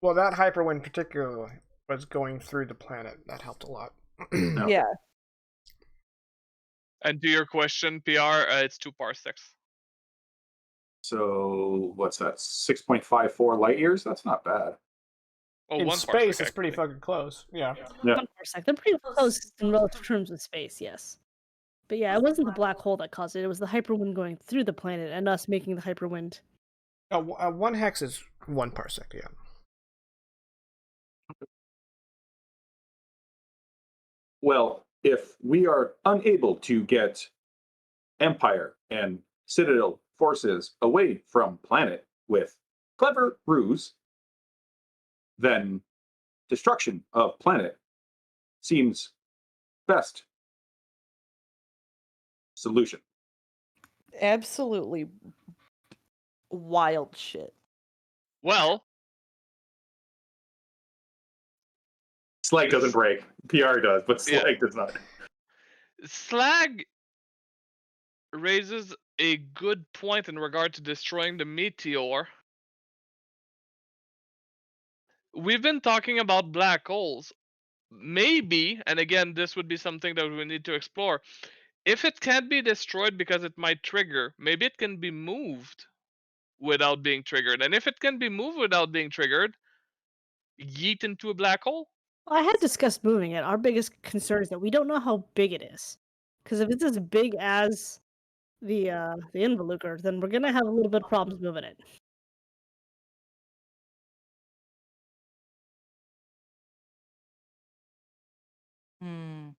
Well, that hyperwind particularly was going through the planet. That helped a lot. No. Yeah. And to your question, PR, it's 2 parsecs. So what's that? 6.54 light years? That's not bad. Oh, In 1 space, parsec, it's pretty actually. fucking close. Yeah. Yeah. 1 parsec. They're pretty close in relative terms of space, yes. But yeah, it wasn't the black hole that caused it. It was the hyperwind going through the planet and us making the hyperwind. 1 hex is 1 parsec, yeah. Well, if we are unable to get Empire and Citadel forces away from planet with clever ruse, then destruction of planet seems best solution. Absolutely wild shit. Well, Slag doesn't break. PR does, but Yeah. Slag does not. Slag raises a good point in regard to destroying the meteor. We've been talking about black holes. Maybe, and again, this would be something that we need to explore. If it can't be destroyed because it might trigger, maybe it can be moved without being triggered. And if it can be moved without being triggered, yeet into a black hole? I had discussed moving it. Our biggest concern is that we don't know how big it is. Because if it's as big as the Involuker, then we're gonna have a little bit of problems moving it. Hmm.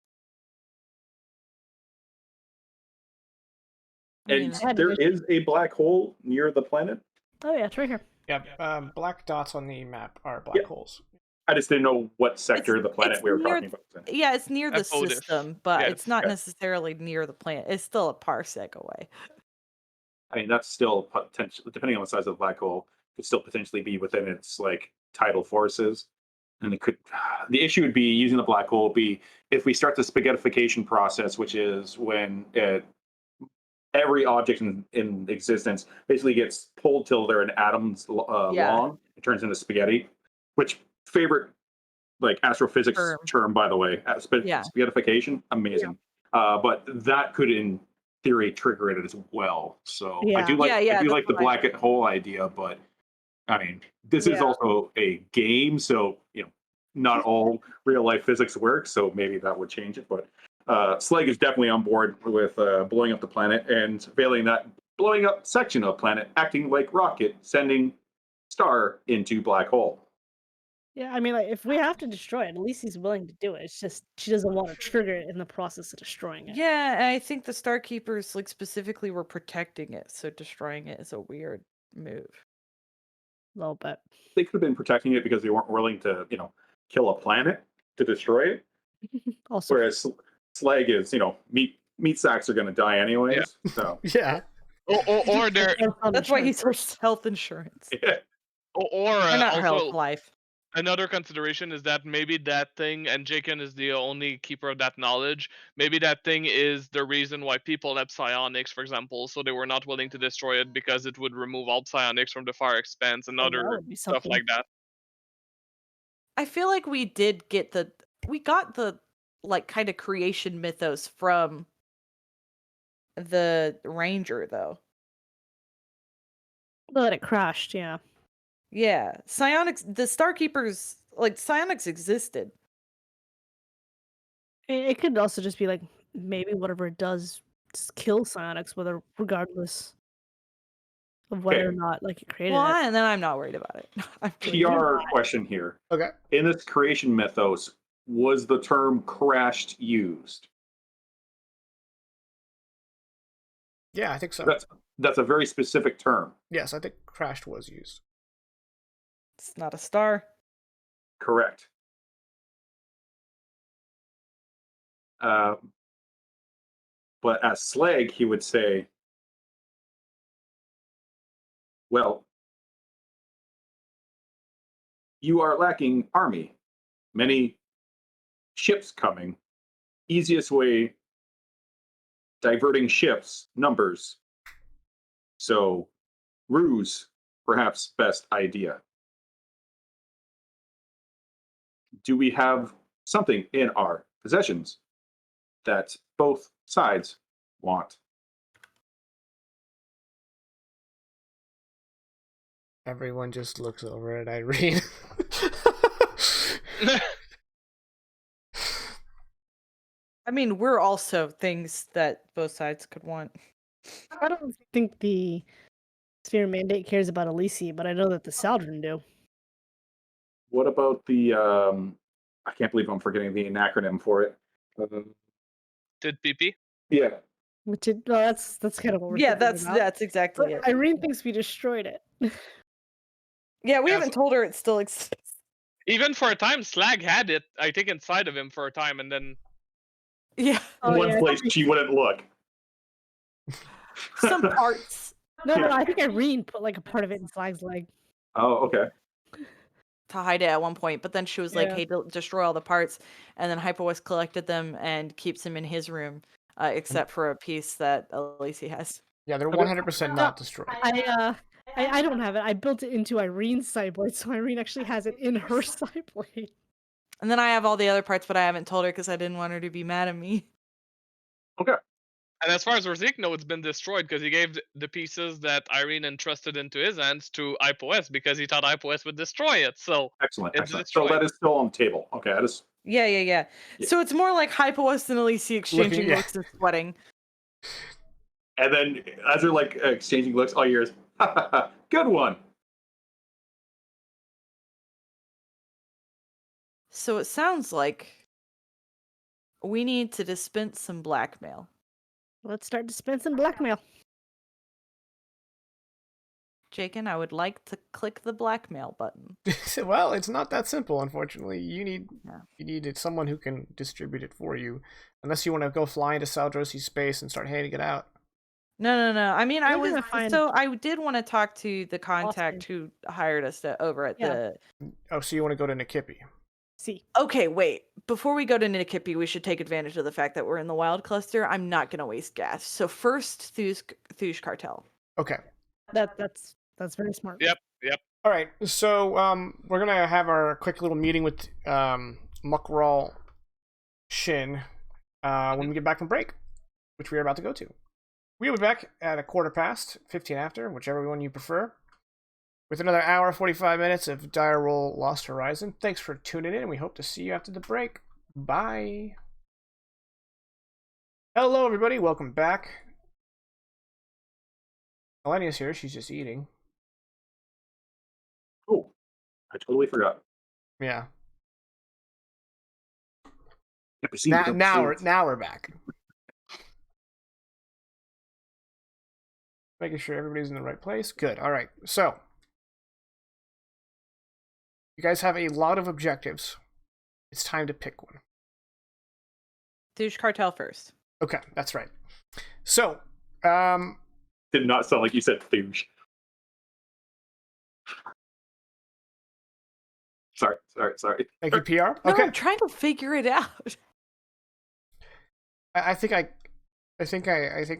And I had there vision. is a black hole near the planet. Oh yeah, it's right here. Yeah, black dots on the map are black Yeah. holes. I just didn't know what sector of the planet it's we were near talking about. Yeah, it's near the Apodus. system, but Yes. it's not Okay. necessarily near the planet. It's still a parsec away. I mean, that's still potential, depending on the size of the black hole, could still potentially be within its like tidal forces. And it could. The issue would be using the black hole would be if we start the spaghettification process, which is when every object in existence basically gets pulled till they're an atom's Yeah. long. It turns into spaghetti. Which favorite like astrophysics term, by the way, Yeah. spaghettification, amazing. But that could, in theory, trigger it as well. So I do like Yeah, I do that's like the what I black hole idea, but I mean, this is Yeah. also a game, so not all real life physics works. So maybe that would change it. But Slag is definitely on board with blowing up the planet and failing that blowing up section of planet, acting like rocket, sending star into black hole. Yeah, I mean, like, if we have to destroy it, at least he's willing to do it. It's just she doesn't want to trigger it in the process of destroying it. Yeah, and I think the Starkeepers like specifically were protecting it, so destroying it is a weird move. A little bit. They could have been protecting it because they weren't willing to, kill a planet to destroy it. Also, Whereas Slag is, meat sacks are going to die anyways. So Yeah. Or there, That's why he's health insurance. yeah. or Or not health, also life. another consideration is that maybe that thing, and Jaken is the only keeper of that knowledge, maybe that thing is the reason why people have psionics, for example, so they were not willing to destroy it because it would remove all psionics from the fire expanse and that other would be stuff something. like that. I feel like we got the like kind of creation mythos from the Ranger though. But it crashed, yeah. Yeah, psionics. The Starkeepers, like psionics, existed. It could also just be like maybe whatever it does just kill psionics, whether regardless of whether or Okay. not like it created Well, it. and then I'm not worried about it. I'm kidding. PR question here. Okay. In this creation mythos, was the term crashed used? Yeah, I think so. That's a very specific term. Yes, I think crashed was used. It's not a star. Correct. But as Slag, he would say, well, you are lacking army. Many ships coming. Easiest way, diverting ships, numbers. So, ruse, perhaps best idea. Do we have something in our possessions that both sides want? Everyone just looks over at Irene. I mean, we're also things that both sides could want. I don't think the Sphere Mandate cares about Alisi, but I know that the Saldren do. What about the, I can't believe I'm forgetting the acronym for it. Did PP? Yeah. Which it, well, that's kind of what we're Yeah, thinking about. that's exactly But it. Irene thinks we destroyed it. Yeah, we Yeah, haven't told her it still exists. Even for a time, Slag had it, I think, inside of him for a time, and then Yeah, Oh, One yeah, I place think- she wouldn't look. some parts No, I think Irene put like a part of it in Slag's leg. Oh, okay. to hide it at one point, but then she was like, Yeah. "Hey, destroy all the parts," and then Hyperwest collected them and keeps them in his room, except for a piece that Alisi has. Yeah, they're 100% not destroyed. I don't have it. I built it into Irene's Cyblade, so Irene actually has it in her Cyblade. And then I have all the other parts, but I haven't told her because I didn't want her to be mad at me. Okay. and as far as Rosicno, it's been destroyed because he gave the pieces that Irene entrusted into his hands to IPOS because he thought IPOS would destroy it. So Excellent. It's Excellent. So destroyed. that is still on the table. Okay. I just, Yeah. Yeah. So it's more like Hyperwest and Alisi exchanging yeah. looks and sweating. and then as they're like exchanging looks, all yours. Good one. So it sounds like we need to dispense some blackmail. Let's start dispensing blackmail. Jakin, I would like to click the blackmail button. Well, it's not that simple, unfortunately. You Yeah. need someone who can distribute it for you. Unless you want to go fly into Saldrosi's space and start handing it out. No. I mean, I We're was gonna find so I did want to talk to the contact who hired us over at Yeah. the. Oh, so you want to go to Nikipi? See. Okay, wait. Before we go to Nikipi, we should take advantage of the fact that we're in the wild cluster. I'm not gonna waste gas. So first, Thuj Cartel. Okay. That's very smart. Yep. All right. So we're gonna have our quick little meeting with Muckral Shin when we get back from break, which we are about to go to. We will be back at 15:15, 15 after, whichever one you prefer, with another hour, 45 minutes of Dire Roll Lost Horizon. Thanks for tuning in, and we hope to see you after the break. Bye. Hello, everybody. Welcome back. Elenia's here. She's just eating. Oh, I totally forgot. Yeah. Never seen Now, it. now we're back. Making sure everybody's in the right place. Good. All right. So, you guys have a lot of objectives. It's time to pick one. Thuj Cartel first. Okay, that's right. So, Did not sound like you said Thuge. Sorry. thank you, PR. No, Okay. I'm trying to figure it out. I think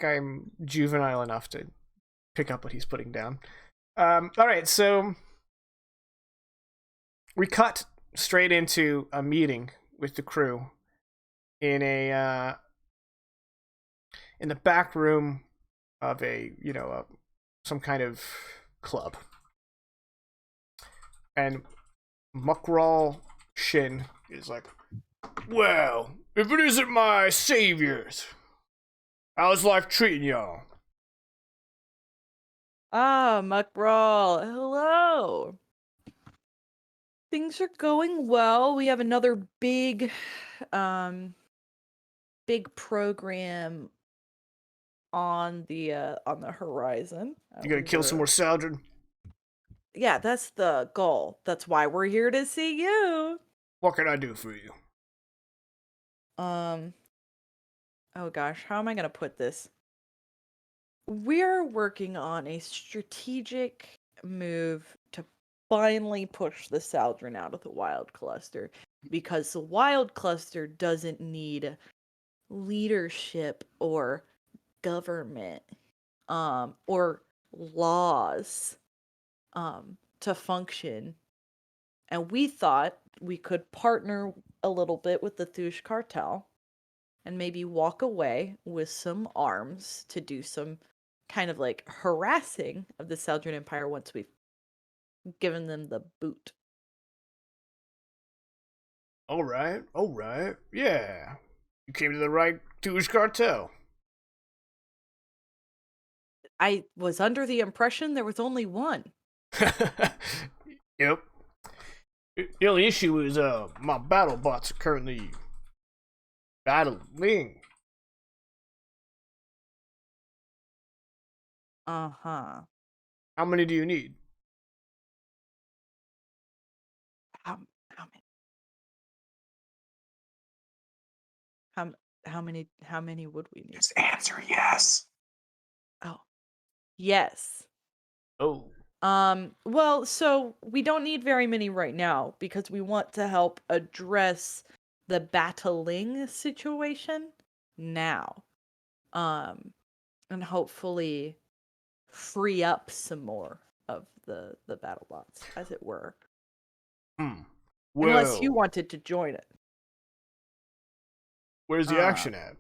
I'm juvenile enough to pick up what he's putting down. All right, so we cut straight into a meeting with the crew in a in the back room of some kind of club. And Muckral Shin is like, well, if it isn't my saviors, how's life treating y'all? Ah, Muckbrawl, hello. Things are going well. We have another big program on the horizon. You gonna kill some more Saldrin? Yeah, that's the goal. That's why we're here to see you. What can I do for you? Oh gosh, how am I gonna put this? We're working on a strategic move to finally push the Saldrin out of the Wild Cluster, because the Wild Cluster doesn't need leadership or government or laws to function. And we thought we could partner a little bit with the Thush cartel and maybe walk away with some arms to do some kind of like harassing of the Saldran Empire once we've given them the boot. All right, yeah. You came to the right Tush cartel. I was under the impression there was only one. Yep. The only issue is my battle bots are currently battling. Uh-huh. How many do you need? How many? How many would we need? Just answer yes. Oh. Yes. Oh. Well, so we don't need very many right now because we want to help address the battling situation now. And hopefully free up some more of the battle bots, as it were. Well, Unless you wanted to join it. where's the action at?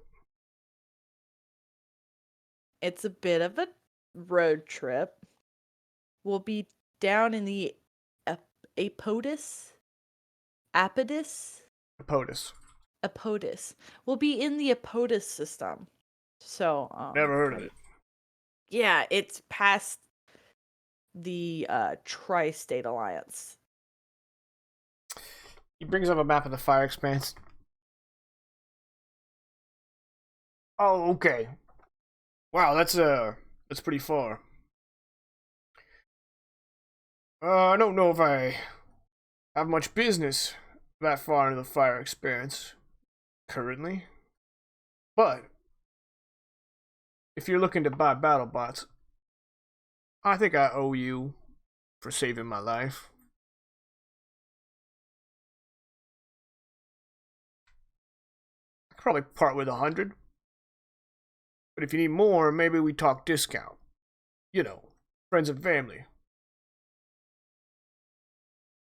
It's a bit of a road trip. We'll be down in the Apodus? Apodus? Apodus. We'll be in the Apodus system. So, Never heard of it. Yeah, it's past the Tri-State Alliance. He brings up a map of the Fire Expanse. Oh, okay. Wow, that's pretty far. I don't know if I have much business that far into the Fire Expanse currently. But if you're looking to buy battle bots, I think I owe you for saving my life. I could probably part with 100. But if you need more, maybe we talk discount. You know, friends and family.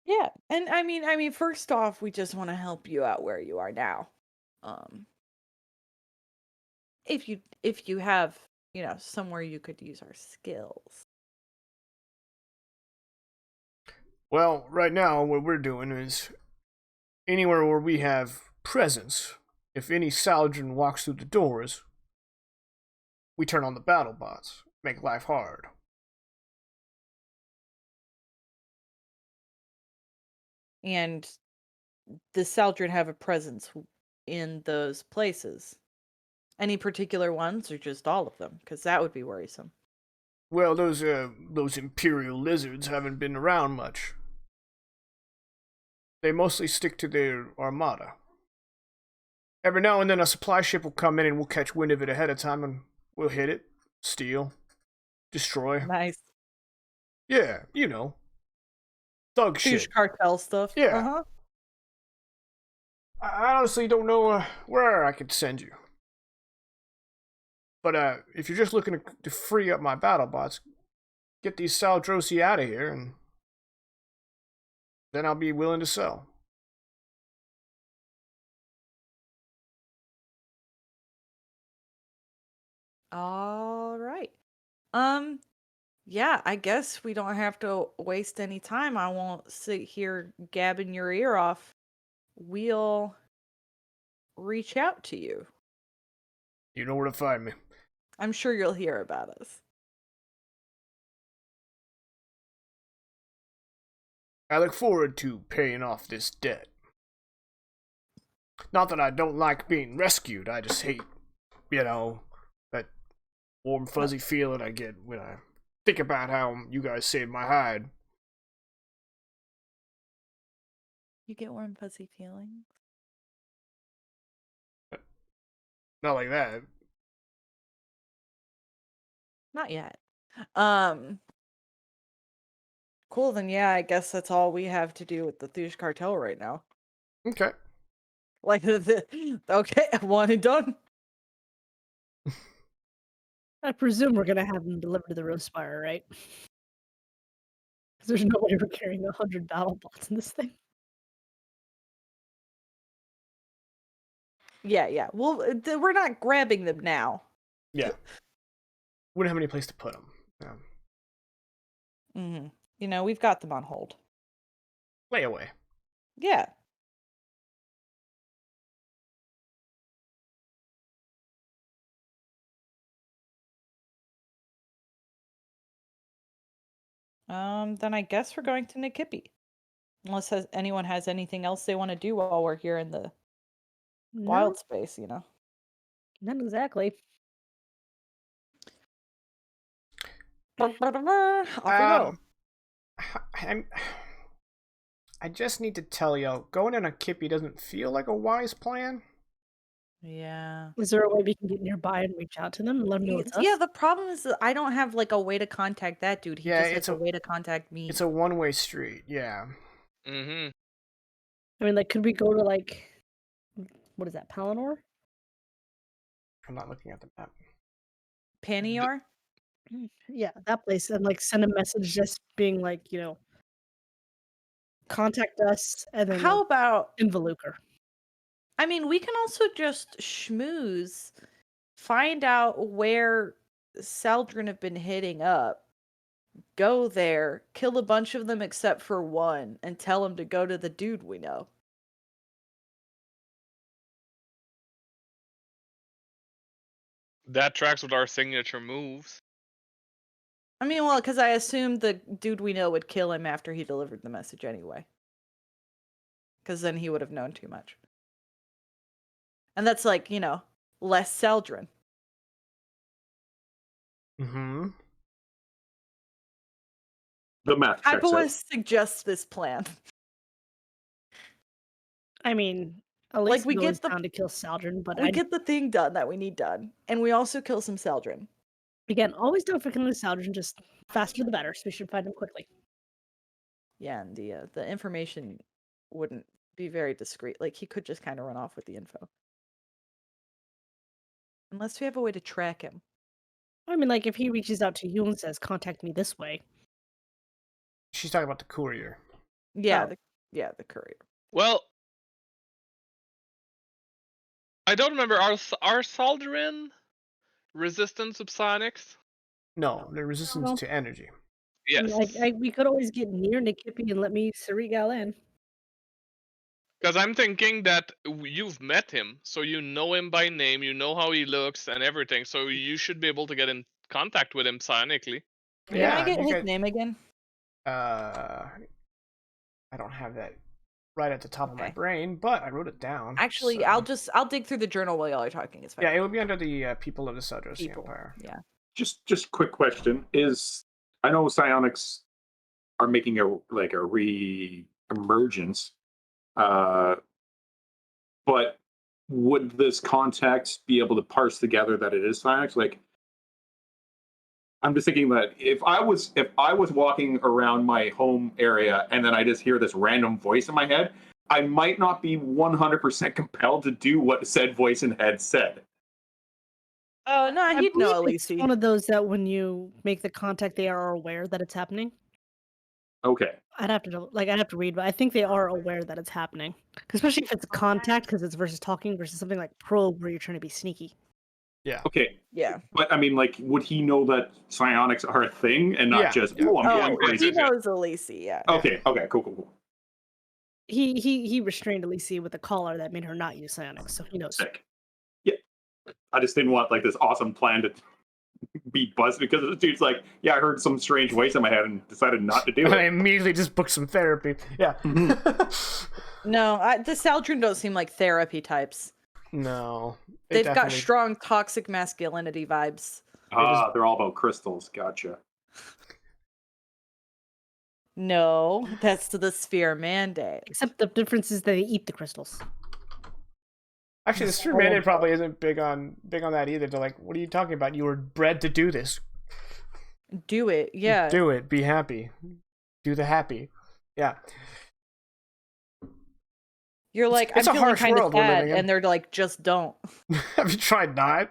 Yeah, and I mean, first off, we just want to help you out where you are now. If you have, somewhere you could use our skills. Well, right now, what we're doing is anywhere where we have presence, if any Saldran walks through the doors, we turn on the battle bots, make life hard. And the Saldran have a presence in those places. Any particular ones, or just all of them? Because that would be worrisome. Well, those Imperial lizards haven't been around much. They mostly stick to their armada. Every now and then a supply ship will come in and we'll catch wind of it ahead of time and we'll hit it, steal, destroy. Nice. Yeah, thug Huge shit. cartel stuff. Yeah. Uh-huh. I honestly don't know where I could send you. But if you're just looking to free up my battle bots, get these Saldrosi out of here, and then I'll be willing to sell. All right. Yeah, I guess we don't have to waste any time. I won't sit here gabbing your ear off. We'll reach out to you. You know where to find me. I'm sure you'll hear about us. I look forward to paying off this debt. Not that I don't like being rescued, I just hate, that warm fuzzy feeling I get when I think about how you guys saved my hide. You get warm fuzzy feelings? Not like that. Not yet. Cool, then yeah, I guess that's all we have to do with the Thush cartel right now. Okay. Like okay, one and done. I presume we're gonna have them delivered to the Rose Spire, right? Because there's no way we're carrying 100 battle bots in this thing. Yeah. Well, we're not grabbing them now. Yeah. Wouldn't have any place to put them. Yeah. Mm-hmm. We've got them on hold. Lay away. Yeah. Then I guess we're going to Nikipi. Unless anyone has anything else they want to do while we're here in the wild space, Not exactly. Off we go. I just need to tell you, going in a Kippy doesn't feel like a wise plan. Yeah. Is there a way we can get nearby and reach out to them and let them know it's us? Yeah, the problem is that I don't have like a way to contact that dude. He Yeah, just it's has a way to contact me. It's a one-way street, yeah. Mm-hmm. I mean, like, could we go to, like, what is that, Palinor? I'm not looking at the map. Panior? Yeah, that place, and, like, send a message just being like, contact us, and then How about Involuker. I mean, we can also just schmooze, find out where Saldrin have been hitting up, go there, kill a bunch of them except for one, and tell him to go to the dude we know. That tracks with our signature moves. I mean, well, because I assumed the dude we know would kill him after he delivered the message anyway. Because then he would have known too much. And that's like, less Saldrin. Mm-hmm. The math I checks out. always suggest this plan. I mean, at least we get down to kill Saldrin, but we get the thing done that we need done, and we also kill some Saldrin. Again, always down for killing Saldrin, just faster the better, so we should find him quickly. Yeah, and the information wouldn't be very discreet. Like, he could just kind of run off with the info. Unless we have a way to track him. I mean, like, if he reaches out to you and says, contact me this way. She's talking about the courier. Yeah, Oh. the courier. Well, I don't remember. Are Saldarin resistant to psionics? No, they're resistant No. to energy. Yes. Like, we could always get near Nikipi and let me Sarigal in. Because I'm thinking that you've met him, so you know him by name, you know how he looks and everything, so you should be able to get in contact with him psionically. Can I get you his get- name again? I don't have that right at the top of my Okay. brain, but I wrote it down. Actually, so- I'll dig through the journal while y'all are talking. It's fine. Yeah, it would be under the people of the Sudros People. Empire. Yeah. Just quick question: I know psionics are making a re-emergence, but would this contact be able to parse together that it is psionics? Like, I'm just thinking that if I was walking around my home area and then I just hear this random voice in my head, I might not be 100% compelled to do what said voice in head said. Oh no, I he'd know, believe it's Alisi. one of those that when you make the contact, they are aware that it's happening. Okay. I'd have to read, but I think they are aware that it's happening. Especially if it's contact, because it's versus talking versus something like probe, where you're trying to be sneaky. Yeah. Okay, Yeah. but I mean, like, would he know that psionics are a thing and not Yeah, just, yeah. oh, I'm Yeah, going Oh, crazy? he knows Alisi, yeah. Okay, okay, cool. He restrained Alisi with a collar that made her not use psionics, so he knows. Sick. Yeah, I just didn't want like this awesome plan to be buzzed because this dude's like, yeah, I heard some strange voice in my head and decided not to do And I it. immediately just booked some therapy. Yeah. No, the Saldrin don't seem like therapy types. No. They They've got definitely- strong toxic masculinity vibes. They're all about crystals. Gotcha. No, that's the sphere mandate. Except the difference is that they eat the crystals. Actually, the Sphere Mandate probably isn't big on that either. They're like, what are you talking about? You were bred to do this. Do it, yeah. Do it. Be happy. Do the happy. Yeah. You're like, it's I'm a feeling harsh kind of world we're sad, living in. and they're like, just don't. Have you tried not?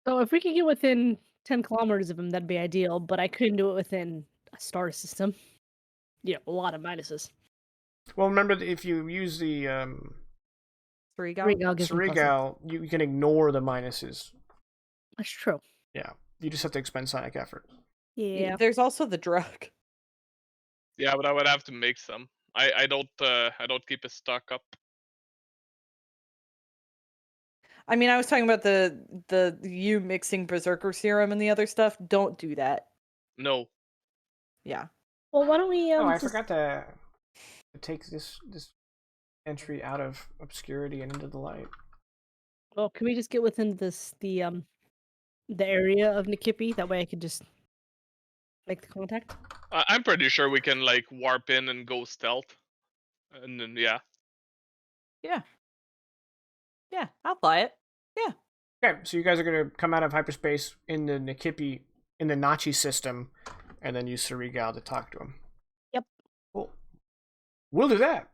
So if we could get within 10 kilometers of him, that'd be ideal, but I couldn't do it within a star system. Yeah, a lot of minuses. Well, remember that if you use the Surigal? Regal gives me pluses. Surigal, you can ignore the minuses. That's true. Yeah. You just have to expend psionic effort. Yeah. There's also the drug. Yeah, but I would have to make some. I don't keep a stock up. I mean, I was talking about the you mixing Berserker Serum and the other stuff. Don't do that. No. Yeah. Well, why don't we Oh, I just... forgot to take this entry out of obscurity and into the light. Well, can we just get within the area of Nikipi? That way I could just make the contact. I'm pretty sure we can like warp in and go stealth. And then yeah. Yeah, I'll buy it. Okay, so you guys are gonna come out of hyperspace in the Nikipi, in the Nachi system, and then use Surigal to talk to him. Yep. Cool. We'll do that.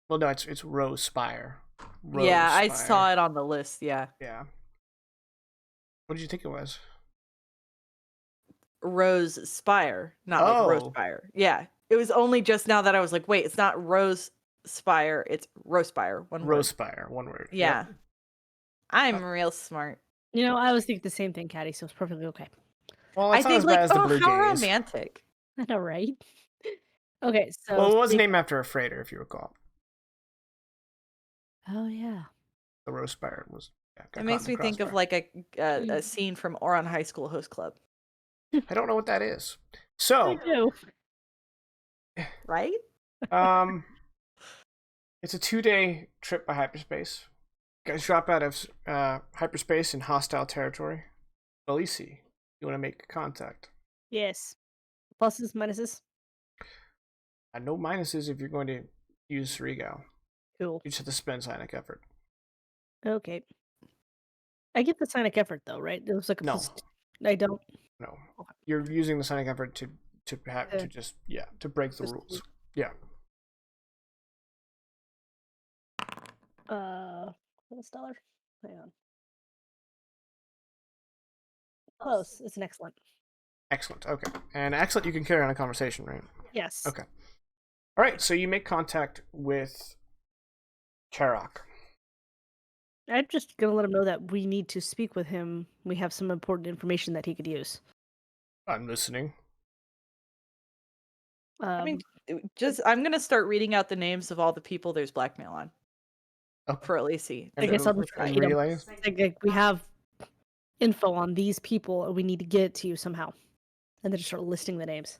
Well, no, it's Rose Spire. Yeah, I saw it on the list. Yeah. Yeah. What did you think it was? Rose Spire, not like Rose Oh. Spire. Yeah. It was only just now that I was like, wait, it's not Rose Spire, it's Rose Spire. One Rose word. Spire, one word. Yeah. Yep. I'm real smart. You know, I was thinking the same thing, Caddy, so it's perfectly okay. Well, I it's not think as like, bad as the oh, Blue how Gaze. romantic. I know, right? Okay, so... Well, it was speak- named after a freighter, if you recall. Oh, yeah. The Rose Spire was. Yeah, got It makes caught in me the think of crossfire. like a scene from Oron High School Host Club, I don't know what that is. I So, do. right? it's a 2-day trip by hyperspace. You guys drop out of hyperspace in hostile territory. Alisi, you want to make contact? Yes. Pluses, minuses. No minuses if you're going to use Surigal. Cool. You just have to spend psionic effort. Okay. I get the psionic effort, though, right? It was like a No. plus... I don't. No, you're using the psionic effort to have to just to break the Just- rules. Yeah. What's dollar? Hang on. Close. It's an excellent. Excellent. Okay. And excellent, you can carry on a conversation, right? Yes. Okay. All right. So you make contact with Karok. I'm just gonna let him know that we need to speak with him. We have some important information that he could use. I'm listening. I mean, I'm gonna start reading out the names of all the people there's blackmail on Okay. for Alisi. I guess I'll And just you know, relay. like we have info on these people, and we need to get it to you somehow, and then just start listing the names.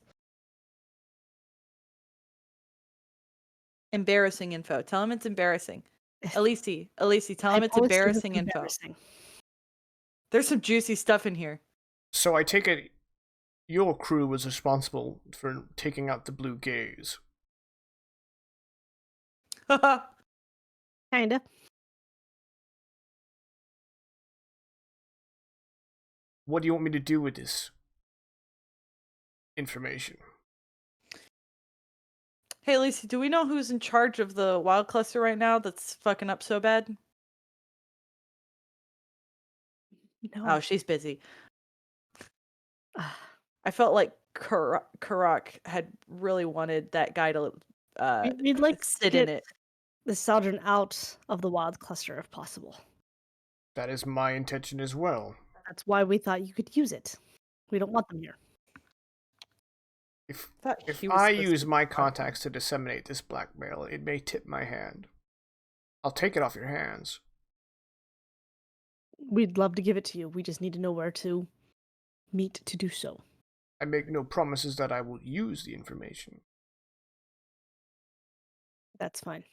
Embarrassing info. Tell him it's embarrassing. Alisi, tell him I've it's always said embarrassing info. embarrassing. There's some juicy stuff in here. So I take it your crew was responsible for taking out the Blue Gaze. Kinda. What do you want me to do with this information? Hey, Alisi, do we know who's in charge of the wild cluster right now that's fucking up so bad? No. Oh, she's busy. I felt like Karak had really wanted that guy to We'd like to sit get in it. the Saldron out of the wild cluster if possible. That is my intention as well. That's why we thought you could use it. We don't want them here. If Thought if he was I supposed use to my be fine. contacts to disseminate this blackmail, it may tip my hand. I'll take it off your hands. We'd love to give it to you. We just need to know where to meet to do so. I make no promises that I will use the information. That's fine.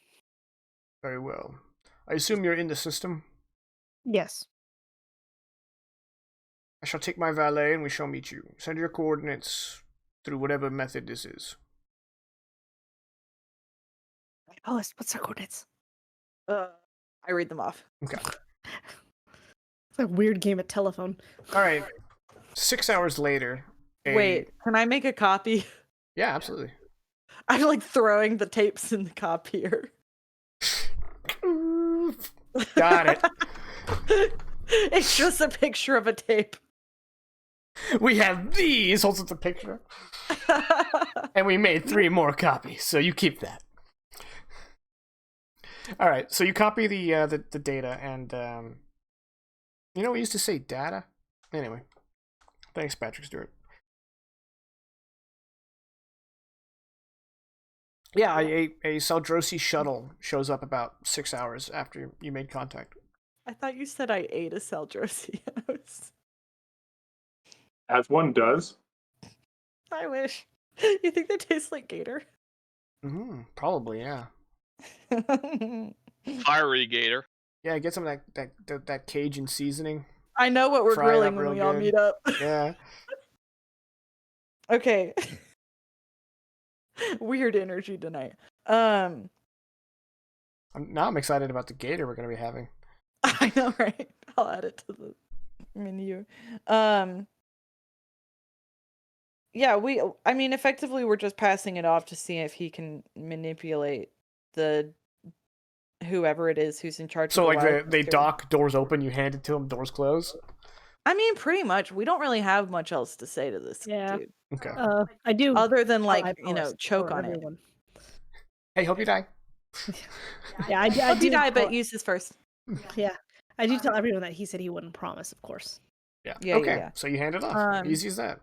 Very well. I assume you're in the system? Yes. I shall take my valet and we shall meet you. Send your coordinates through whatever method this is. Oh, what's our coordinates? I read them off. Okay. It's a weird game at telephone. Alright. 6 hours later. Wait, can I make a copy? Yeah, absolutely. I'm like throwing the tapes in the copier. Got it. It's just a picture of a tape. We have these. Holds up the picture. And we made 3 more copies, so you keep that. All right, so you copy the data, and you know we used to say data. Anyway, thanks, Patrick Stewart. Yeah, a Saldrosi shuttle shows up about 6 hours after you made contact. I thought you said I ate a Saldrosios. As one does. I wish. You think they taste like gator? Probably, yeah. Fiery gator. Yeah, get some of that Cajun seasoning. I know what we're Fry it grilling up when real we all good. meet up. Yeah. Okay. Weird energy tonight. Now I'm excited about the gator we're gonna be having. I know, right? I'll add it to the menu. Yeah, I mean, effectively, we're just passing it off to see if he can manipulate the whoever it is who's in charge. So of the like wild they cluster. dock, doors open, you hand it to them, doors close. I mean, pretty much. We don't really have much else to say to this Yeah. dude, Okay. I do. other than tell like iPost choke for on it. everyone. Hey, hope you die. Yeah, I Hope do you die, tell- but use this first. Yeah, I do tell everyone that he said he wouldn't promise, of course. Yeah. Yeah, Okay. yeah. So you hand it off. Easy as that.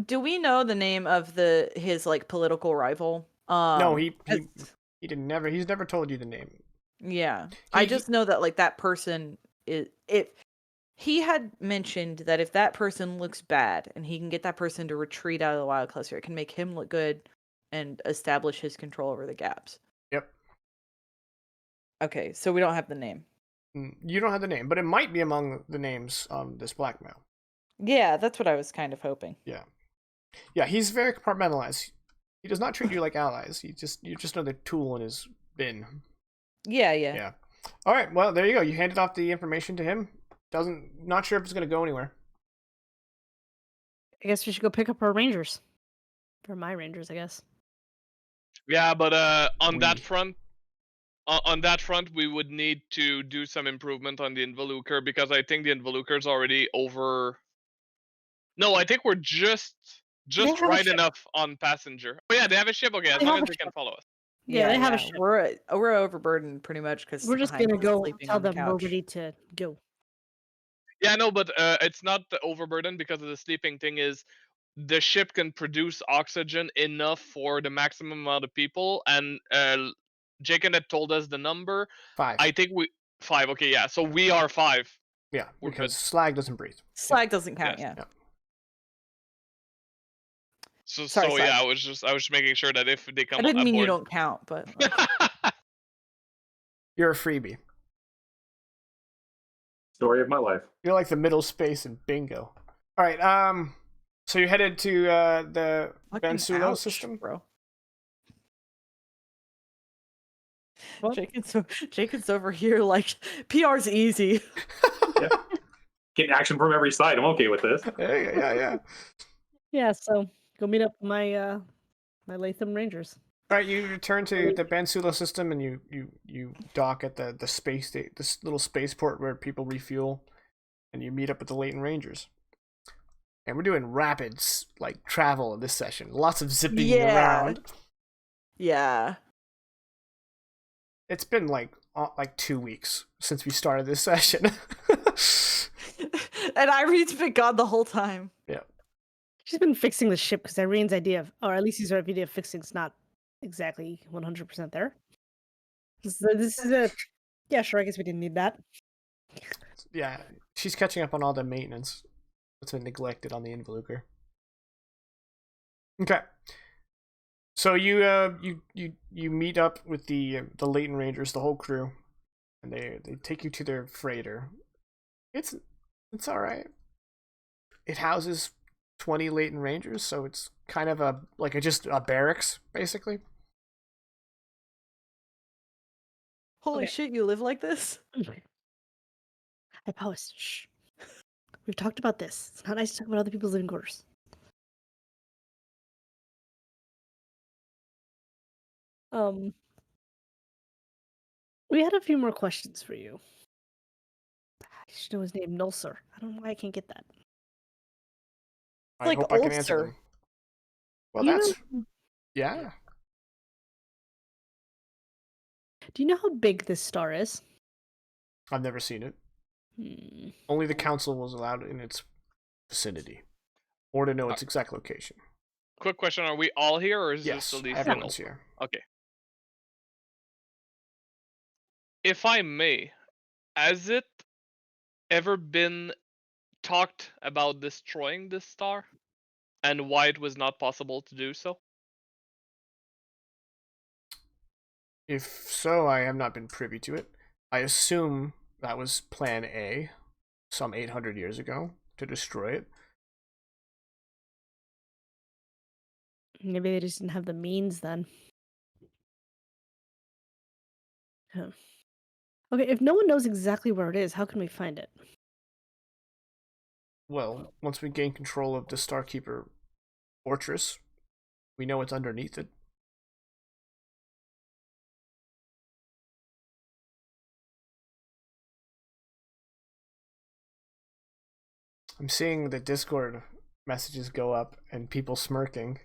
Do we know the name of his like political rival? No, he as- didn't never. He's never told you the name. Yeah, I He- just know that like that person is if he had mentioned that if that person looks bad and he can get that person to retreat out of the wild cluster, it can make him look good and establish his control over the gaps. Yep. Okay, so we don't have the name. You don't have the name, but it might be among the names on this blackmail. Yeah, that's what I was kind of hoping. Yeah. Yeah, he's very compartmentalized. He does not treat you like allies. You're just another tool in his bin. Yeah. Yeah. All right. Well, there you go. You handed off the information to him. Not sure if it's gonna go anywhere. I guess we should go pick up our rangers. For my rangers, I guess. Yeah, but on that We- front, on that front, we would need to do some improvement on the Involuker because I think the Involuker's already over. No, I think we're just have a right ship. enough on passenger. Oh yeah, they have a ship. Okay, as They long have as a they can ship. follow us. Yeah, they have a ship. We're overburdened pretty much because We're just gonna go tell them we're ready to go. Yeah, no, but it's not the overburden because of the sleeping thing. Is the ship can produce oxygen enough for the maximum amount of people, and Jacob had told us the number. 5. I think 5. Okay, yeah. So we are 5. Yeah, we're because good. slag doesn't breathe. Slag doesn't count. Yes. Yeah. So Sorry, so Slag. yeah, I was just making sure that if they come I didn't aboard. mean you don't count, but You're a freebie. Story of my life. You're like the middle space in bingo. All right. So you're headed to the Fucking Bensulo ouch, system. bro. What? Jacob's over here like PR's easy. Getting action from every side. I'm okay with this. Yeah. Yeah, so go meet up with my my Latham Rangers. All right, you return to the Bensulo system and you dock at the this little spaceport where people refuel, and you meet up with the Latent Rangers. And we're doing rapid like travel in this session. Lots of zipping Yeah. around. Yeah. It's been like 2 weeks since we started this session. And Irene's been gone the whole time. Yeah. She's been fixing the ship because Irene's idea of, or at least his idea of fixing is not exactly 100% there. So this is a, yeah, sure, I guess we didn't need that. Yeah, she's catching up on all the maintenance that's been neglected on the Involucre. Okay. So you meet up with the Latent Rangers, the whole crew, and they take you to their freighter. It's all right. It houses 20 Latent Rangers, so it's kind of just a barracks basically. Holy Okay. shit, you live like this? I paused. Shh. We've talked about this. It's not nice to talk about other people's living quarters. We had a few more questions for you. I should know his name, Nulser. I don't know why I can't get that. I Like hope I can answer ulcer. them. Well, You that's know, yeah. do you know how big this star is? I've never seen it. Hmm. Only the council was allowed in its vicinity, or to know its exact location. Quick question: are we all here, or is Yes, this Alisi and everyone's Ulcer? here. Okay. If I may, has it ever been talked about destroying this star, and why it was not possible to do so? If so, I have not been privy to it. I assume that was Plan A, some 800 years ago, to destroy it. Maybe they just didn't have the means then. Huh. Okay, if no one knows exactly where it is, how can we find it? Well, once we gain control of the Starkeeper fortress, we know it's underneath it. I'm seeing the Discord messages go up and people smirking.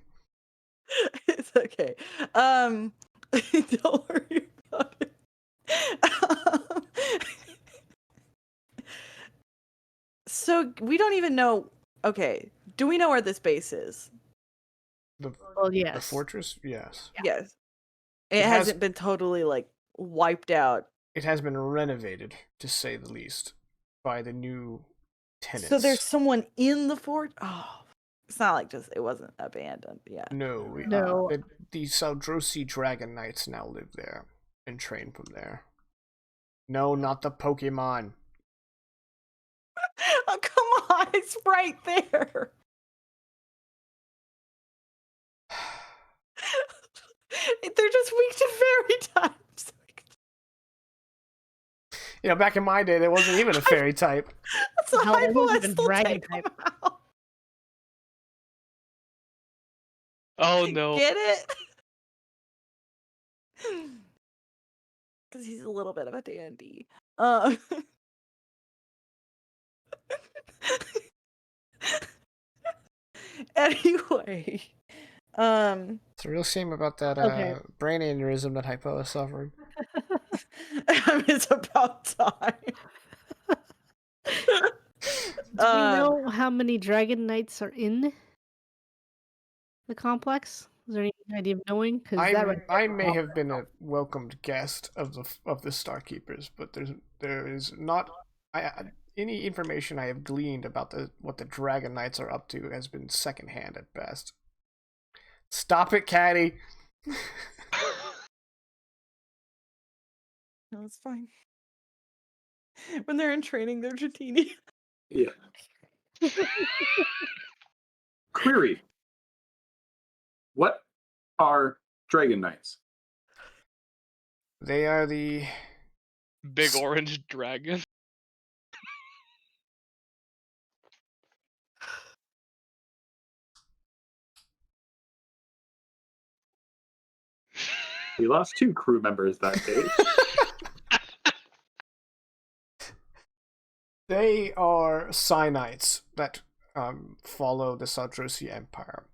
It's okay. Don't worry about it. So we don't even know. Okay, do we know where this base is? Well, The yes. fortress? Yes. Yes. It It has- hasn't been totally like wiped out. It has been renovated, to say the least, by the new tenants. So there's someone in the fort. Oh, it's not like just it wasn't abandoned. Yeah. No. No. The Saldrosi Dragon Knights now live there and train from there. No, not the Pokemon. Oh, come on, it's right there. They're just weak to fairy types. You know, back in my day, there wasn't even a fairy type. That's a Hell, they hypo. weren't I even still dragon take them type. out. Oh no! Get it? Because he's a little bit of a dandy. Anyway, It's a real shame about that Okay. brain aneurysm that Hypo is suffering. it's about time. Do we know how many dragon knights are in the complex? Is there any idea of knowing? Because I may have been a welcomed guest of the Starkeepers, but there is not any information I have gleaned about what the Dragon Knights are up to has been secondhand at best. Stop it, Caddy. No, it's fine. When they're in training, they're Dratini. Yeah. Query. What are Dragon Knights? They are the Big orange dragon. We lost 2 crew members that day. They are Cyanites that follow the Saldrosi Empire.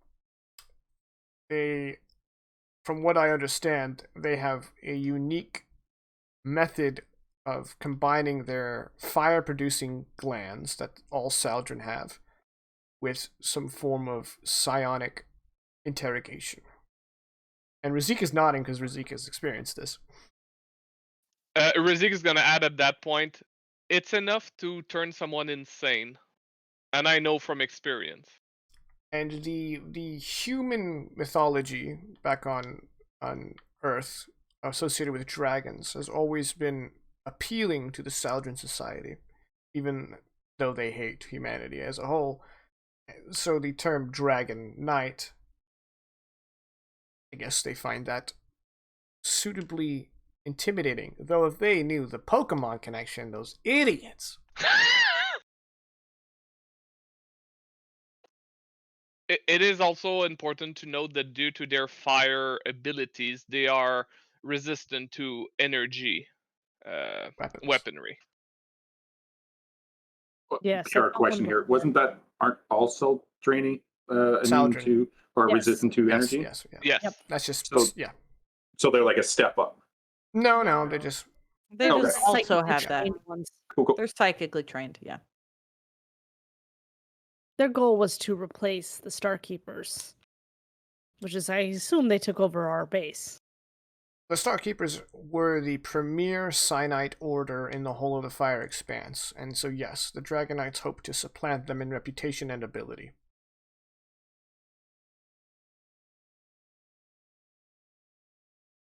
They, from what I understand, they have a unique method of combining their fire-producing glands that all Saldron have with some form of psionic interrogation. And Razik is nodding because Razik has experienced this. Razik is gonna add at that point, it's enough to turn someone insane. And I know from experience. And the human mythology back on Earth associated with dragons has always been appealing to the Saldran society, even though they hate humanity as a whole. So the term Dragon Knight, I guess they find that suitably intimidating. Though if they knew the Pokemon connection, those idiots. It is also important to note that due to their fire abilities, they are resistant to energy weaponry. Yes, PR that's question here. Wasn't that aren't also training immune Saldran. to or Yes. resistant to Yes, energy? yes, yeah. Yes. Yep. That's just So- yeah. So they're like a step up. No, they just They Okay. just also Psychically have that. trained ones. Cool. They're psychically trained, yeah. Their goal was to replace the Starkeepers, which is, I assume, they took over our base. the Starkeepers were the premier Cyanite order in the whole of the Fire Expanse, and so yes, the Dragon Knights hope to supplant them in reputation and ability.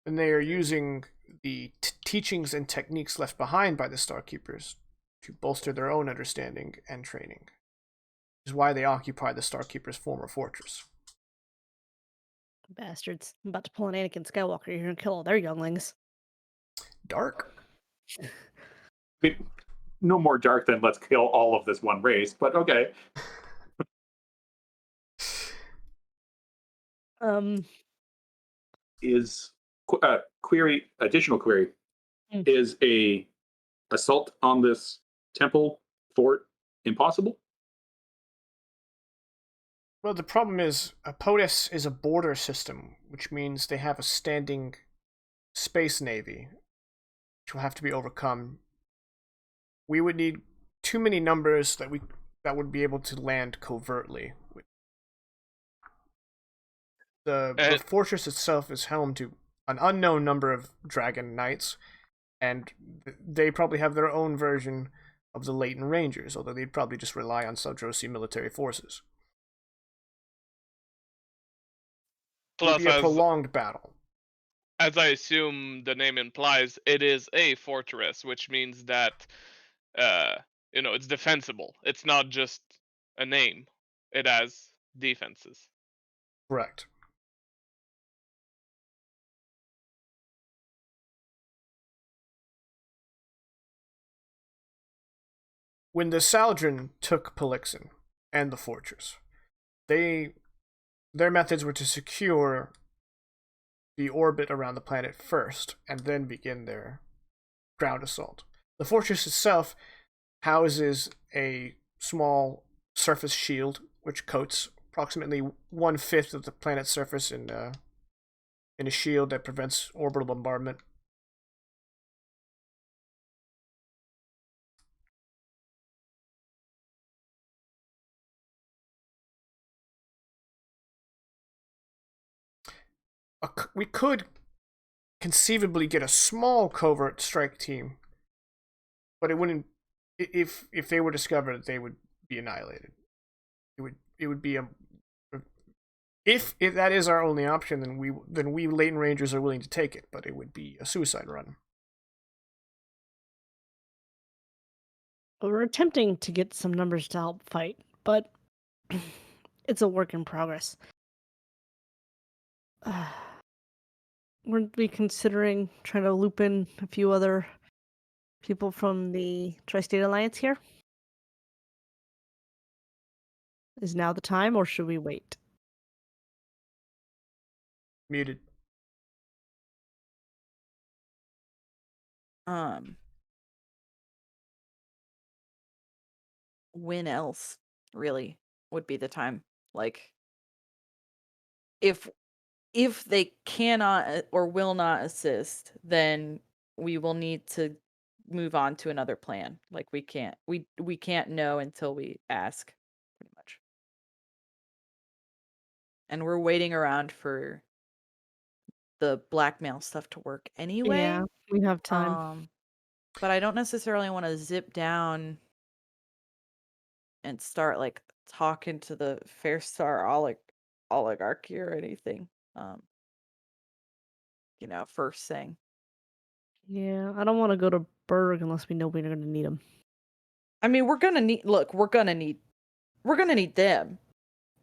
And they are using the teachings and techniques left behind by the Starkeepers to bolster their own understanding and training. Which is why they occupy the Starkeepers' former fortress. Bastards. I'm about to pull an Anakin Skywalker here and kill all their younglings. Dark? I mean, no more dark than let's kill all of this one race, but okay. Is additional query Mm. is a assault on this temple fort impossible? Well, the problem is, POTUS is a border system, which means they have a standing space navy, which will have to be overcome. We would need too many numbers that would be able to land covertly. The fortress itself is home to an unknown number of dragon knights, and they probably have their own version of the Latent Rangers, although they'd probably just rely on Saldrosi military forces. It would Plus, be a prolonged battle. as I assume the name implies, it is a fortress, which means that it's defensible. It's not just a name. It has defenses. Correct. When the Saldran took Pelixin and the fortress, their methods were to secure the orbit around the planet first, and then begin their ground assault. The fortress itself houses a small surface shield which coats approximately 1/5 of the planet's surface in a shield that prevents orbital bombardment. We could conceivably get a small covert strike team, but it wouldn't. If they were discovered, they would be annihilated. It would be a. If that is our only option, then we Latent Rangers are willing to take it, but it would be a suicide run. We're attempting to get some numbers to help fight, but it's a work in progress. Weren't we considering trying to loop in a few other people from the Tri-State Alliance here? Is now the time, or should we wait? Muted. When else, really? would be the time. Like, if they cannot or will not assist, then we will need to move on to another plan. Like, we can't know until we ask, pretty much. And we're waiting around for the blackmail stuff to work anyway. Yeah, we have time. But I don't necessarily want to zip down and start like talking to the Fairstar oligarchy or anything. First thing. Yeah, I don't want to go to Berg unless we know we're going to need them. I mean, we're gonna need them.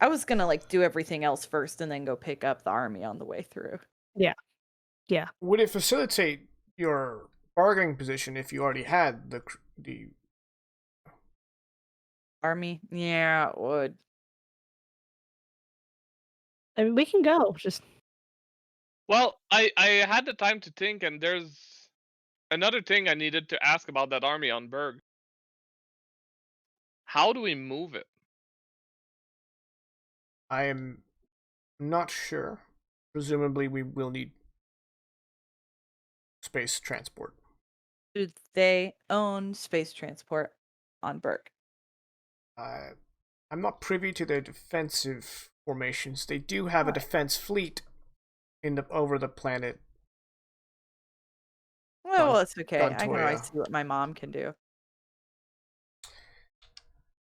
I was gonna like do everything else first and then go pick up the army on the way through. Yeah. Would it facilitate your bargaining position if you already had the Army? Yeah, it would. I mean, we can go. Just Well, I had the time to think, and there's another thing I needed to ask about that army on Berg. How do we move it? I am not sure. Presumably, we will need space transport. Do they own space transport on Berg? I'm not privy to their defensive formations. They do have a defense fleet over the planet. Well, it's okay. I can Guntoya. always see what my mom can do.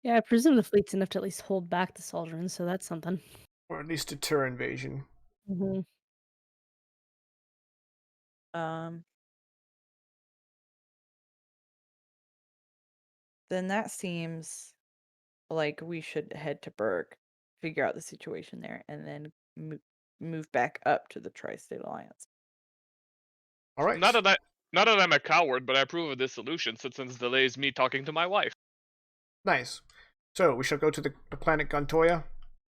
yeah, I presume the fleet's enough to at least hold back the Soldierns, so that's something. Or at least deter invasion. Mm-hmm. Then that seems like we should head to Berg, figure out the situation there, and then move back up to the Tri-State Alliance. All right. Not that I'm a coward, but I approve of this solution since it delays me talking to my wife. Nice. So we shall go to the planet Guntoya.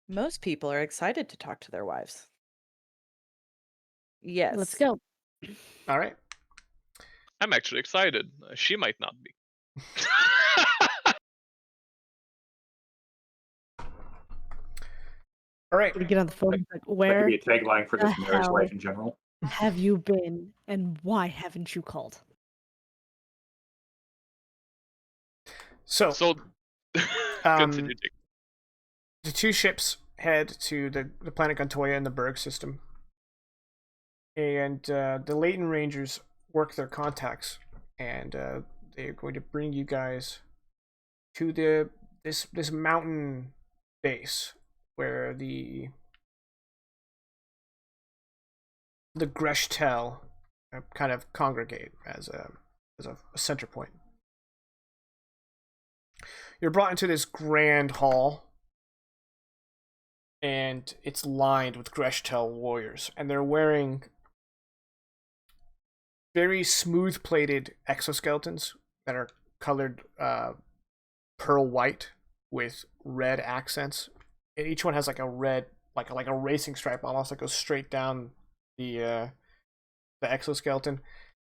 Most people are excited to talk to their wives. Yes. Let's go. All right. I'm actually excited. She might not be. All right. We get on the phone. Like, That where could be a tagline for the just marriage hell? life in general. have you been, and why haven't you called? So Continue. Jake. the two ships head to the planet Guntoya in the Berg system. And the Latent Rangers work their contacts, and they're going to bring you guys to this mountain base where the Greshtel kind of congregate as a center point. You're brought into this grand hall, and it's lined with Greshtel warriors, and they're wearing very smooth-plated exoskeletons that are colored pearl white with red accents. And each one has like a red, like a racing stripe almost that goes straight down the exoskeleton.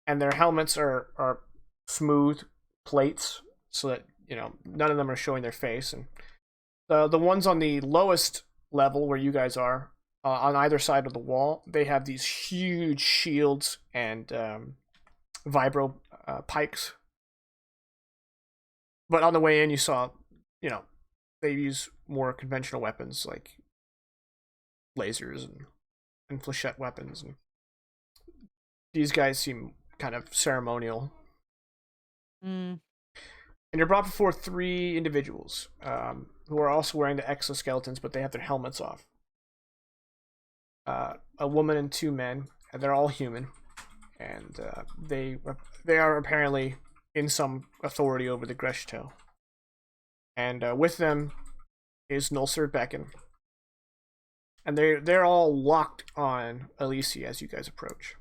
And their helmets are smooth plates, so that none of them are showing their face. And the ones on the lowest level where you guys are, on either side of the wall, they have these huge shields and vibro pikes. But on the way in, you saw, they use more conventional weapons like lasers and flechette weapons. And these guys seem kind of ceremonial. Mm. And you're brought before three individuals who are also wearing the exoskeletons, but they have their helmets off. A woman and two men, and they're all human, and they are apparently in some authority over the Greshtel. And with them is Nulcer Becken, and they're all locked on Alisi as you guys approach.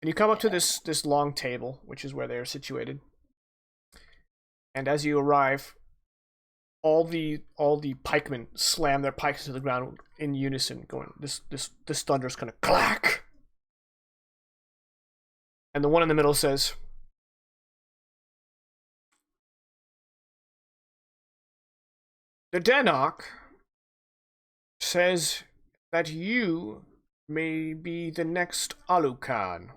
And you come up to this long table, which is where they are situated. And as you arrive, all the pikemen slam their pikes to the ground in unison, going this thunder's kind of clack. And the one in the middle says, The Denarch says that you may be the next Aulokan.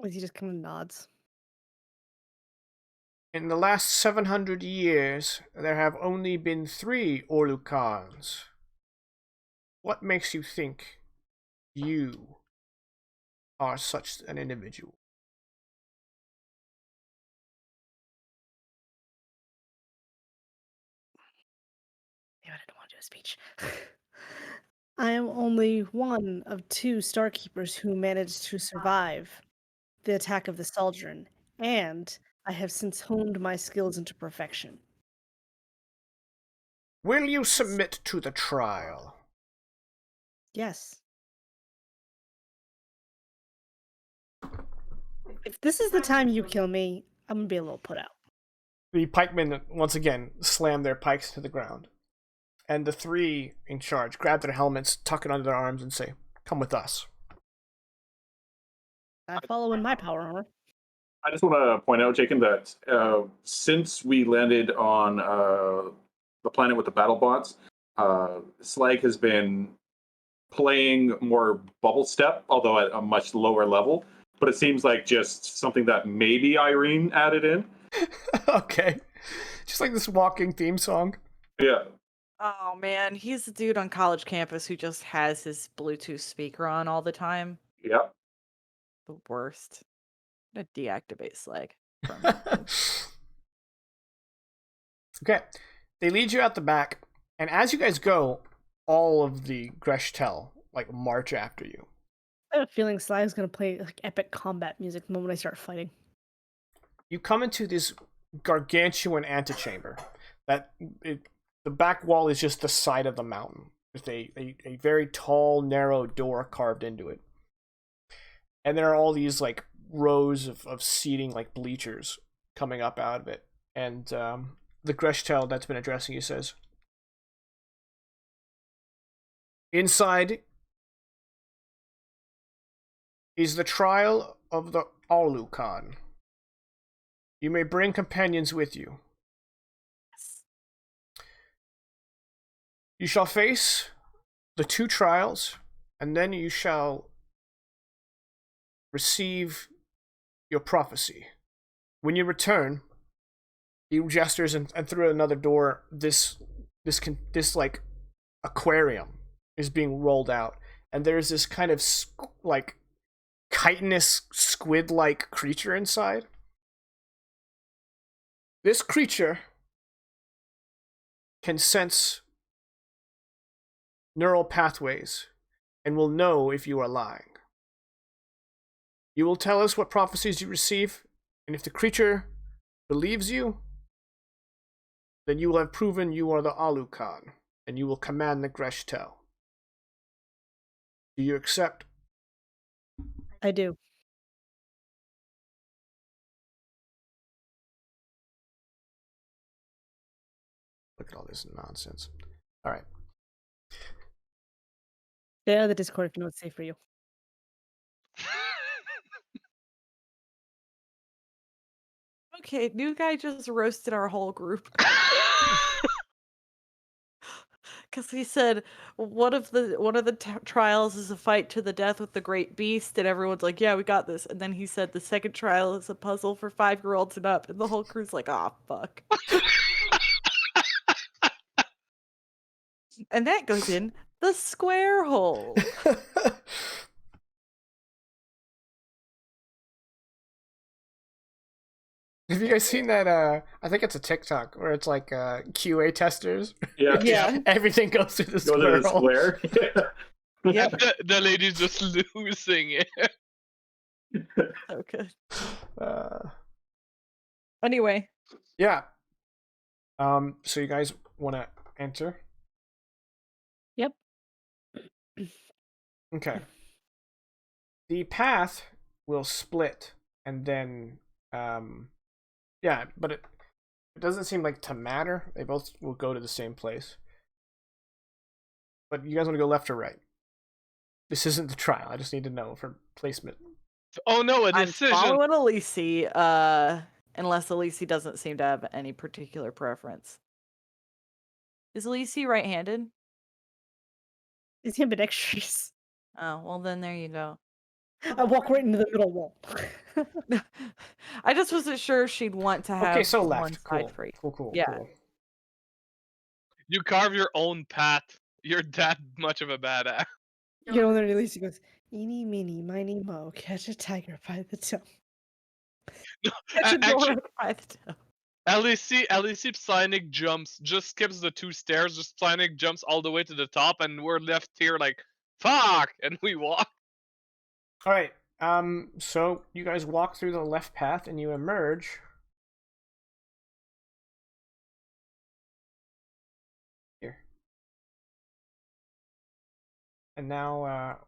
He just kind of nods. In the last 700 years, there have only been 3 Aulokans. What makes you think you are such an individual? Damn, I didn't want to do a speech. I am only one of 2 Starkeepers who managed to survive the attack of the Saldron, and I have since honed my skills into perfection. Will you submit to the trial? Yes. If this is the time you kill me, I'm gonna be a little put out. The pikemen once again slam their pikes to the ground, and the 3 in charge grab their helmets, tuck it under their arms, and say, "Come with us." I follow in my power armor. I just want to point out, Jacob, that since we landed on the planet with the battle bots, Slag has been playing more bubble step, although at a much lower level. But it seems like just something that maybe Irene added in. Okay. Just like this walking theme song. Yeah. Oh man, he's the dude on college campus who just has his Bluetooth speaker on all the time. Yeah. The worst. I'm gonna deactivate Slag. Okay. They lead you out the back, and as you guys go, all of the Greshtel like march after you. I have a feeling Sly's gonna play like epic combat music the moment I start fighting. You come into this gargantuan antechamber. The back wall is just the side of the mountain with a very tall, narrow door carved into it. And there are all these like rows of seating, like bleachers, coming up out of it. And the Greshtel that's been addressing you says, "Inside is the trial of the Aulokan. You may bring companions with you. You shall face the 2 trials, and then you shall receive your prophecy. When you return," he gestures and through another door, this like aquarium is being rolled out, and there's this kind of like chitinous squid-like creature inside. This creature can sense neural pathways and will know if you are lying. You will tell us what prophecies you receive, and if the creature believes you, then you will have proven you are the Aulokan, and you will command the Greshtel. Do you accept? I do. Look at all this nonsense. All right. Stay the Discord if you know what's safe for you. Okay, new guy just roasted our whole group. Because he said one of the trials is a fight to the death with the great beast, and everyone's like, "Yeah, we got this." And then he said the second trial is a puzzle for 5-year-olds and up, and the whole crew's like, "Ah, fuck." And that goes in the square hole. Have you guys seen that? I think it's a TikTok where it's like QA testers. Yeah. Yeah. Everything goes through the Go square to the hole. square. Yep. The lady's just losing it. Okay. Uh, Anyway. yeah. So you guys want to enter? Yep. Okay. The path will split, and then yeah, but it doesn't seem like to matter. They both will go to the same place. But you guys want to go left or right? This isn't the trial. I just need to know for placement. Oh no, a I'm decision. following Alisi. Unless Alisi doesn't seem to have any particular preference. Is Alisi right-handed? He's ambidextrous. Oh, well then there you go. I walk right into the middle wall. I just wasn't sure she'd want to have Okay, so one left. side Cool. free. Cool. Yeah. You carve your own path. You're that much of a badass. You know, then at least he goes, eeny, meeny, miny, mo, catch a tiger by the toe. Catch a Actually, door by the toe. Alisi Psionic jumps, just skips the 2 stairs, just Psionic jumps all the way to the top, and we're left here like, fuck! And we walk. Alright, so you guys walk through the left path and you emerge. Here. And now,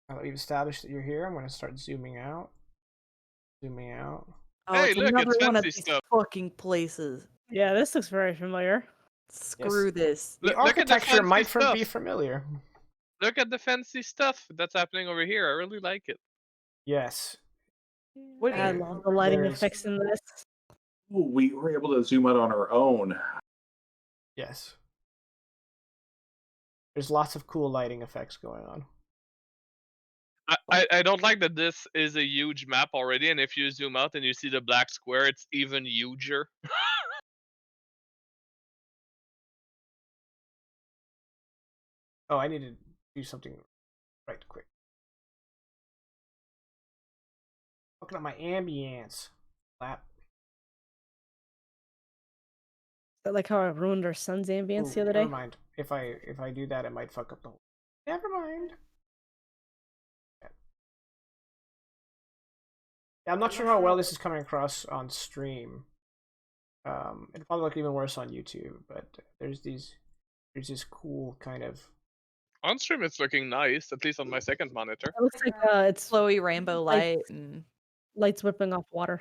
now that we've established that you're here, I'm going to start zooming out. Zooming out. Oh, Hey, it's look, another it's one of fancy these stuff. fucking places. Yeah, this looks very familiar. Screw this. The Look at the architecture fancy might stuff. be familiar. Look at the fancy stuff that's happening over here. I really like it. Yes. What do I you- love the lighting There's- effects in this. Ooh, we were able to zoom out on our own. Yes. There's lots of cool lighting effects going on. I don't like that this is a huge map already, and if you zoom out and you see the black square, it's even huger. Oh, I need to do something right quick. Looking at my ambience. Lap. Is that like how I ruined our son's ambience Ooh, the other day? never mind. If I do that, it might fuck up the whole. Never mind. Yeah, I'm not sure how well this is coming across on stream. It'll probably look even worse on YouTube, but there's this cool kind of. On stream, it's looking nice, at least on my second monitor. It looks like it's Flowy rainbow Like- light and lights whipping off water.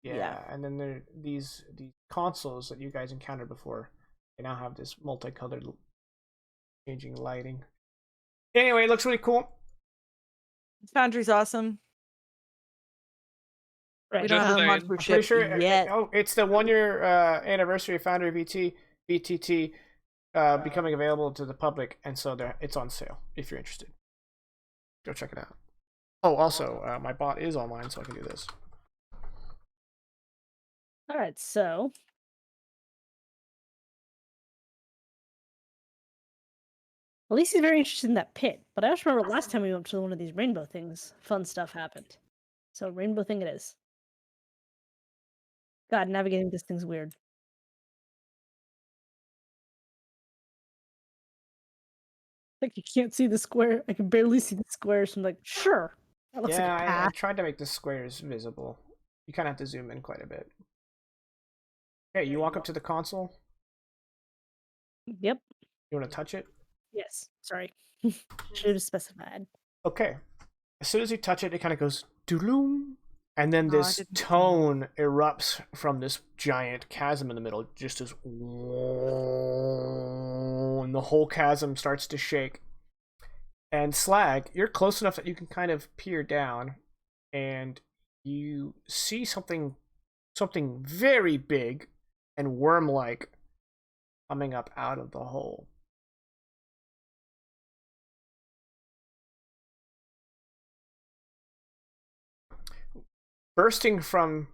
Yeah, and then there these consoles that you guys encountered before. They now have this multicolored changing lighting. Anyway, it looks really cool. Foundry's awesome. Right. We don't Just have much saying. for I'm pretty ship sure. yet. Oh, it's the 1-year anniversary of Foundry VTT becoming available to the public, and so it's on sale if you're interested. Go check it out. Oh, also, my bot is online, so I can do this. All right, so Alisi's very interested in that pit, but I also remember last time we went to one of these rainbow things, fun stuff happened. So rainbow thing it is. God, navigating this thing's weird. Like you can't see the square. I can barely see the squares. So I'm like, sure, that looks Yeah, like a I path. tried to make the squares visible. You kind of have to zoom in quite a bit. Okay, you walk up to the console. Yep. You want to touch it? Yes. Sorry. Should have specified. Okay. As soon as you touch it, it kind of goes doodloom, and then Oh, I this didn't see that. tone erupts from this giant chasm in the middle, just as and the whole chasm starts to shake. And Slag, you're close enough that you can kind of peer down, and you see something very big and worm-like coming up out of the hole. Bursting from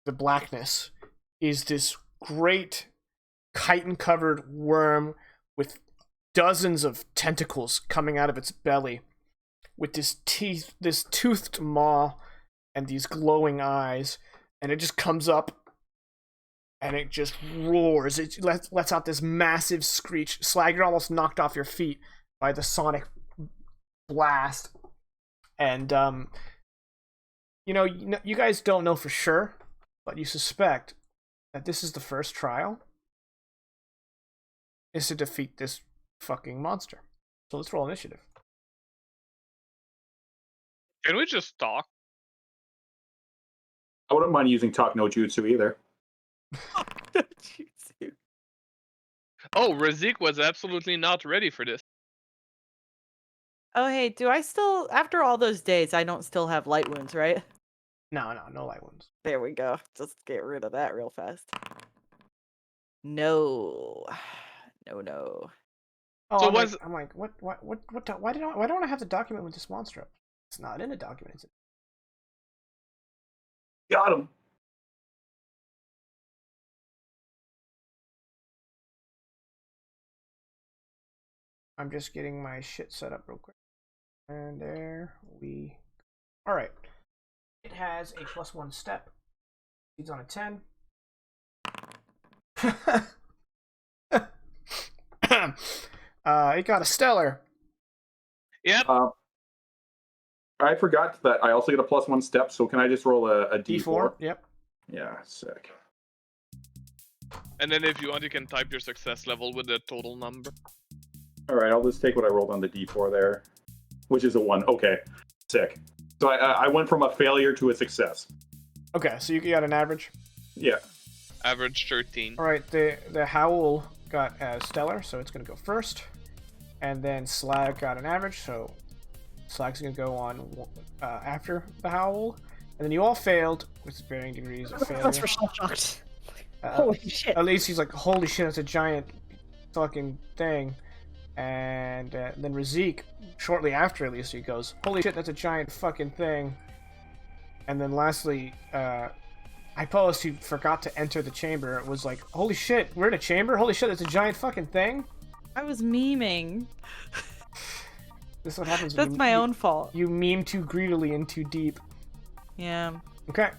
the blackness is this great chitin-covered worm with dozens of tentacles coming out of its belly, with this toothed maw and these glowing eyes, and it just comes up and it just roars. It lets out this massive screech. Slag, you're almost knocked off your feet by the sonic blast. And you guys don't know for sure, but you suspect that this is the first trial is to defeat this fucking monster. So let's roll initiative. Can we just talk? I wouldn't mind using talk no jutsu either. Oh, Razik was absolutely not ready for this. Oh, hey, do I still, after all those days, I don't still have light wounds, right? No light wounds. There we go. Just get rid of that real fast. No. No. Oh, So I'm was- like, why don't I have to document with this monster? It's not in a document. Got him. I'm just getting my shit set up real quick. And there we... Alright. It has a +1 step. It's on a 10. It got a stellar. Yep. I forgot that I also get a +1 step, so can I just roll a D4? Yep. Yeah, sick. And then if you want, you can type your success level with the total number. All right, I'll just take what I rolled on the D4 there, which is a 1. Okay, sick. So I went from a failure to a success. Okay, so you got an average. Yeah. Average 13. Alright, the Howl got a stellar, so it's going to go first. And then Slag got an average, so Slag's going to go on after the Howl. And then you all failed with varying degrees of failure. That's for shocked. Holy shit. Alisi's like, holy shit, that's a giant fucking thing. And then Razik, shortly after Alisi, goes, holy shit, that's a giant fucking thing. And then lastly, Hypolis, who forgot to enter the chamber, was like, holy shit, we're in a chamber? Holy shit, that's a giant fucking thing? I was memeing. This is what happens That's when my own fault. you meme too greedily and too deep. Yeah. Okay.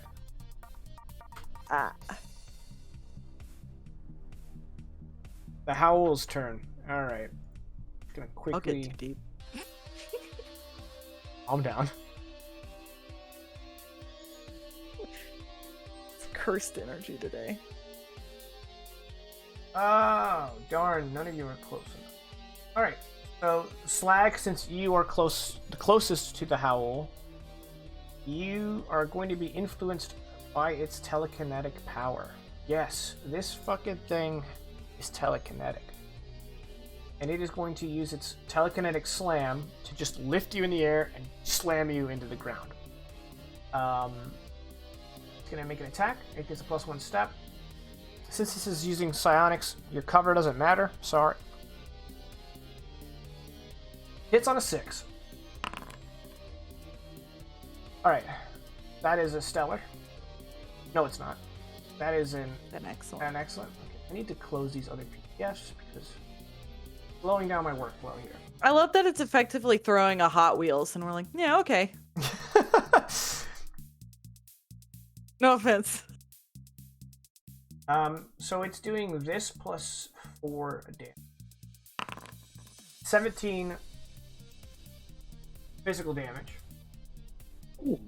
Ah. The Howl's turn. Alright. Gonna I'll get quickly... too deep. Calm down. It's cursed energy today. Oh, darn, none of you are close enough. Alright, so Slag, since you are the closest to the Howl, you are going to be influenced by its telekinetic power. Yes, this fucking thing is telekinetic. And it is going to use its telekinetic slam to just lift you in the air and slam you into the ground. It's going to make an attack. It gets a +1 step. Since this is using psionics, your cover doesn't matter. Sorry. Hits on a 6. Alright. That is a stellar. No, it's not. That is an excellent. excellent. Okay. I need to close these other PDFs because slowing down my workflow here. I love that it's effectively throwing a Hot Wheels, and we're like, yeah, okay. No offense. So it's doing this plus 4 damage. 17 physical damage. Ooh.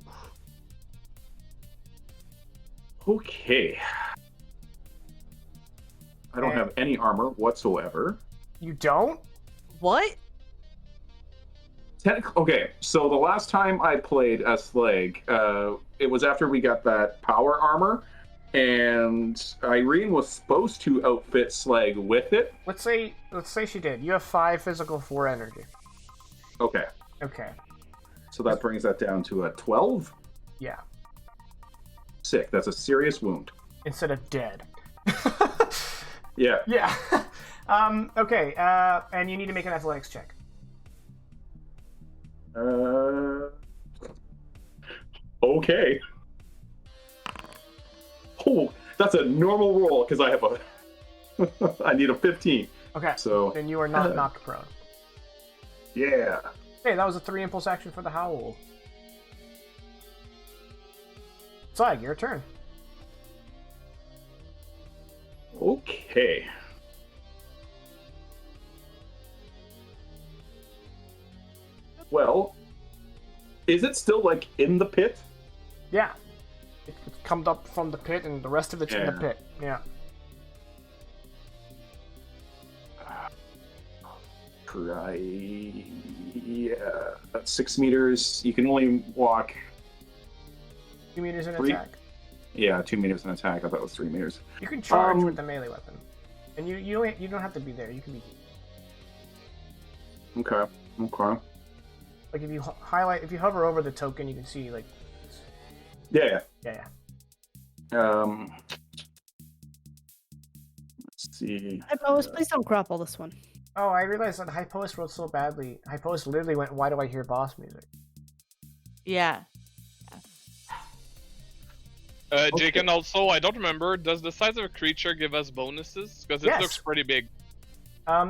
Okay. I don't have any armor whatsoever. You don't? What? Okay, so the last time I played as Slag, it was after we got that power armor, and Irene was supposed to outfit Slag with it. Let's say she did. You have 5 physical, 4 energy. Okay, Okay. so that brings that down to a 12. Yeah. Sick, that's a serious wound. Instead of dead. Yeah. Yeah. Okay. And you need to make an athletics check. Okay. Oh, that's a normal roll because I have a. I need a 15. Okay. So Then you are not knocked prone. yeah. Hey, that was a 3 impulse action for the Howl. Slag, your turn. Okay. Well, is it still like in the pit? Yeah. It comes up from the pit, and the rest of it's in the Yeah. pit. Yeah. Try. Yeah, that's 6 meters. You can only walk. 2 meters in Three- attack. Yeah, 2 meters in attack. I thought it was 3 meters. You can charge Um, with the melee weapon, and you don't have to be there. You can be Okay. Okay. like if you highlight, if you hover over the token, you can see like Yeah. Yeah. Let's see. Hypos, please don't grapple this one. Oh, I realized that Hypos wrote so badly. Hypos literally went, "Why do I hear boss music?" Yeah. Jake, Okay. and also, I don't remember, does the size of a creature give us bonuses? Because it Yes. looks pretty big.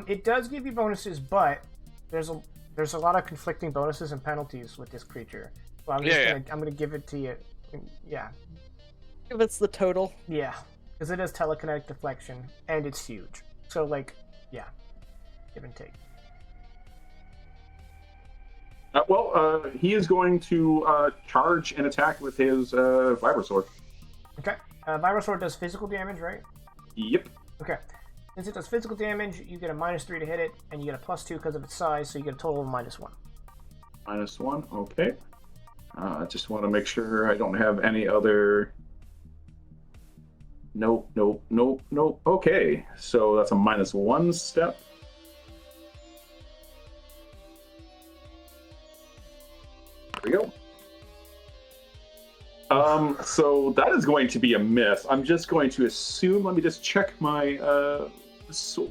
It does give you bonuses, but there's a lot of conflicting bonuses and penalties with this creature. So I'm just I'm gonna give it to you. Yeah, Give us the total. yeah, because it has telekinetic deflection and it's huge. So like, yeah, give and take. He is going to charge and attack with his Vibrosword. Okay, Vibrosword does physical damage, right? Yep. Okay. Since it does physical damage, you get a -3 to hit it, and you get a +2 because of its size, so you get a total of -1. -1. Okay. I just want to make sure I don't have any other. Nope. Okay, so that's a -1 step. There we go. So that is going to be a miss. I'm just going to assume. Let me just check my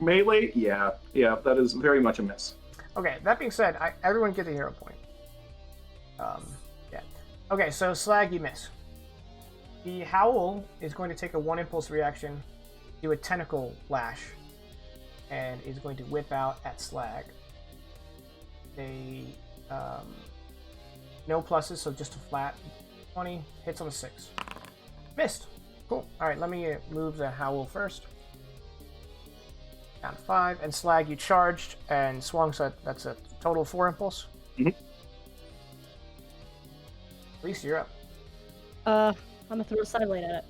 melee. Yeah, that is very much a miss. Okay, that being said, everyone gets a hero point. Yeah. Okay, so Slag, you miss. The Howl is going to take a 1 impulse reaction, do a tentacle lash, and is going to whip out at Slag. No pluses, so just a flat 20, hits on a 6. Missed. Cool. Alright, let me move the Howl first. Down to 5, and Slag, you charged and swung, so that's a total of 4 impulse. Mhm. At least you're up. I'm gonna throw a side blade at it.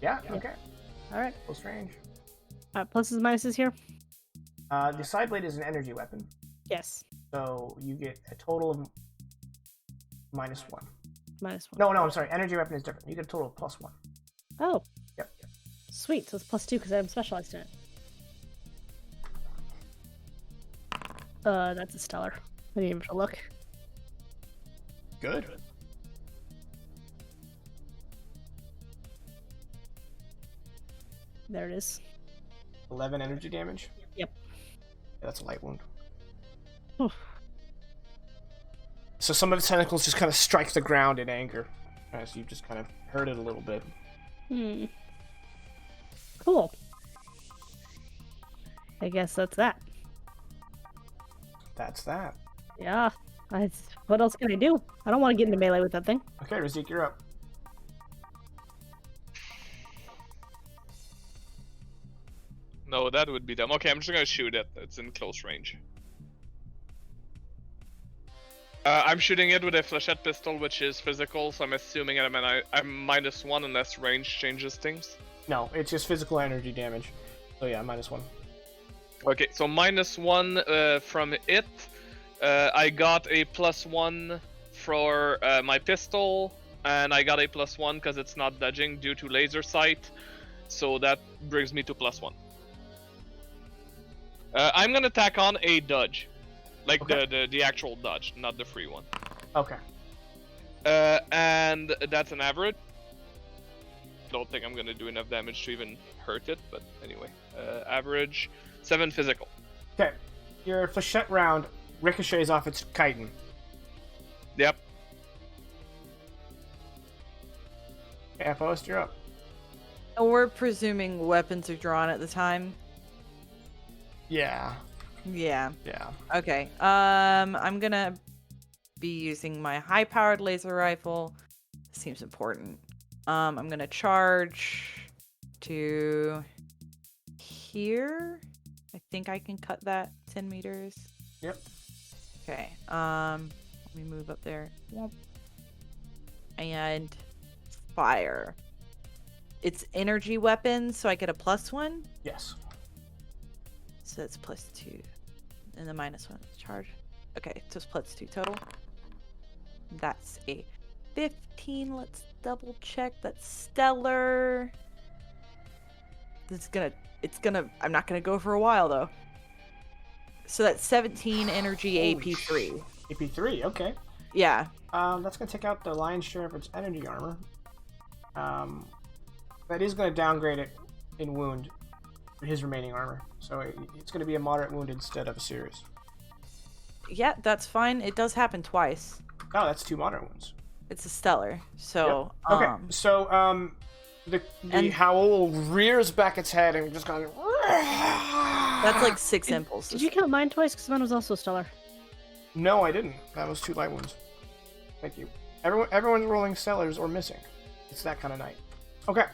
Yeah, okay. Alright. Close range. Pluses and minuses here? The side blade is an energy weapon, Yes. so you get a total of -1. -1. No, I'm sorry. Energy weapon is different. You get a total of +1. Oh, Yep. sweet. So it's +2 because I'm specialized in it. That's a stellar. I didn't even look. Good. There it is. 11 energy damage. Yep. Yeah, that's a light wound. Oof. So some of the tentacles just kind of strike the ground in anger, as you just kind of hurt it a little bit. Cool. I guess that's that. That's that. Yeah. What else can I do? I don't want to get into melee with that thing. Okay, Razik, you're up. No, that would be dumb. Okay, I'm just gonna shoot it. It's in close range. I'm shooting it with a flechette pistol, which is physical, so I'm assuming I'm -1 unless range changes things. No, it's just physical energy damage. So yeah, -1. Okay, so -1 from it. I got a +1 for my pistol, and I got a +1 because it's not dodging due to laser sight. So that brings me to +1. I'm gonna tack on a dodge. Like Okay. the actual dodge, not the free one. Okay. And that's an average. Don't think I'm gonna do enough damage to even hurt it, but anyway. Average 7 physical. Okay. Your flechette round ricochets off its chitin. Yep. Yeah, Post, you're up. And we're presuming weapons are drawn at the time. Yeah. Yeah. Yeah. Okay. I'm gonna be using my high-powered laser rifle. Seems important. I'm gonna charge to here. I think I can cut that 10 meters. Yep. Okay. Let me move up there. Whoop. And fire. It's energy weapon, so I get a +1. Yes. So that's +2. And the -1 charge. Okay, so it's +2 total. That's a 15. Let's double check. That's stellar. I'm not gonna go for a while though. So that's 17 energy Holy AP3. AP3, okay. Yeah. That's going to take out the lion's share of its energy armor. That is going to downgrade it in wound for his remaining armor. So it's going to be a moderate wound instead of a serious. Yeah, that's fine. It does happen twice. Oh, that's 2 moderate wounds. It's a stellar. So, Yep. Okay, so the and- howl rears back its head and just goes... that's like 6 impulses. Did you count mine twice? Because mine was also stellar. No, I didn't. That was 2 light wounds. Thank you. Everyone's rolling stellars or missing. It's that kind of night. Okay.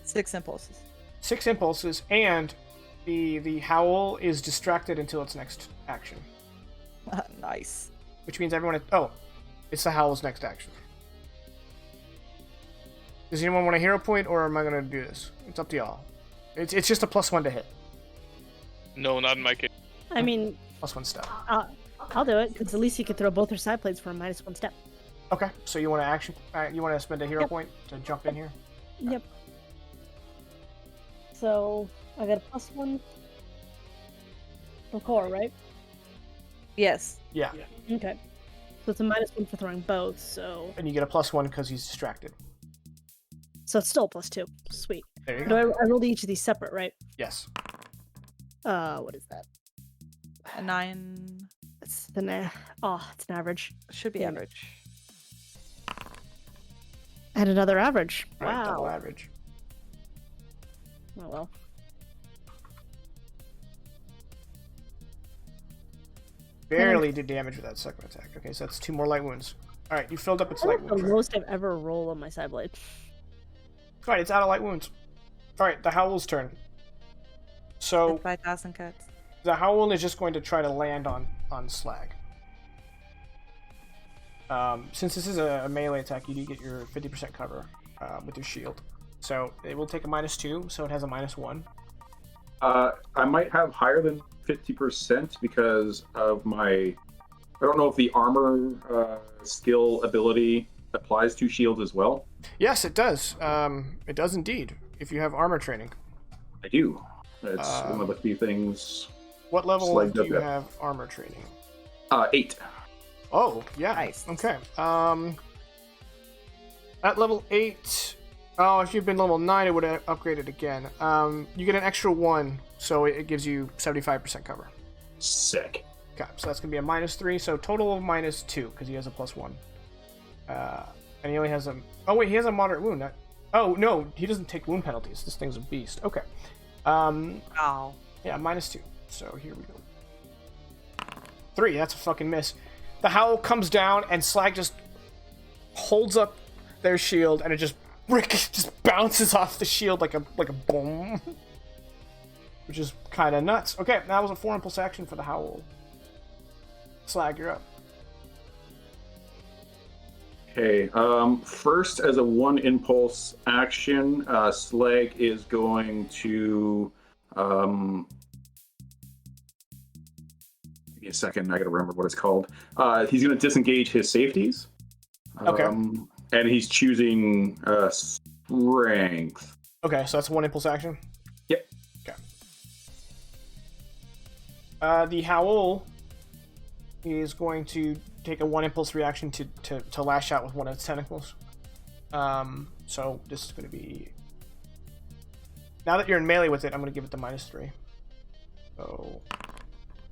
6 impulses. 6 impulses, and the howl is distracted until its next action. Nice. Which means everyone... Oh, it's the howl's next action. Does anyone want a hero point, or am I going to do this? It's up to y'all. It's just a +1 to hit. No, not in my case. I mean, +1 step. I'll do it because Alisi could throw both her side plates for a -1 step. Okay, so you want to you want to spend a hero point to jump in here? Yep. So I got a +1 for core, right? Yes. Yeah. Okay. So it's a -1 for throwing both. So And you get a +1 because he's distracted. it's still a +2. Sweet. There you Do go. I rolled each of these separate, right? Yes. What is that? A 9 It's it's an average. should be Damn it. average. And another average. Right, double Wow. average. Oh well. Barely did damage with that second attack. Okay, so that's 2 more light wounds. Alright, you filled up its light That's the wounds. Right? lowest I've ever rolled on my side blade. Alright, it's out of light wounds. Alright, the howl's turn. So 5,000 cuts. the howl is just going to try to land on Slag. Since this is a melee attack, you do get your 50% cover with your shield. So it will take a -2, so it has a -1. I might have higher than 50% because of my. I don't know if the armor skill ability applies to shield as well. Yes, it does. It does indeed. If you have armor training. I do. It's one of the few things. What level Slag do does you that. have armor training? 8. Oh, yeah. Nice. Okay. At level 8... Oh, if you've been level 9, it would have upgraded again. You get an extra 1, so it gives you 75% cover. Sick. Okay, so that's going to be a -3, so total of -2, because he has a +1. And he only has a... Oh, wait, he has a moderate wound. Oh, no, he doesn't take wound penalties. This thing's a beast. Okay. Ow. Yeah, -2. So here we go. 3, that's a fucking miss. The howl comes down, and Slag just holds up their shield, and it just bounces off the shield like a boom. Which is kind of nuts. Okay, that was a 4 impulse action for the howl. Slag, you're up. Okay. First, as a 1 impulse action, Slag is going to. Give me a second. I gotta remember what it's called. He's going to disengage his safeties. Okay. And he's choosing strength. Okay, so that's a 1 impulse action? Yep. Okay. The howl is going to take a 1 impulse reaction to lash out with one of its tentacles. So this is going to be... Now that you're in melee with it, I'm going to give it the -3. So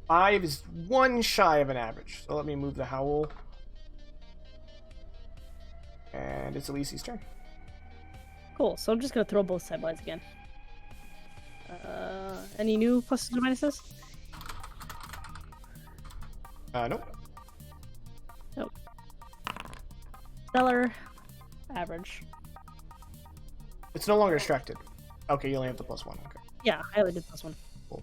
5 is 1 shy of an average. So let me move the howl. And it's Alisi's turn. Cool. So I'm just gonna throw both side blades again. Any new pluses or minuses? Nope. Nope. Stellar. Average. It's no longer distracted. Okay, you only have the +1. Okay. Yeah, I only did +1. Cool.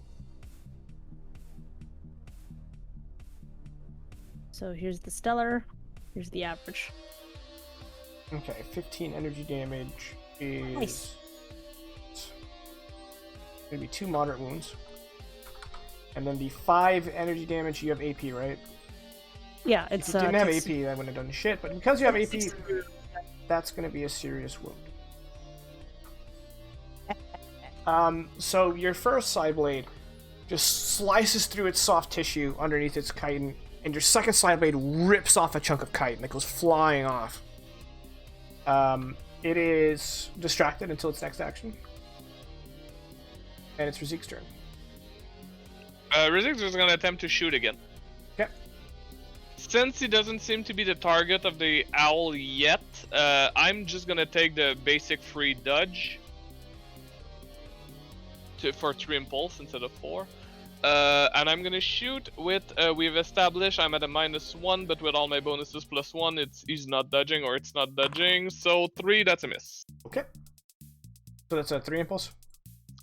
So here's the stellar. Here's the average. Okay, 15 energy damage is Nice. maybe 2 moderate wounds. And then the 5 energy damage, you have AP, right? Yeah, If it's you didn't have takes- AP, that wouldn't have done shit, but because you have AP, that's going to be a serious wound. So your first side blade just slices through its soft tissue underneath its chitin and your second side blade rips off a chunk of kite and it goes flying off. It is distracted until its next action. And it's Razik's turn. Razik's is going to attempt to shoot again. Okay. Since he doesn't seem to be the target of the owl yet, I'm just going to take the basic free dodge for 3 impulse instead of 4. And I'm going to shoot with, we've established I'm at a -1, but with all my bonuses +1, he's not dodging or it's not dodging. So 3, that's a miss. Okay. So that's a 3 impulse?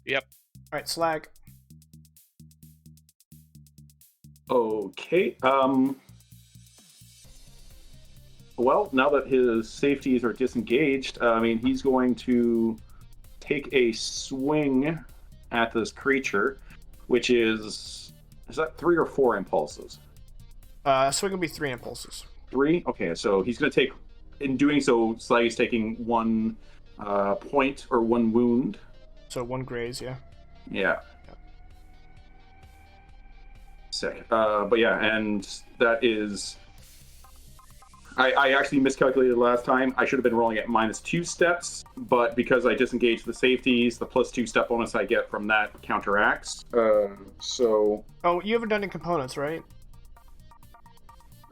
Yep. Alright, Slag. Okay. Well, now that his safeties are disengaged, he's going to take a swing at this creature, which is that 3 or 4 impulses? Swing will be 3 impulses. 3? Okay, so he's going to take, in doing so, Slag is taking 1 point or 1 wound. So 1 graze, yeah. Yeah. Sick. But yeah, and that is... I actually miscalculated last time. I should have been rolling at -2 steps, but because I disengaged the safeties, the +2 step bonus I get from that counteracts. So... Oh, you have redundant components, right?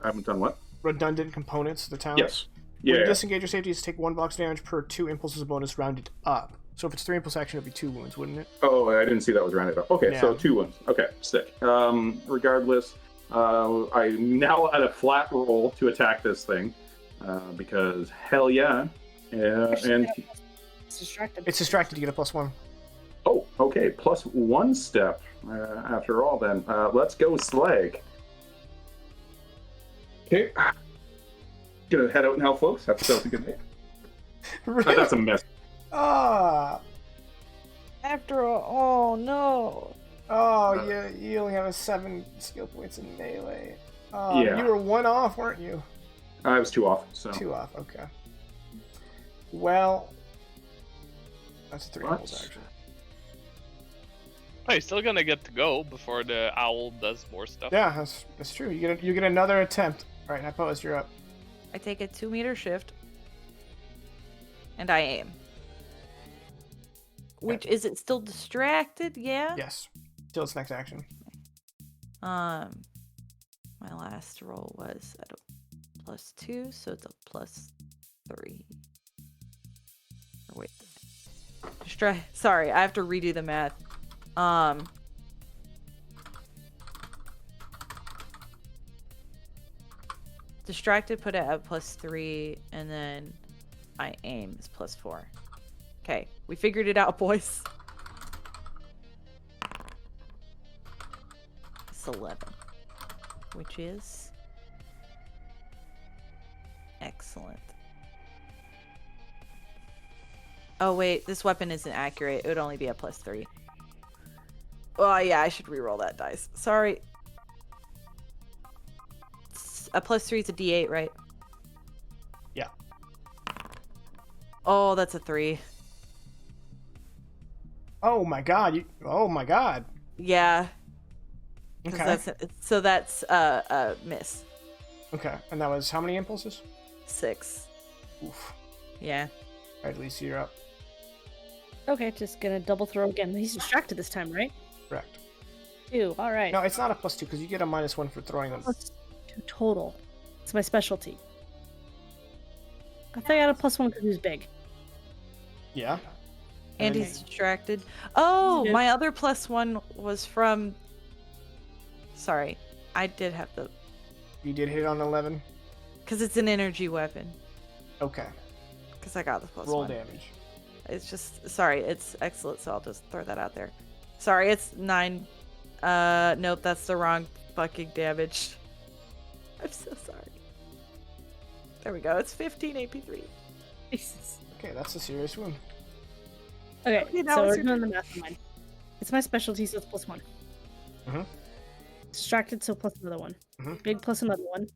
I haven't done what? Redundant components, the talent? Yes. When Yeah. you disengage your safeties, take 1 box damage per 2 impulses bonus rounded up. So if it's 3 impulse action, it'd be 2 wounds, wouldn't it? Oh, I didn't see that was rounded up. Okay, so Yeah. 2 wounds. Okay, sick. Regardless, I'm now at a flat roll to attack this thing, because hell yeah. And It's distracted. It's distracted, you get a +1. oh, okay, +1 step. After all, then let's go Slag. Okay, gonna head out now, folks. Have yourselves a good day. That's a miss. Ah! After all, oh no. Oh, you only have a 7 skill points in melee. Yeah. You were 1 off, weren't you? I was 2 off. So 2 off, okay. Well, that's 3 What? impulse action. Oh, he's still going to get to go before the owl does more stuff. Yeah, that's true. You get another attempt. All right, Hypoes, you're up. I take a 2-meter shift. And I aim. Which, is it still distracted? Yeah? Yes. Till its next action. My last roll was at a +2, so it's a +3. Or wait. Sorry, I have to redo the math. Distracted put it at +3, and then I aim is +4. Okay, we figured it out, boys. It's 11, which is excellent. Oh wait, this weapon isn't accurate. It would only be a +3. Oh yeah, I should re-roll that dice. Sorry. A +3 is a D8, right? Yeah. Oh, that's a 3. Oh my god! Oh my god! Yeah. 'Cause Okay. That's a miss. Okay, and that was how many impulses? 6. Oof. Yeah. Alright, Lisa, you're up. Okay, just gonna double throw again. He's distracted this time, right? Correct. 2. All right. No, it's not a +2 because you get a -1 for throwing them. +2 total. It's my specialty. I think I got a +1 because he was big. Yeah. And then- he's distracted. Oh, Yeah. my other +1 was from... Sorry, I did have the... You did hit on 11. Because it's an energy weapon. Okay. Because I got the +1. Roll damage. It's just... Sorry, it's excellent, so I'll just throw that out there. Sorry, it's 9. Nope, that's the wrong fucking damage. I'm so sorry. There we go, it's 15 AP3. Jesus. Okay, that's a serious wound. Okay, Okay, that so was we're your doing the math on mine. It's my specialty, so it's +1. Mhm. Distracted, so plus another 1. Mhm. Big plus another 1.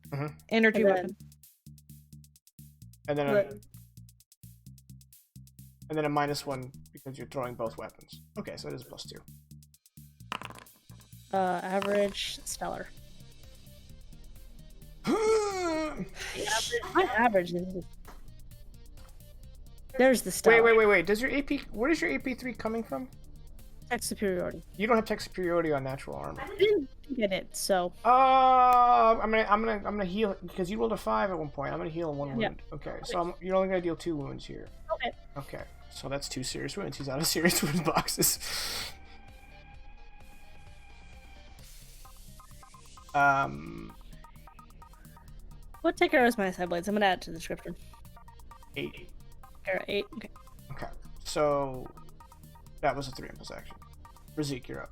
Energy And weapon. And then But- a -1 because you're throwing both weapons. Okay, so it is a +2. Average, stellar. My average is. There's the stuff. Wait. Does your AP? Where is your AP3 coming from? Tech superiority. You don't have tech superiority on natural armor. I didn't get it, so. I'm gonna heal because you rolled a 5 at one point. I'm gonna heal one Yeah. wound. Okay, so you're only gonna deal 2 wounds here. Okay. Okay, so that's 2 serious wounds. He's out of serious wound boxes. What tech arrows my side blades? I'm gonna add it to the description. 8. Arrow 8. Okay. Okay, so that was a 3 impulse action. Razik, you're up.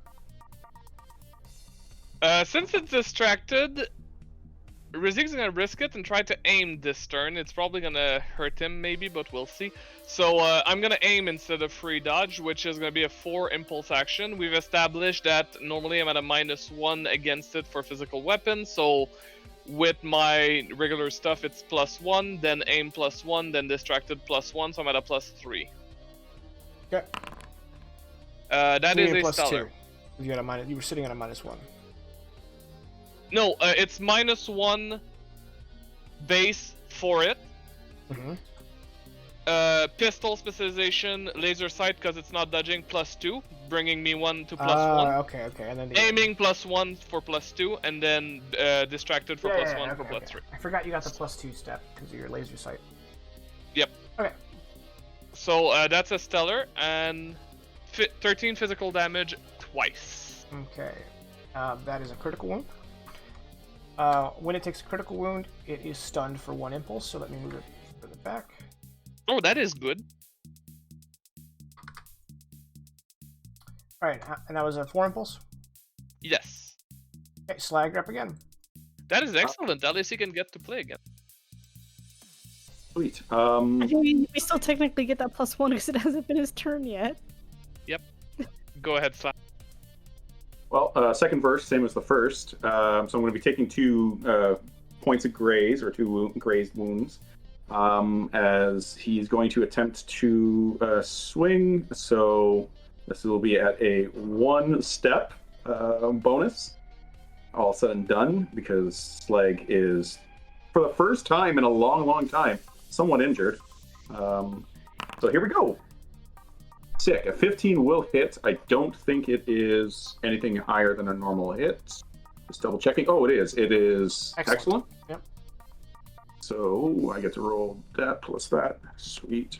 Since it's distracted, Rizik's gonna risk it and try to aim this turn. It's probably gonna hurt him, maybe, but we'll see. So I'm gonna aim instead of free dodge, which is gonna be a 4 impulse action. We've established that normally I'm at a -1 against it for physical weapons, so with my regular stuff it's +1, then aim +1, then distracted +1, so I'm at a +3. Okay. That 3 is and a plus stellar. 2. You were sitting on a -1. No, it's -1 base for it. Mm-hmm. Pistol specialization, laser sight because it's not dodging +2, bringing me 1 to +1. Okay, and then Aiming +1 for +2, and then distracted for +1 for +3. I forgot you got the +2 step because of your laser sight. Yep. Okay. So that's a stellar, and 13 physical damage twice. Okay. That is a critical wound. When it takes a critical wound, it is stunned for 1 impulse, so let me move it further back. Oh, that is good. Alright, and that was a 4 impulse? Yes. Okay, Slag, you're up again. That is excellent. Alisi can get to play again. Sweet. I think we still technically get that +1 because it hasn't been his turn yet. Go ahead, Slap. Well, second verse, same as the first. So I'm going to be taking 2 points of graze, or 2 grazed wounds, as he's going to attempt to swing. So this will be at a 1 step bonus. All said and done, because Slag is, for the first time in a long, long time, somewhat injured. So here we go. Sick. A 15 will hit. I don't think it is anything higher than a normal hit. Just double checking. Oh, it is. It is excellent. Yep. So I get to roll that plus that. Sweet.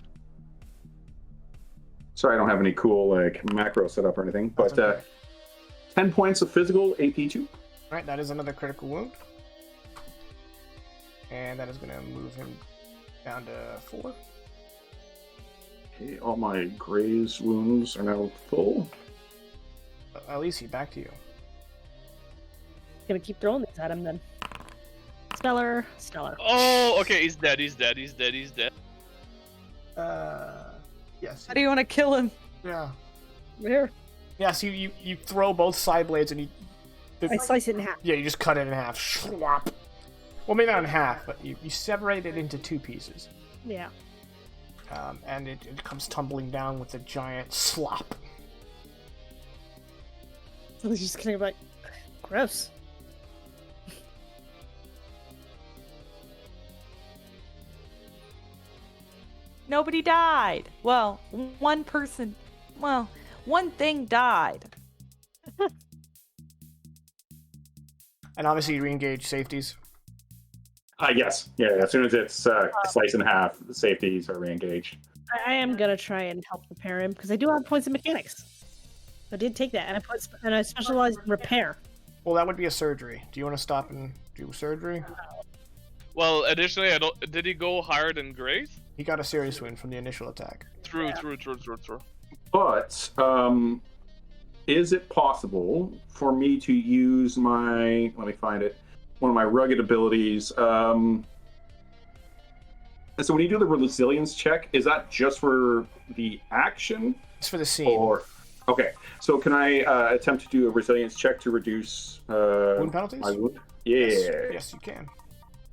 Sorry, I don't have any cool macro set up or anything. But That's okay. 10 points of physical, AP2. Alright, that is another critical wound. And that is going to move him down to 4. Okay, all my graze wounds are now full. Alisi, back to you. Gonna keep throwing these at him then. Stellar. Oh, okay, he's dead. He's dead. Yes. How do you want to kill him? Yeah. Here. Yeah, so you throw both side blades and I slice it in half. you just cut it in half. Swap. Well, maybe not in half, but you separate it into 2 pieces. Yeah. And it comes tumbling down with a giant slop. So he's just kind of like, gross. Nobody died. Well, one thing died. And obviously you re-engage safeties. Yes. Yeah, as soon as it's sliced in half, the safeties are re-engaged. I am gonna try and help repair him because I do have points in mechanics. I did take that, and I specialize in repair. Well, that would be a surgery. Do you want to stop and do surgery? Well, additionally, did he go higher than Grace? He got a serious wound from the initial attack. True. But is it possible for me to use my, let me find it, one of my rugged abilities? So when you do the resilience check, is that just for the action? It's for the scene. Or okay, so can I attempt to do a resilience check to reduce Wound penalties? my wound? Yeah, Yes, you can.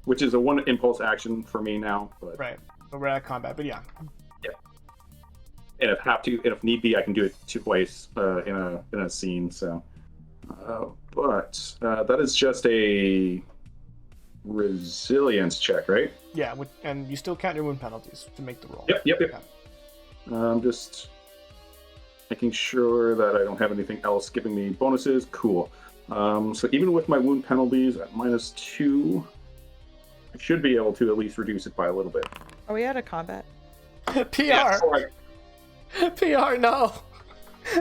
which is a 1 impulse action for me now. But Right. But we're at combat, but yeah. and if need be, I can do it twice in a scene. So, but that is just a resilience check, right? Yeah, and you still count your wound penalties to make the roll. Yep. I'm just making sure that I don't have anything else giving me bonuses. Cool. So even with my wound penalties at -2, I should be able to at least reduce it by a little bit. Are we out of combat? PR. Yeah, sorry. PR, no.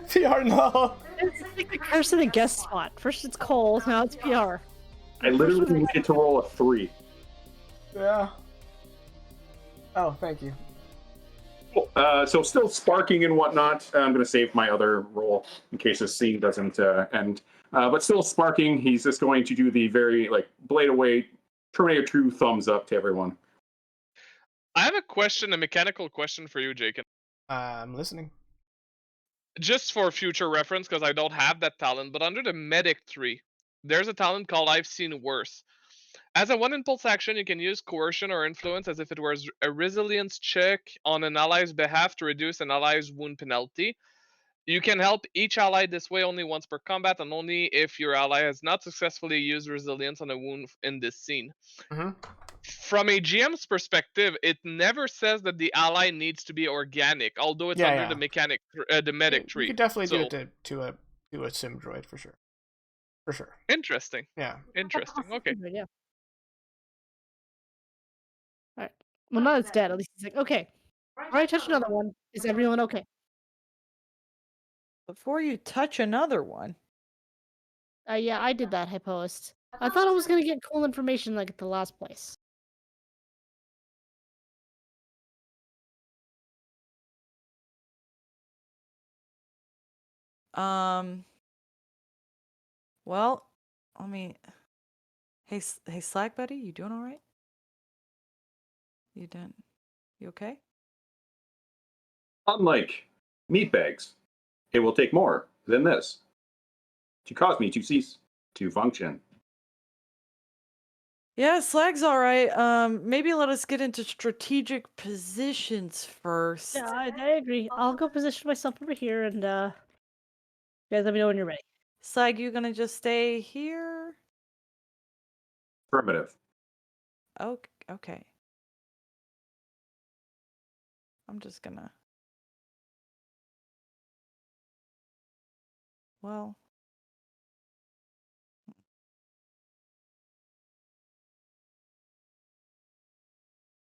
PR, no. It's like the curse in a guest spot. First it's Cole, now it's PR. I literally needed to roll a 3. Yeah. Oh, thank you. So still sparking and whatnot. I'm going to save my other roll in case this scene doesn't end. But still sparking. He's just going to do the very blade away Terminator 2 thumbs up to everyone. I have a mechanical question for you, Jake. I'm listening. Just for future reference, because I don't have that talent, but under the medic tree, there's a talent called I've Seen Worse. As a one impulse action, you can use coercion or influence as if it was a resilience check on an ally's behalf to reduce an ally's wound penalty. You can help each ally this way only once per combat, and only if your ally has not successfully used resilience on a wound in this scene. Mm-hmm. From a GM's perspective, it never says that the ally needs to be organic, although it's under the medic tree. You could definitely do it to a sim droid for sure. For sure. Interesting. Yeah. Interesting. Okay. Yeah. Alright. Well, now it's dead. At least he's like, okay. Before I touch another one, is everyone okay? Before you touch another one. Yeah, I did that, Hypost. I thought I was gonna get cool information like at the last place. Well, let me. Hey, Slag buddy, you doing all right? You okay? Unlike meat bags, it will take more than this to cause me to cease to function. Yeah, Slag's all right. Maybe let us get into strategic positions first. Yeah, I agree. I'll go position myself over here and you guys let me know when you're ready. Slag, you gonna just stay here? Affirmative. Okay. I'm just gonna. Well.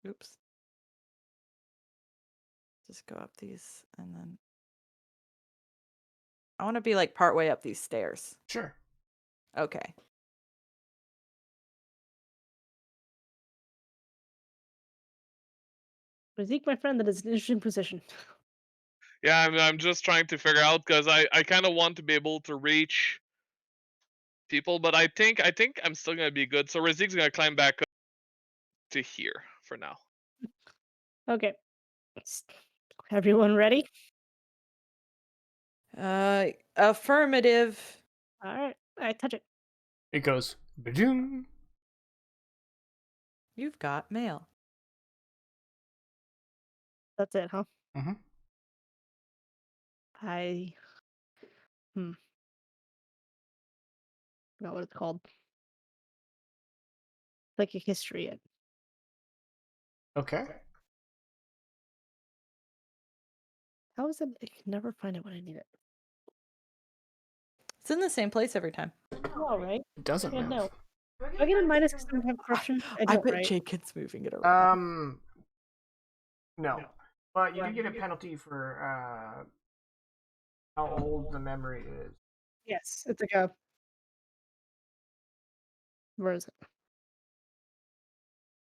Oops. Just go up these and then. I want to be like partway up these stairs. Sure. Okay. Zeke, my friend, that is an interesting position. Yeah, I'm just trying to figure out because I kind of want to be able to reach people, but I think I'm still gonna be good. So Razik's gonna climb back up to here for now. Okay. Everyone ready? Affirmative. Alright, I touch it. It goes ba-doom. You've got mail. That's it, huh? Mm-hmm. Forgot what it's called. Psychic history it. Okay. How is it? I can never find it when I need it. It's in the same place every time. All right. It doesn't Yeah, move. no. Do I get a minus because I don't have corruption? I don't, bet right? Jacob's moving it around. No. But you do get a penalty for how old the memory is. Yes, it's like a. Where is it?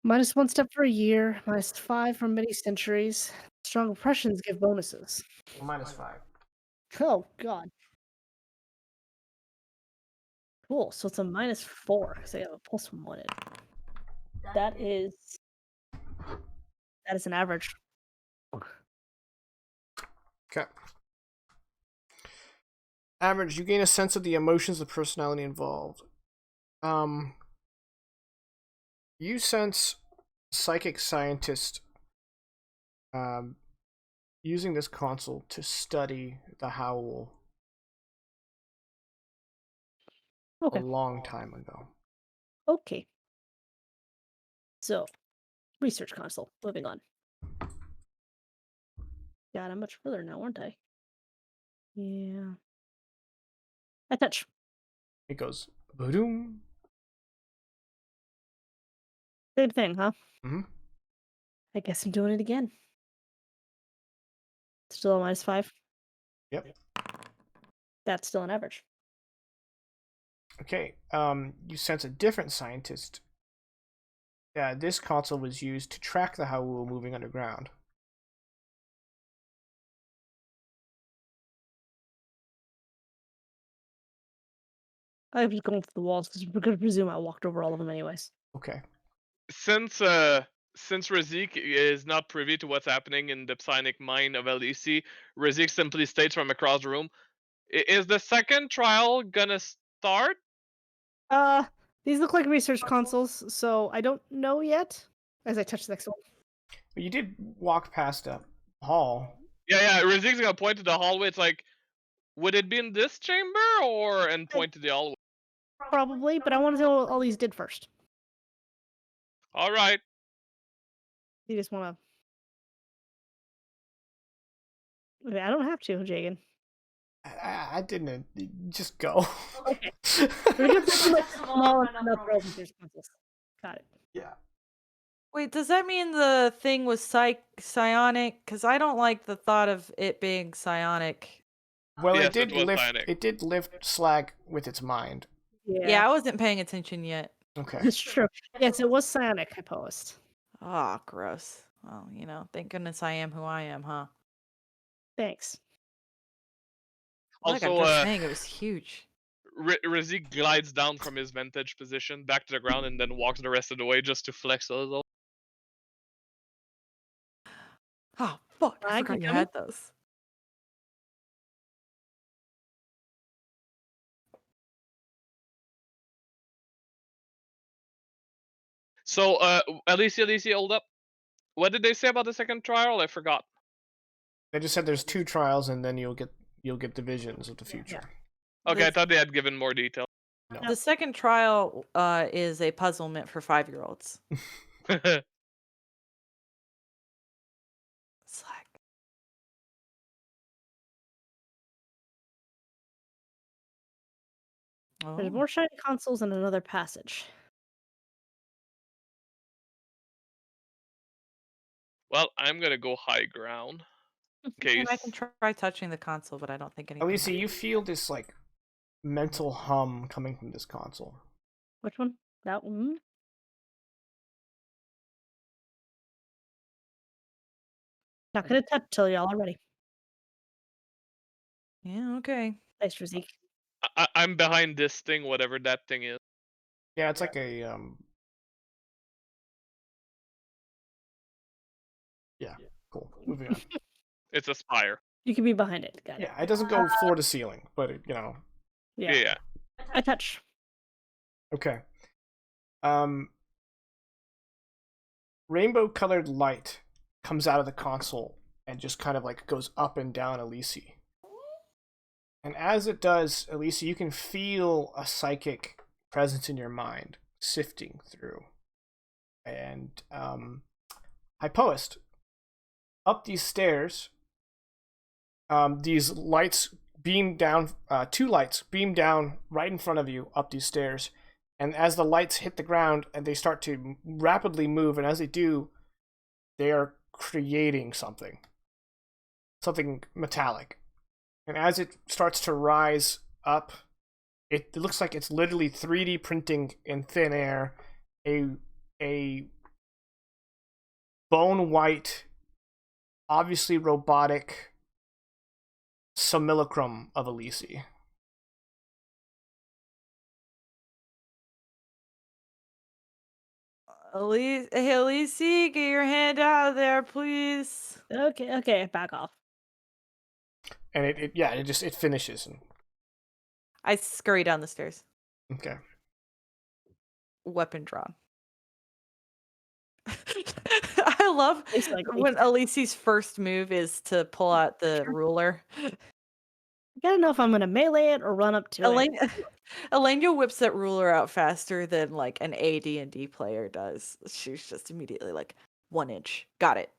-1 step for a year, -5 for many centuries. Strong impressions give bonuses. Well, -5. Oh, God. Cool, so it's a -4 because I have a +1 in it. That is an average. Okay. Average, you gain a sense of the emotions of personality involved. You sense psychic scientist using this console to study the howl Okay. a long time ago. Okay. So, research console. Moving on. God, I'm much further now, aren't I? Yeah. I touch. It goes boom. Same thing, huh? Hmm. I guess I'm doing it again. Still a -5. Yep. That's still an average. Okay. You sense a different scientist. This console was used to track the Howul moving underground. I'm just going for the walls because we're going to presume I walked over all of them anyways. Okay. Since Razik is not privy to what's happening in the psionic mind of Alisi, Razik simply states from across the room, "Is the second trial gonna start?" These look like research consoles, so I don't know yet. As I touch the next one. But you did walk past a hall. Yeah. Razik's gonna point to the hallway. It's like, would it be in this chamber or and point to the hallway? Probably, but I want to know what all these did first. All right. You just want to. I don't have to, Jagan. I didn't. Just go. Okay. We're just looking like small enough research consoles. Got it. Yeah. Wait, does that mean the thing was psionic? Because I don't like the thought of it being psionic. Well, Yes, it did it was lift. psionic. It did lift Slag with its mind. Yeah, I wasn't paying attention yet. Okay. That's true. Yes, it was psionic, I posed. Oh, gross. Well, thank goodness I am who I am, huh? Thanks. Like I'm Also, just saying, it was huge. Razik glides down from his vantage position back to the ground and then walks the rest of the way just to flex a little. Oh, fuck. I I forgot can you come had those. So, Alisi, hold up. What did they say about the second trial? I forgot. They just said there's 2 trials, and then you'll get the visions of the future. Okay, I The- thought they had given more detail. No. The second trial is a puzzle meant for 5-year-olds. Slack. There's Oh. more shiny consoles in another passage. Well, I'm gonna go high ground. In case. And I can try touching the console, but I don't think anything. Alisi, you feel this like mental hum coming from this console. Which one? That one? Not gonna touch till y'all are ready. Yeah, okay. Thanks, Razik. I'm behind this thing, whatever that thing is. Yeah, it's like a Yeah, cool. Moving on. It's a spire. You can be behind it. Got it. Yeah, it doesn't go floor to ceiling, but it, Yeah. I touch. Okay. Rainbow colored light comes out of the console and just kind of like goes up and down Alisi. And as it does, Alisi, you can feel a psychic presence in your mind sifting through. And Hypoist, up these stairs, these lights beam down, 2 lights beam down right in front of you up these stairs. And as the lights hit the ground and they start to rapidly move, and as they do, they are creating something metallic. And as it starts to rise up, it looks like it's literally 3D printing in thin air a bone white, obviously robotic simulacrum of Alisi. Alisi, get your hand out of there, please. Okay, back off. And it finishes. I scurry down the stairs. Okay. Weapon drawn. I love It's like when Alisi's first move is to pull out the ruler. I gotta know if I'm gonna melee it or run up to it. Elaine, Elena whips that ruler out faster than like an AD&D player does. She's just immediately like 1 inch. Got it.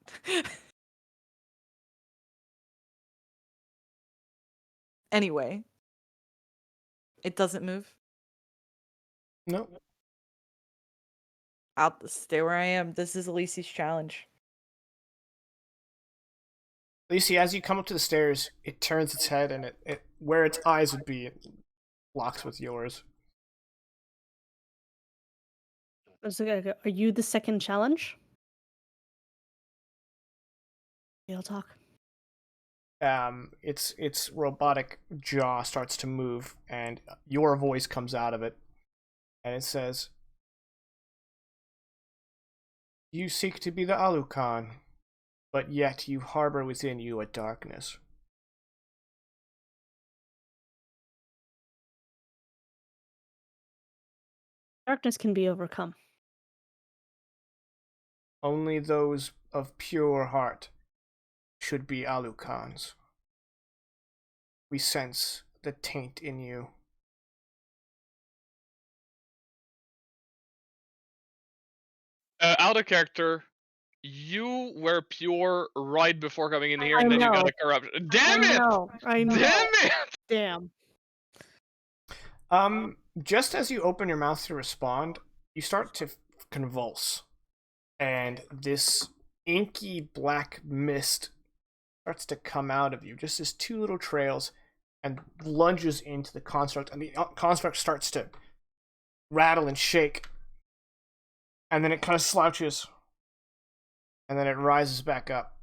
Anyway, it doesn't move. No. I'll stay where I am. This is Alisi's challenge. Alisi, as you come up to the stairs, it turns its head, and it where its eyes would be, it locks with yours. Are you the second challenge? You'll talk. Its robotic jaw starts to move, and your voice comes out of it, and it says, "You seek to be the Aulokan, but yet you harbor within you a darkness. Darkness can be overcome. Only those of pure heart should be Aulokans. We sense the taint in you." Out of character, you were pure right before coming in here, I and then you got know. a corruption. Damn it! I know. Damn it! Damn. Just as you open your mouth to respond, you start to convulse, and this inky black mist starts to come out of you, just as two little trails, and lunges into the construct, and the construct starts to rattle and shake, and then it kind of slouches, and then it rises back up.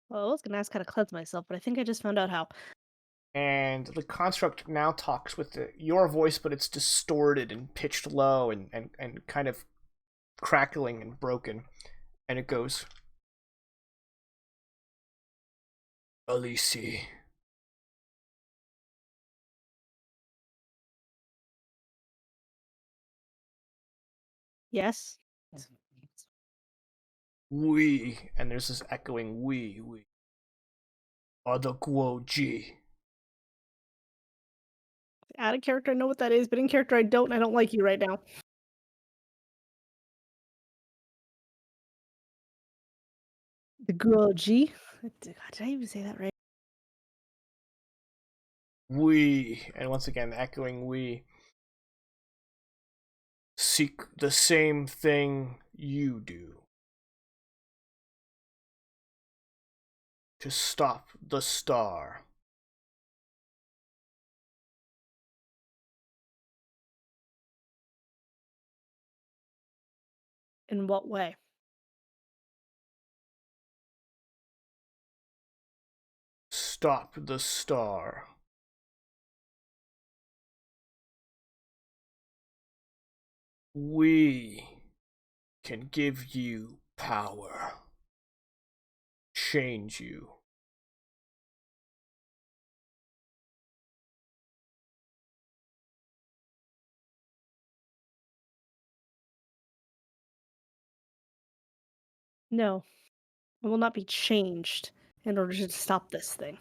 Well, I was gonna ask how to cleanse myself, but I think I just found out how. And the construct now talks with your voice, but it's distorted and pitched low and kind of crackling and broken. And it goes, "Alisi, Yes. we," and there's this echoing we are the Guo-ji. Out of character, I know what that is, but in character, I don't. And I don't like you right now. The Guoji. Did I even say that right? We, and once again, echoing we, seek the same thing you do. To stop the star. In what way? Stop the star. We can give you power. Change you. No, I will not be changed in order to stop this thing.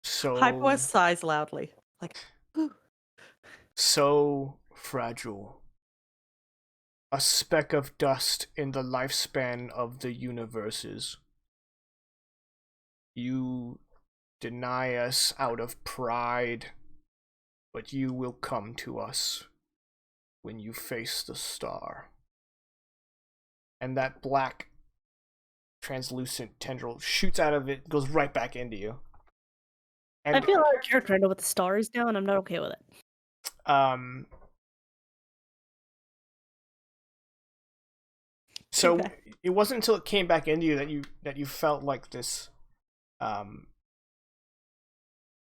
Hypo So, sighs loudly. Like, "Ooh." so fragile. A speck of dust in the lifespan of the universes. You deny us out of pride, but you will come to us when you face the star. And that black, translucent tendril shoots out of it, goes right back into you. And I feel out of character. I know what the star is now, and I'm not okay with it. So Okay. it wasn't until it came back into you that you felt like this.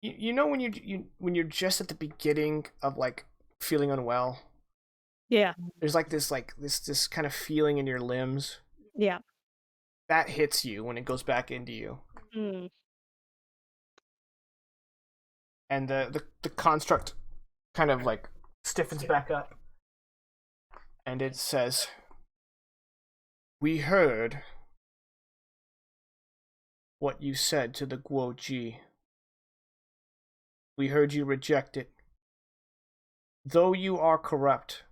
You know when when you're just at the beginning of like feeling unwell. Yeah. There's like this kind of feeling in your limbs Yeah. that hits you when it goes back into you, Mm. and the construct kind of like stiffens back up, and it says, "We heard what you said to the Guo Ji. We heard you reject it. Though you are corrupt,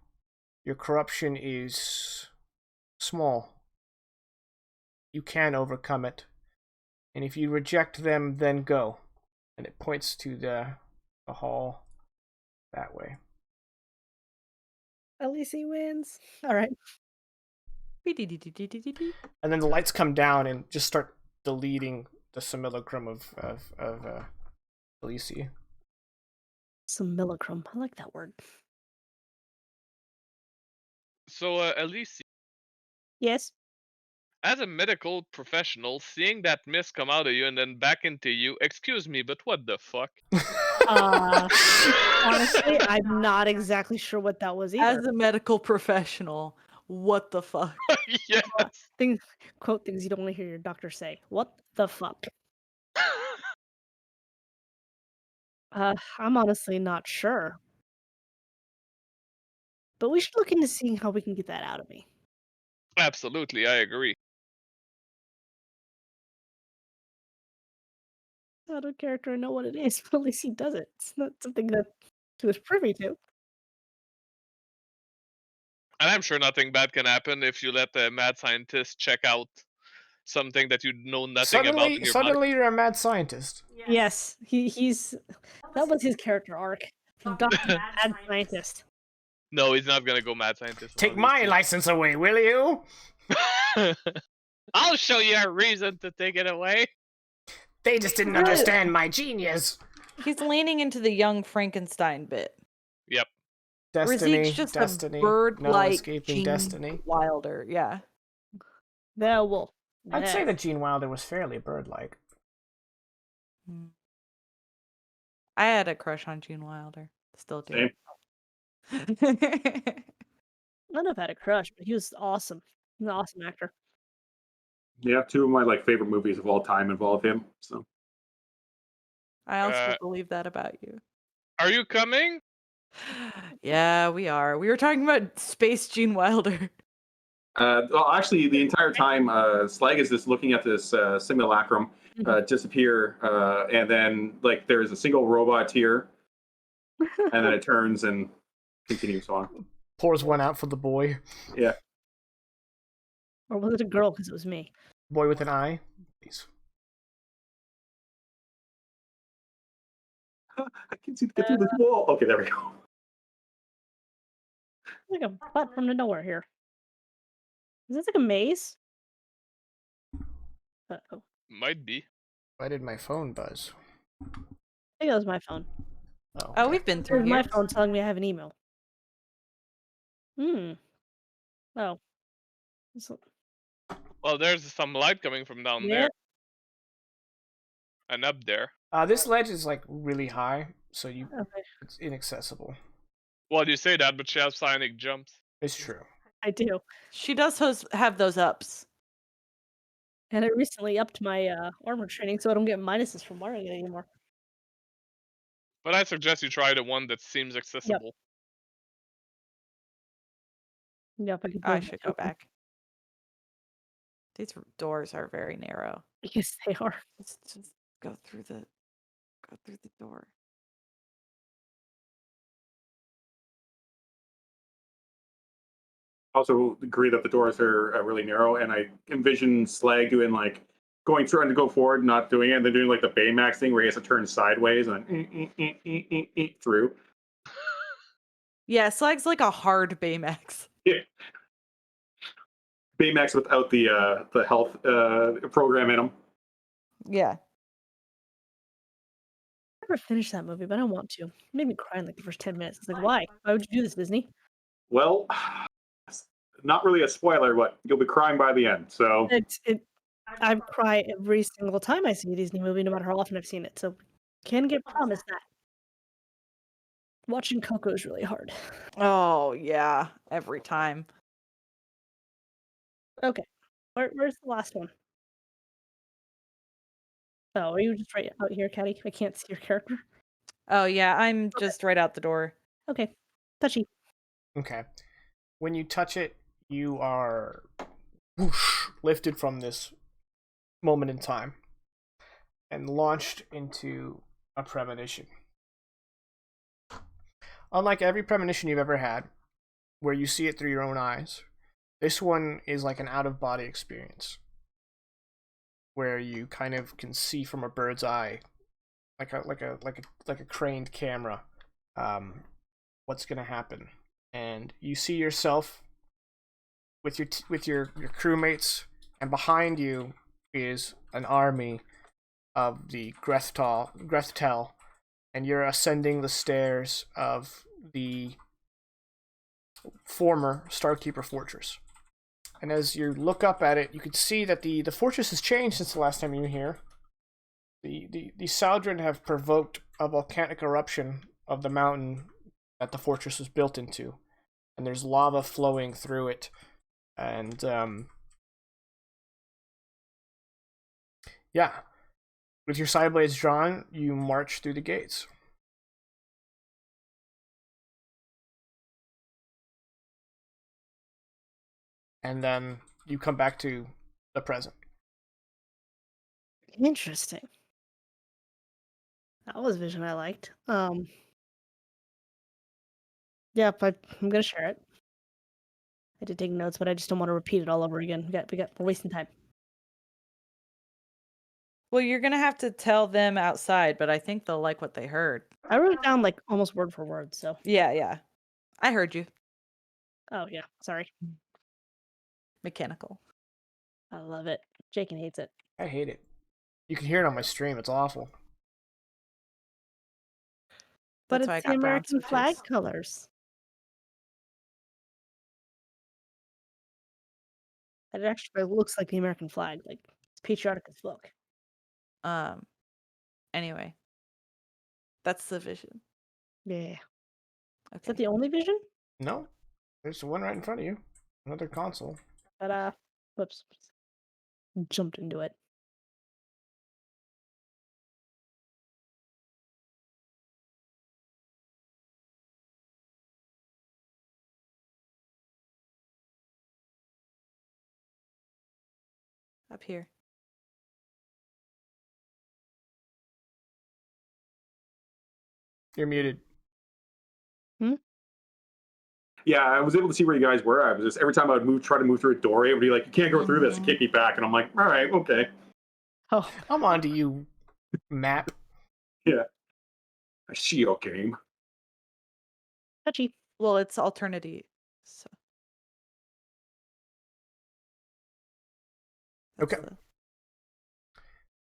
your corruption is small. You can overcome it. And if you reject them, then go. And it points to the hall that way. Alisi wins. All right. And then the lights come down and just start deleting the simulacrum of Alisi. Simulacrum. I like that word. So, Alisi, Yes. as a medical professional, seeing that mist come out of you and then back into you, excuse me, but what the fuck? Honestly, I'm not exactly sure what that was either. As a medical professional, what the fuck? Yes. Quote things you don't want to hear your doctor say. What the fuck? I'm honestly not sure. But we should look into seeing how we can get that out of me. Absolutely, I agree. Out of character, I know what it is, but at least he does it. It's not something that he was privy to. And I'm sure nothing bad can happen if you let the mad scientist check out something that you know nothing about in your Suddenly body. you're a mad scientist. Yes, he's that was his character arc. From Dr. Mad Scientist. No, he's not gonna go mad scientist. Take my license away, will you? I'll show you a reason to take it away. They just didn't Good. understand my genius. He's leaning into the young Frankenstein bit. Yep. Destiny, Rasique's just destiny, a no bird-like escaping Gene destiny. Wilder, yeah. The wolf. I'd say Yes. that Gene Wilder was fairly bird-like. I had a crush on Gene Wilder. Still do. Same. None of had a crush, but he was awesome. He's an awesome actor. Yeah, two of my favorite movies of all time involve him. So I also Uh, believe that about you. Are you coming? Yeah, we are. We were talking about Space Gene Wilder. well, actually, the entire time, Slag is just looking at this simulacrum disappear, and then there is a single robot here, and then it turns and continues on. Pours one out for the boy. Yeah. Or was it a girl? Because it was me. Boy with an eye. Please. I can see get through this wall. Okay, there we go. Like a butt from the nowhere here. Is this like a maze? Uh-oh. Might be. Why did my phone buzz? I think that was my phone. Oh, Oh, okay. we've been It through was here. my phone telling me I have an email. Oh. So, Well, there's some light coming from down there yeah. and up there. This ledge is really high, so Okay. it's inaccessible. Well, you say that, but she has psionic jumps. It's true. I do. She does have those ups. And I recently upped my armor training so I don't get minuses from wearing it anymore. But I suggest you try the one that seems accessible. Yep, I, could I do should that. go back. These doors are very narrow. Yes, they are. Let's just go through the door. Also agree that the doors are really narrow, and I envision Slag doing trying to go forward, not doing it, and then doing the Baymax thing where he has to turn sideways and through. Yeah, Slag's like a hard Baymax. Yeah. Baymax without the health program in him. Yeah. I never finished that movie, but I want to. It made me cry in the first 10 minutes. It's like, why? Why would you do this, Disney? Well, not really a spoiler, but you'll be crying by the end. So I cry every single time I see a Disney movie, no matter how often I've seen it. So can get promised that. Watching Coco is really hard. Oh, yeah. Every time. Okay. Where's the last one? Oh, are you just right out here, Caddy? I can't see your character. Oh, yeah. I'm just right out the door. Okay. Touchy. Okay. When you touch it, you are whoosh, lifted from this moment in time. and launched into a premonition. Unlike every premonition you've ever had, where you see it through your own eyes, this one is like an out-of-body experience, where you kind of can see from a bird's eye, like a craned camera, what's gonna happen, and you see yourself with your crewmates, and behind you is an army of the Grethtel, and you're ascending the stairs of the former Starkeeper Fortress. And as you look up at it, you can see that the fortress has changed since the last time you were here. The Saldren have provoked a volcanic eruption of the mountain that the fortress was built into, and there's lava flowing through it. And yeah, with your side blades drawn, you march through the gates. And then you come back to the present. Interesting. That was a vision I liked. Yeah, I'm gonna share it. I did take notes, but I just don't want to repeat it all over again. We're wasting time. Well, you're gonna have to tell them outside, but I think they'll like what they heard. I wrote it down like almost word for word, so. Yeah. I heard you. Oh yeah, sorry. Mechanical. I love it. Jakin hates it. I hate it. You can hear it on my stream. It's awful. But That's why I it's the got brown American flag switches. colors. And it actually looks like the American flag. Like, it's patriotic as fuck. Anyway. That's the vision. Yeah. Is Okay. that the only vision? No, there's one right in front of you. Another console. But whoops. Jumped into it. Up here. You're muted. Yeah, I was able to see where you guys were. I was just every time I would try to move through a doorway, it would be like, you can't go through this, and kick me back. And I'm like, all right, okay. Oh, I'm on to you, map. Yeah. A Shio game. touchy. Well, it's Alternity. So. Okay.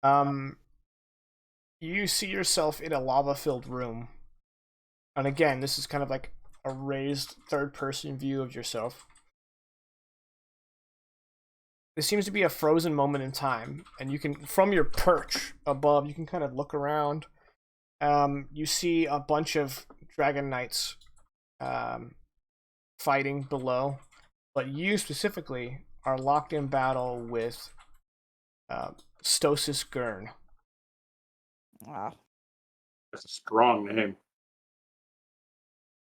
That's You see yourself in a lava-filled room. And again, this is kind of like a raised third-person view of yourself. There seems to be a frozen moment in time, and you can, from your perch above, you can kind of look around. You see a bunch of Dragon Knights fighting below, but you specifically are locked in battle with Stosis Gurn. Wow. That's a strong name.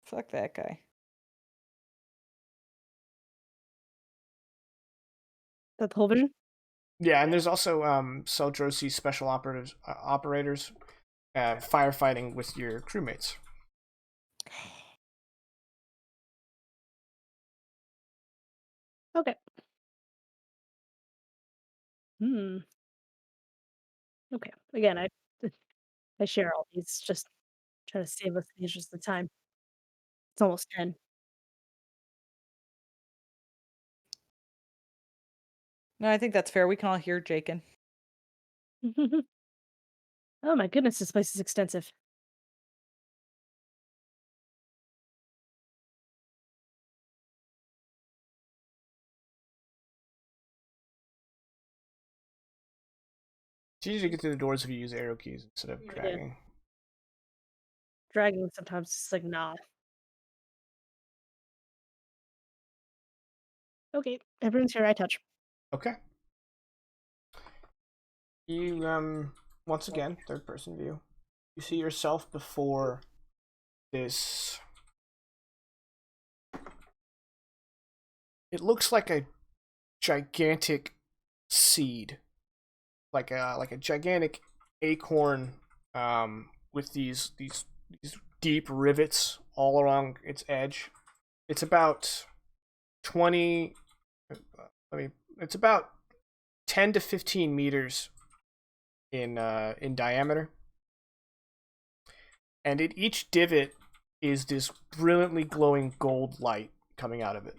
Fuck that guy. That the whole vision? Yeah, and there's also Seldrosi special operators firefighting with your crewmates. Okay. Okay. Again, I share all these, just trying to save us the interest of time. It's almost 10. No, I think that's fair. We can all hear Jakin. Oh my goodness, this place is extensive. It's easy to get through the doors if you use arrow keys instead of Yeah. dragging. Dragging sometimes it's like, nah. Okay, everyone's here, I touch. Okay. You once again, third person view. You see yourself before this. It looks like a gigantic seed. Like a gigantic acorn with these deep rivets all along its edge. It's about 20. It's about 10 to 15 meters in diameter, and in each divot is this brilliantly glowing gold light coming out of it.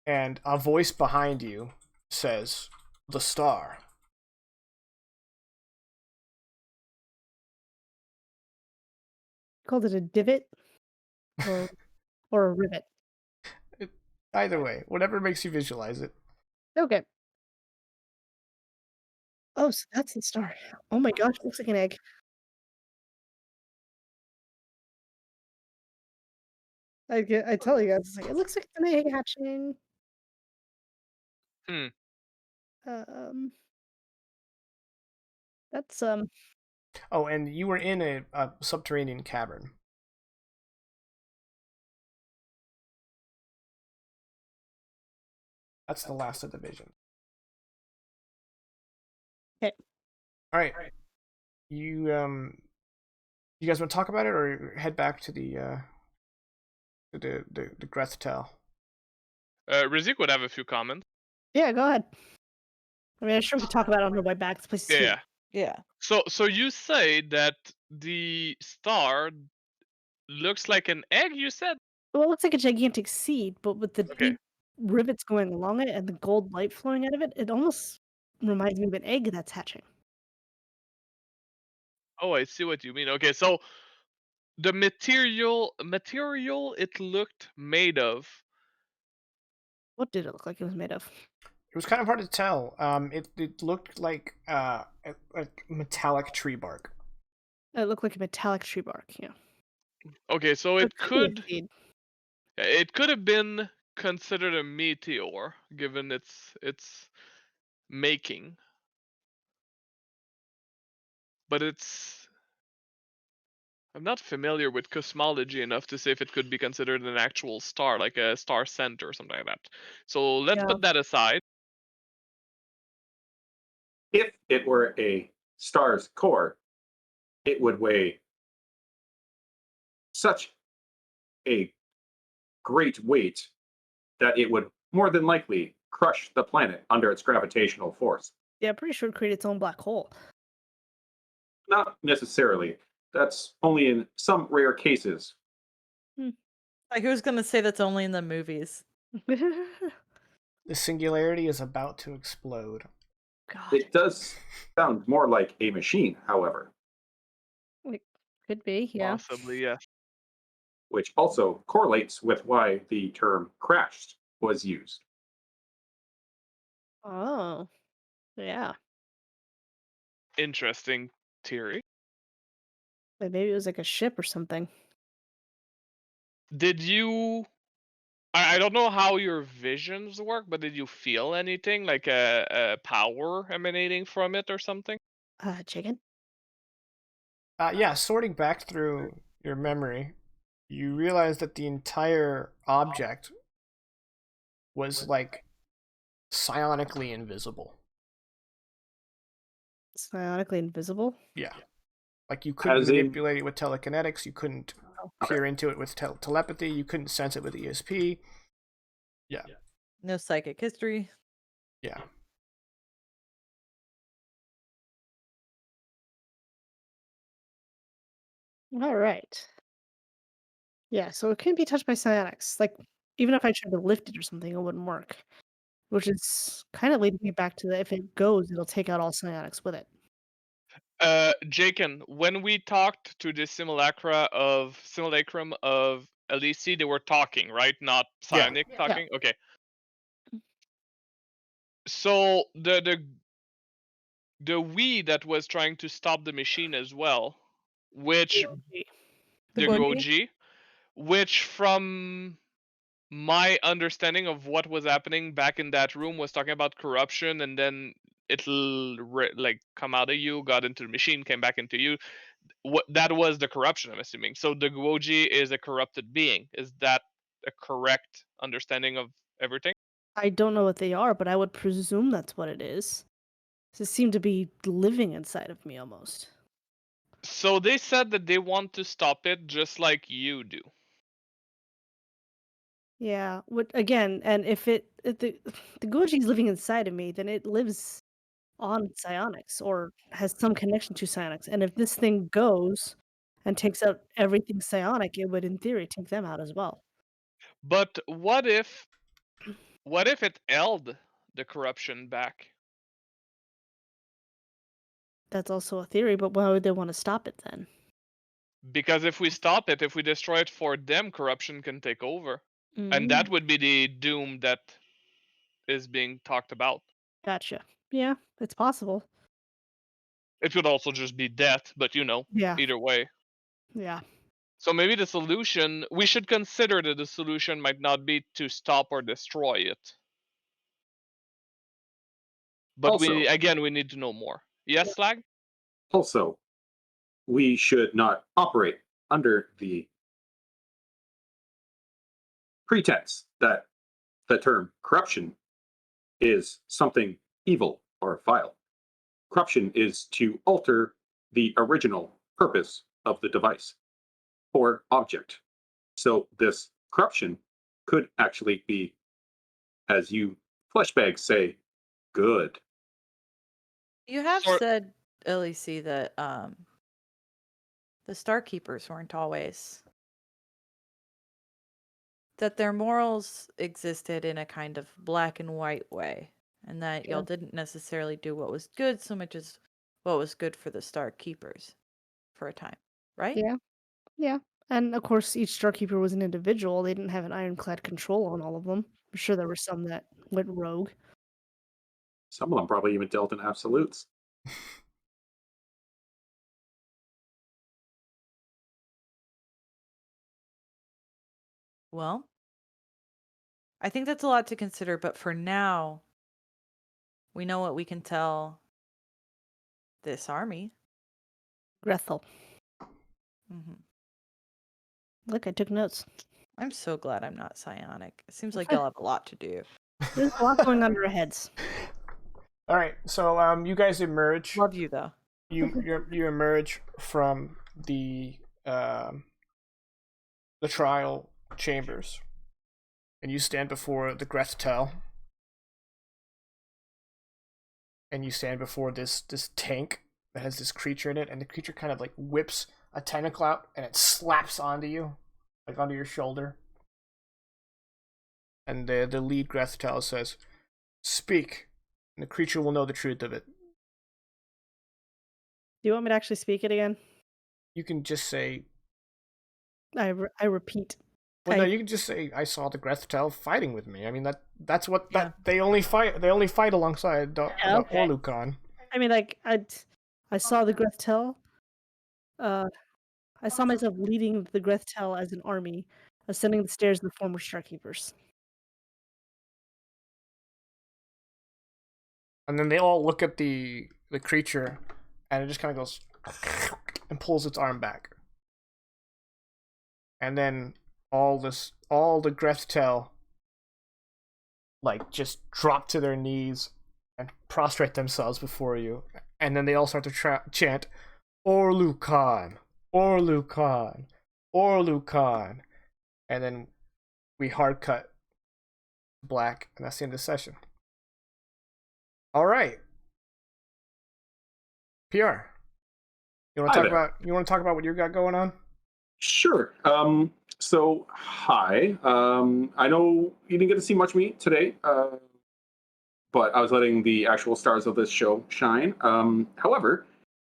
And a voice behind you says, "The star." Called it a divot or or a rivet. Either way, whatever makes you visualize it. Okay. Oh, so that's the star. Oh my gosh, it looks like an egg. I tell you guys, it's like it looks like an egg hatching. Hmm. Um, that's Oh, and you were in a subterranean cavern. That's the last of the vision. Okay. All right. You you guys want to talk about it or head back to the Grethtel? Rizik would have a few comments. yeah. Go ahead. I mean, I'm sure we could talk about it on the way back. This place is Yeah, huge. yeah. Yeah. So you say that the star looks like an egg, you said? Well, it looks like a gigantic seed, but with the Okay. deep rivets going along it and the gold light flowing out of it, it almost reminds me of an egg that's hatching. Oh, I see what you mean. Okay, so the material it looked made of. What did it look like it was made of? It was kind of hard to tell. It looked like metallic tree bark. It looked like a metallic tree bark. Yeah. Okay, so So it could be a could seed. have been considered a meteor given its making. But I'm not familiar with cosmology enough to say if it could be considered an actual star, like a star center or something like that. So let's Yeah. put that aside. If it were a star's core, it would weigh such a great weight that it would more than likely crush the planet under its gravitational force. Yeah, pretty sure it created its own black hole. Not necessarily. That's only in some rare cases. Like, who's gonna say that's only in the movies? The singularity is about to explode. God, It does sound more like a machine, however, like, could be. Yeah. Possibly, yes. which also correlates with why the term crashed was used. Oh, yeah. Interesting theory. Like maybe it was like a ship or something. Did you I don't know how your visions work, but did you feel anything like a power emanating from it or something? Chicken. Yeah, sorting back through your memory, you realize that the entire object was like psionically invisible. Psionically invisible. Yeah. Like you couldn't As in- manipulate it with telekinetics, you couldn't Okay. peer into it with telepathy, you couldn't sense it with ESP. Yeah. No psychic history. Yeah. All right. Yeah, so it couldn't be touched by psionics. Like even if I tried to lift it or something, it wouldn't work. Which is kind of leading me back to the if it goes, it'll take out all psionics with it. Jaken, when we talked to the simulacrum of Alisi, they were talking, right? Not Yeah. psionic Yeah. talking? Okay. So the we that was trying to stop the machine as well, which The the Goji? Goji, which from my understanding of what was happening back in that room was talking about corruption, and then it'll like come out of you, got into the machine, came back into you. What that was the corruption, I'm assuming. So the Goji is a corrupted being. Is that a correct understanding of everything? I don't know what they are, but I would presume that's what it is. It seemed to be living inside of me almost. So they said that they want to stop it just like you do. Yeah. Again, and if the Goji's living inside of me, then it lives on psionics or has some connection to psionics. And if this thing goes and takes out everything psionic, it would, in theory, take them out as well. But what if it held the corruption back? That's also a theory, but why would they want to stop it then? Because if we stop it, if we destroy it for them, corruption can take over. And that would be the doom that is being talked about. Gotcha. Yeah, it's possible. It could also just be death, but Yeah. either way. Yeah. So maybe the solution, we should consider that the solution might not be to stop or destroy it. But Also, we need to know more. Yes, Slag? also, we should not operate under the pretense that the term corruption is something evil or vile. Corruption is to alter the original purpose of the device or object. So this corruption could actually be, as you fleshbags say, good. You have Sort- said, Alisi, that the Starkeepers weren't always. That their morals existed in a kind of black and white way, and that y'all didn't necessarily do what was good so much as what was good for the Starkeepers for a time, right? Yeah. Yeah. And of course, each Starkeeper was an individual. They didn't have an ironclad control on all of them. I'm sure there were some that went rogue. Some of them probably even dealt in absolutes. Well, I think that's a lot to consider, but for now, we know what we can tell this army. Grethel. hmm Look, I took notes. I'm so glad I'm not psionic. It seems like y'all have a lot to do. There's a lot going under our heads. All right, so you guys emerge. Love you though. You emerge from the trial chambers, and you stand before the Grethtel, and you stand before this tank that has this creature in it, and the creature kind of like whips a tentacle out, and it slaps onto you, like onto your shoulder. And the lead Grethtel says, "Speak, and the creature will know the truth of it." Do you want me to actually speak it again? You can just say, I repeat. well, no, I- you can just say, "I saw the Grethtel fighting with me." I mean, that's what Yeah. that they only fight alongside the Okay. Aulokan. I mean, like, I saw the Grethtel. I saw myself leading the Grethtel as an army, ascending the stairs of the former Starkeepers. And then they all look at the creature, and it just kind of goes and pulls its arm back. And then all the Grethtel like just drop to their knees and prostrate themselves before you. And then they all start to chant, "Aulokan, Aulokan, Aulokan." And then we hard cut black, and that's the end of the session. All right. PR. You want to talk about what you got going on? Sure. So, hi. I know you didn't get to see much of me today, but I was letting the actual stars of this show shine. However,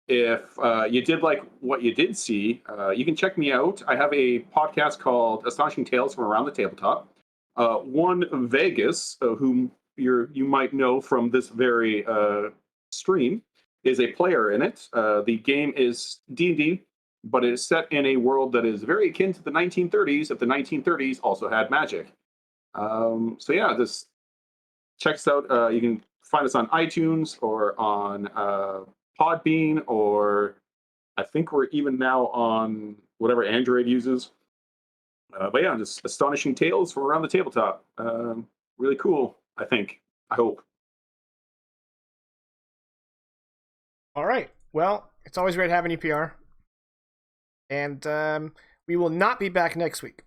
if you did like what you did see, you can check me out. I have a podcast called Astonishing Tales from Around the Tabletop. One Vegas, whom you might know from this very stream, is a player in it. The game is D&D, but it is set in a world that is very akin to the 1930s, if the 1930s also had magic. So yeah, this checks out. You can find us on iTunes or on Podbean, or I think we're even now on whatever Android uses. But yeah, just Astonishing Tales from Around the Tabletop. Really cool. I think. I hope. All right. Well, it's always great having you, PR. And we will not be back next week.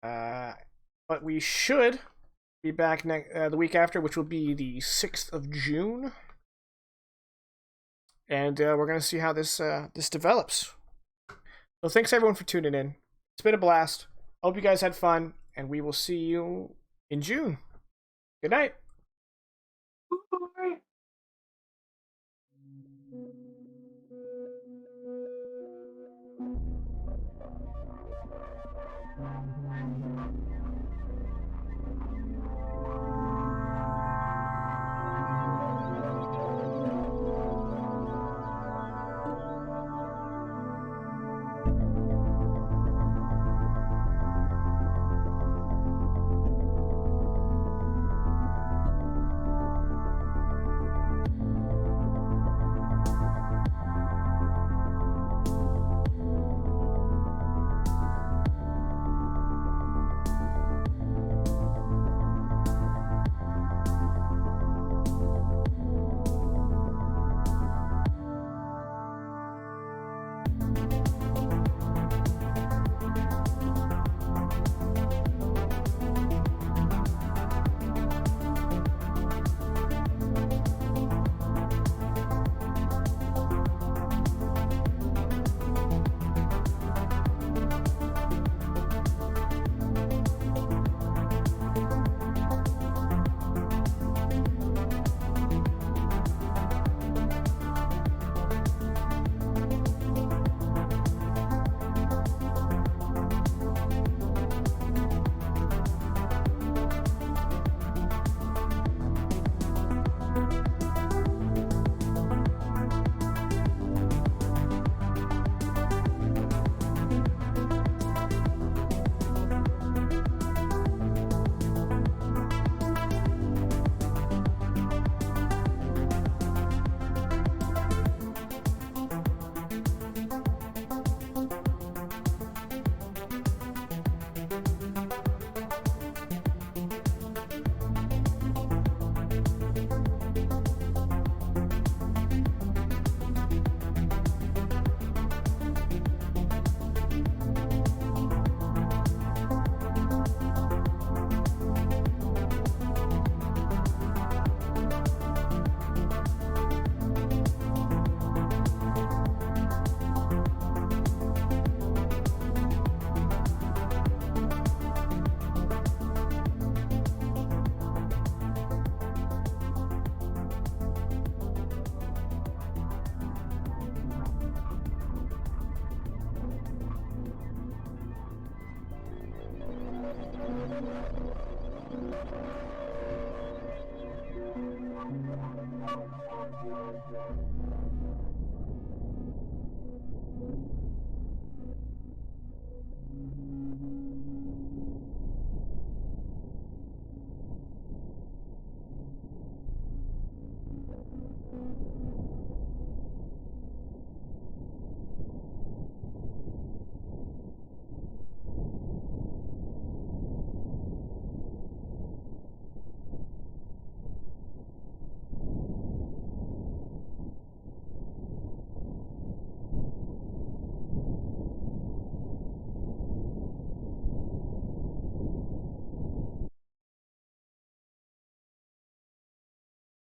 But we should be back the week after, which will be the 6th of June. And we're going to see how this develops. So thanks, everyone, for tuning in. It's been a blast. Hope you guys had fun, and we will see you in June. Good night.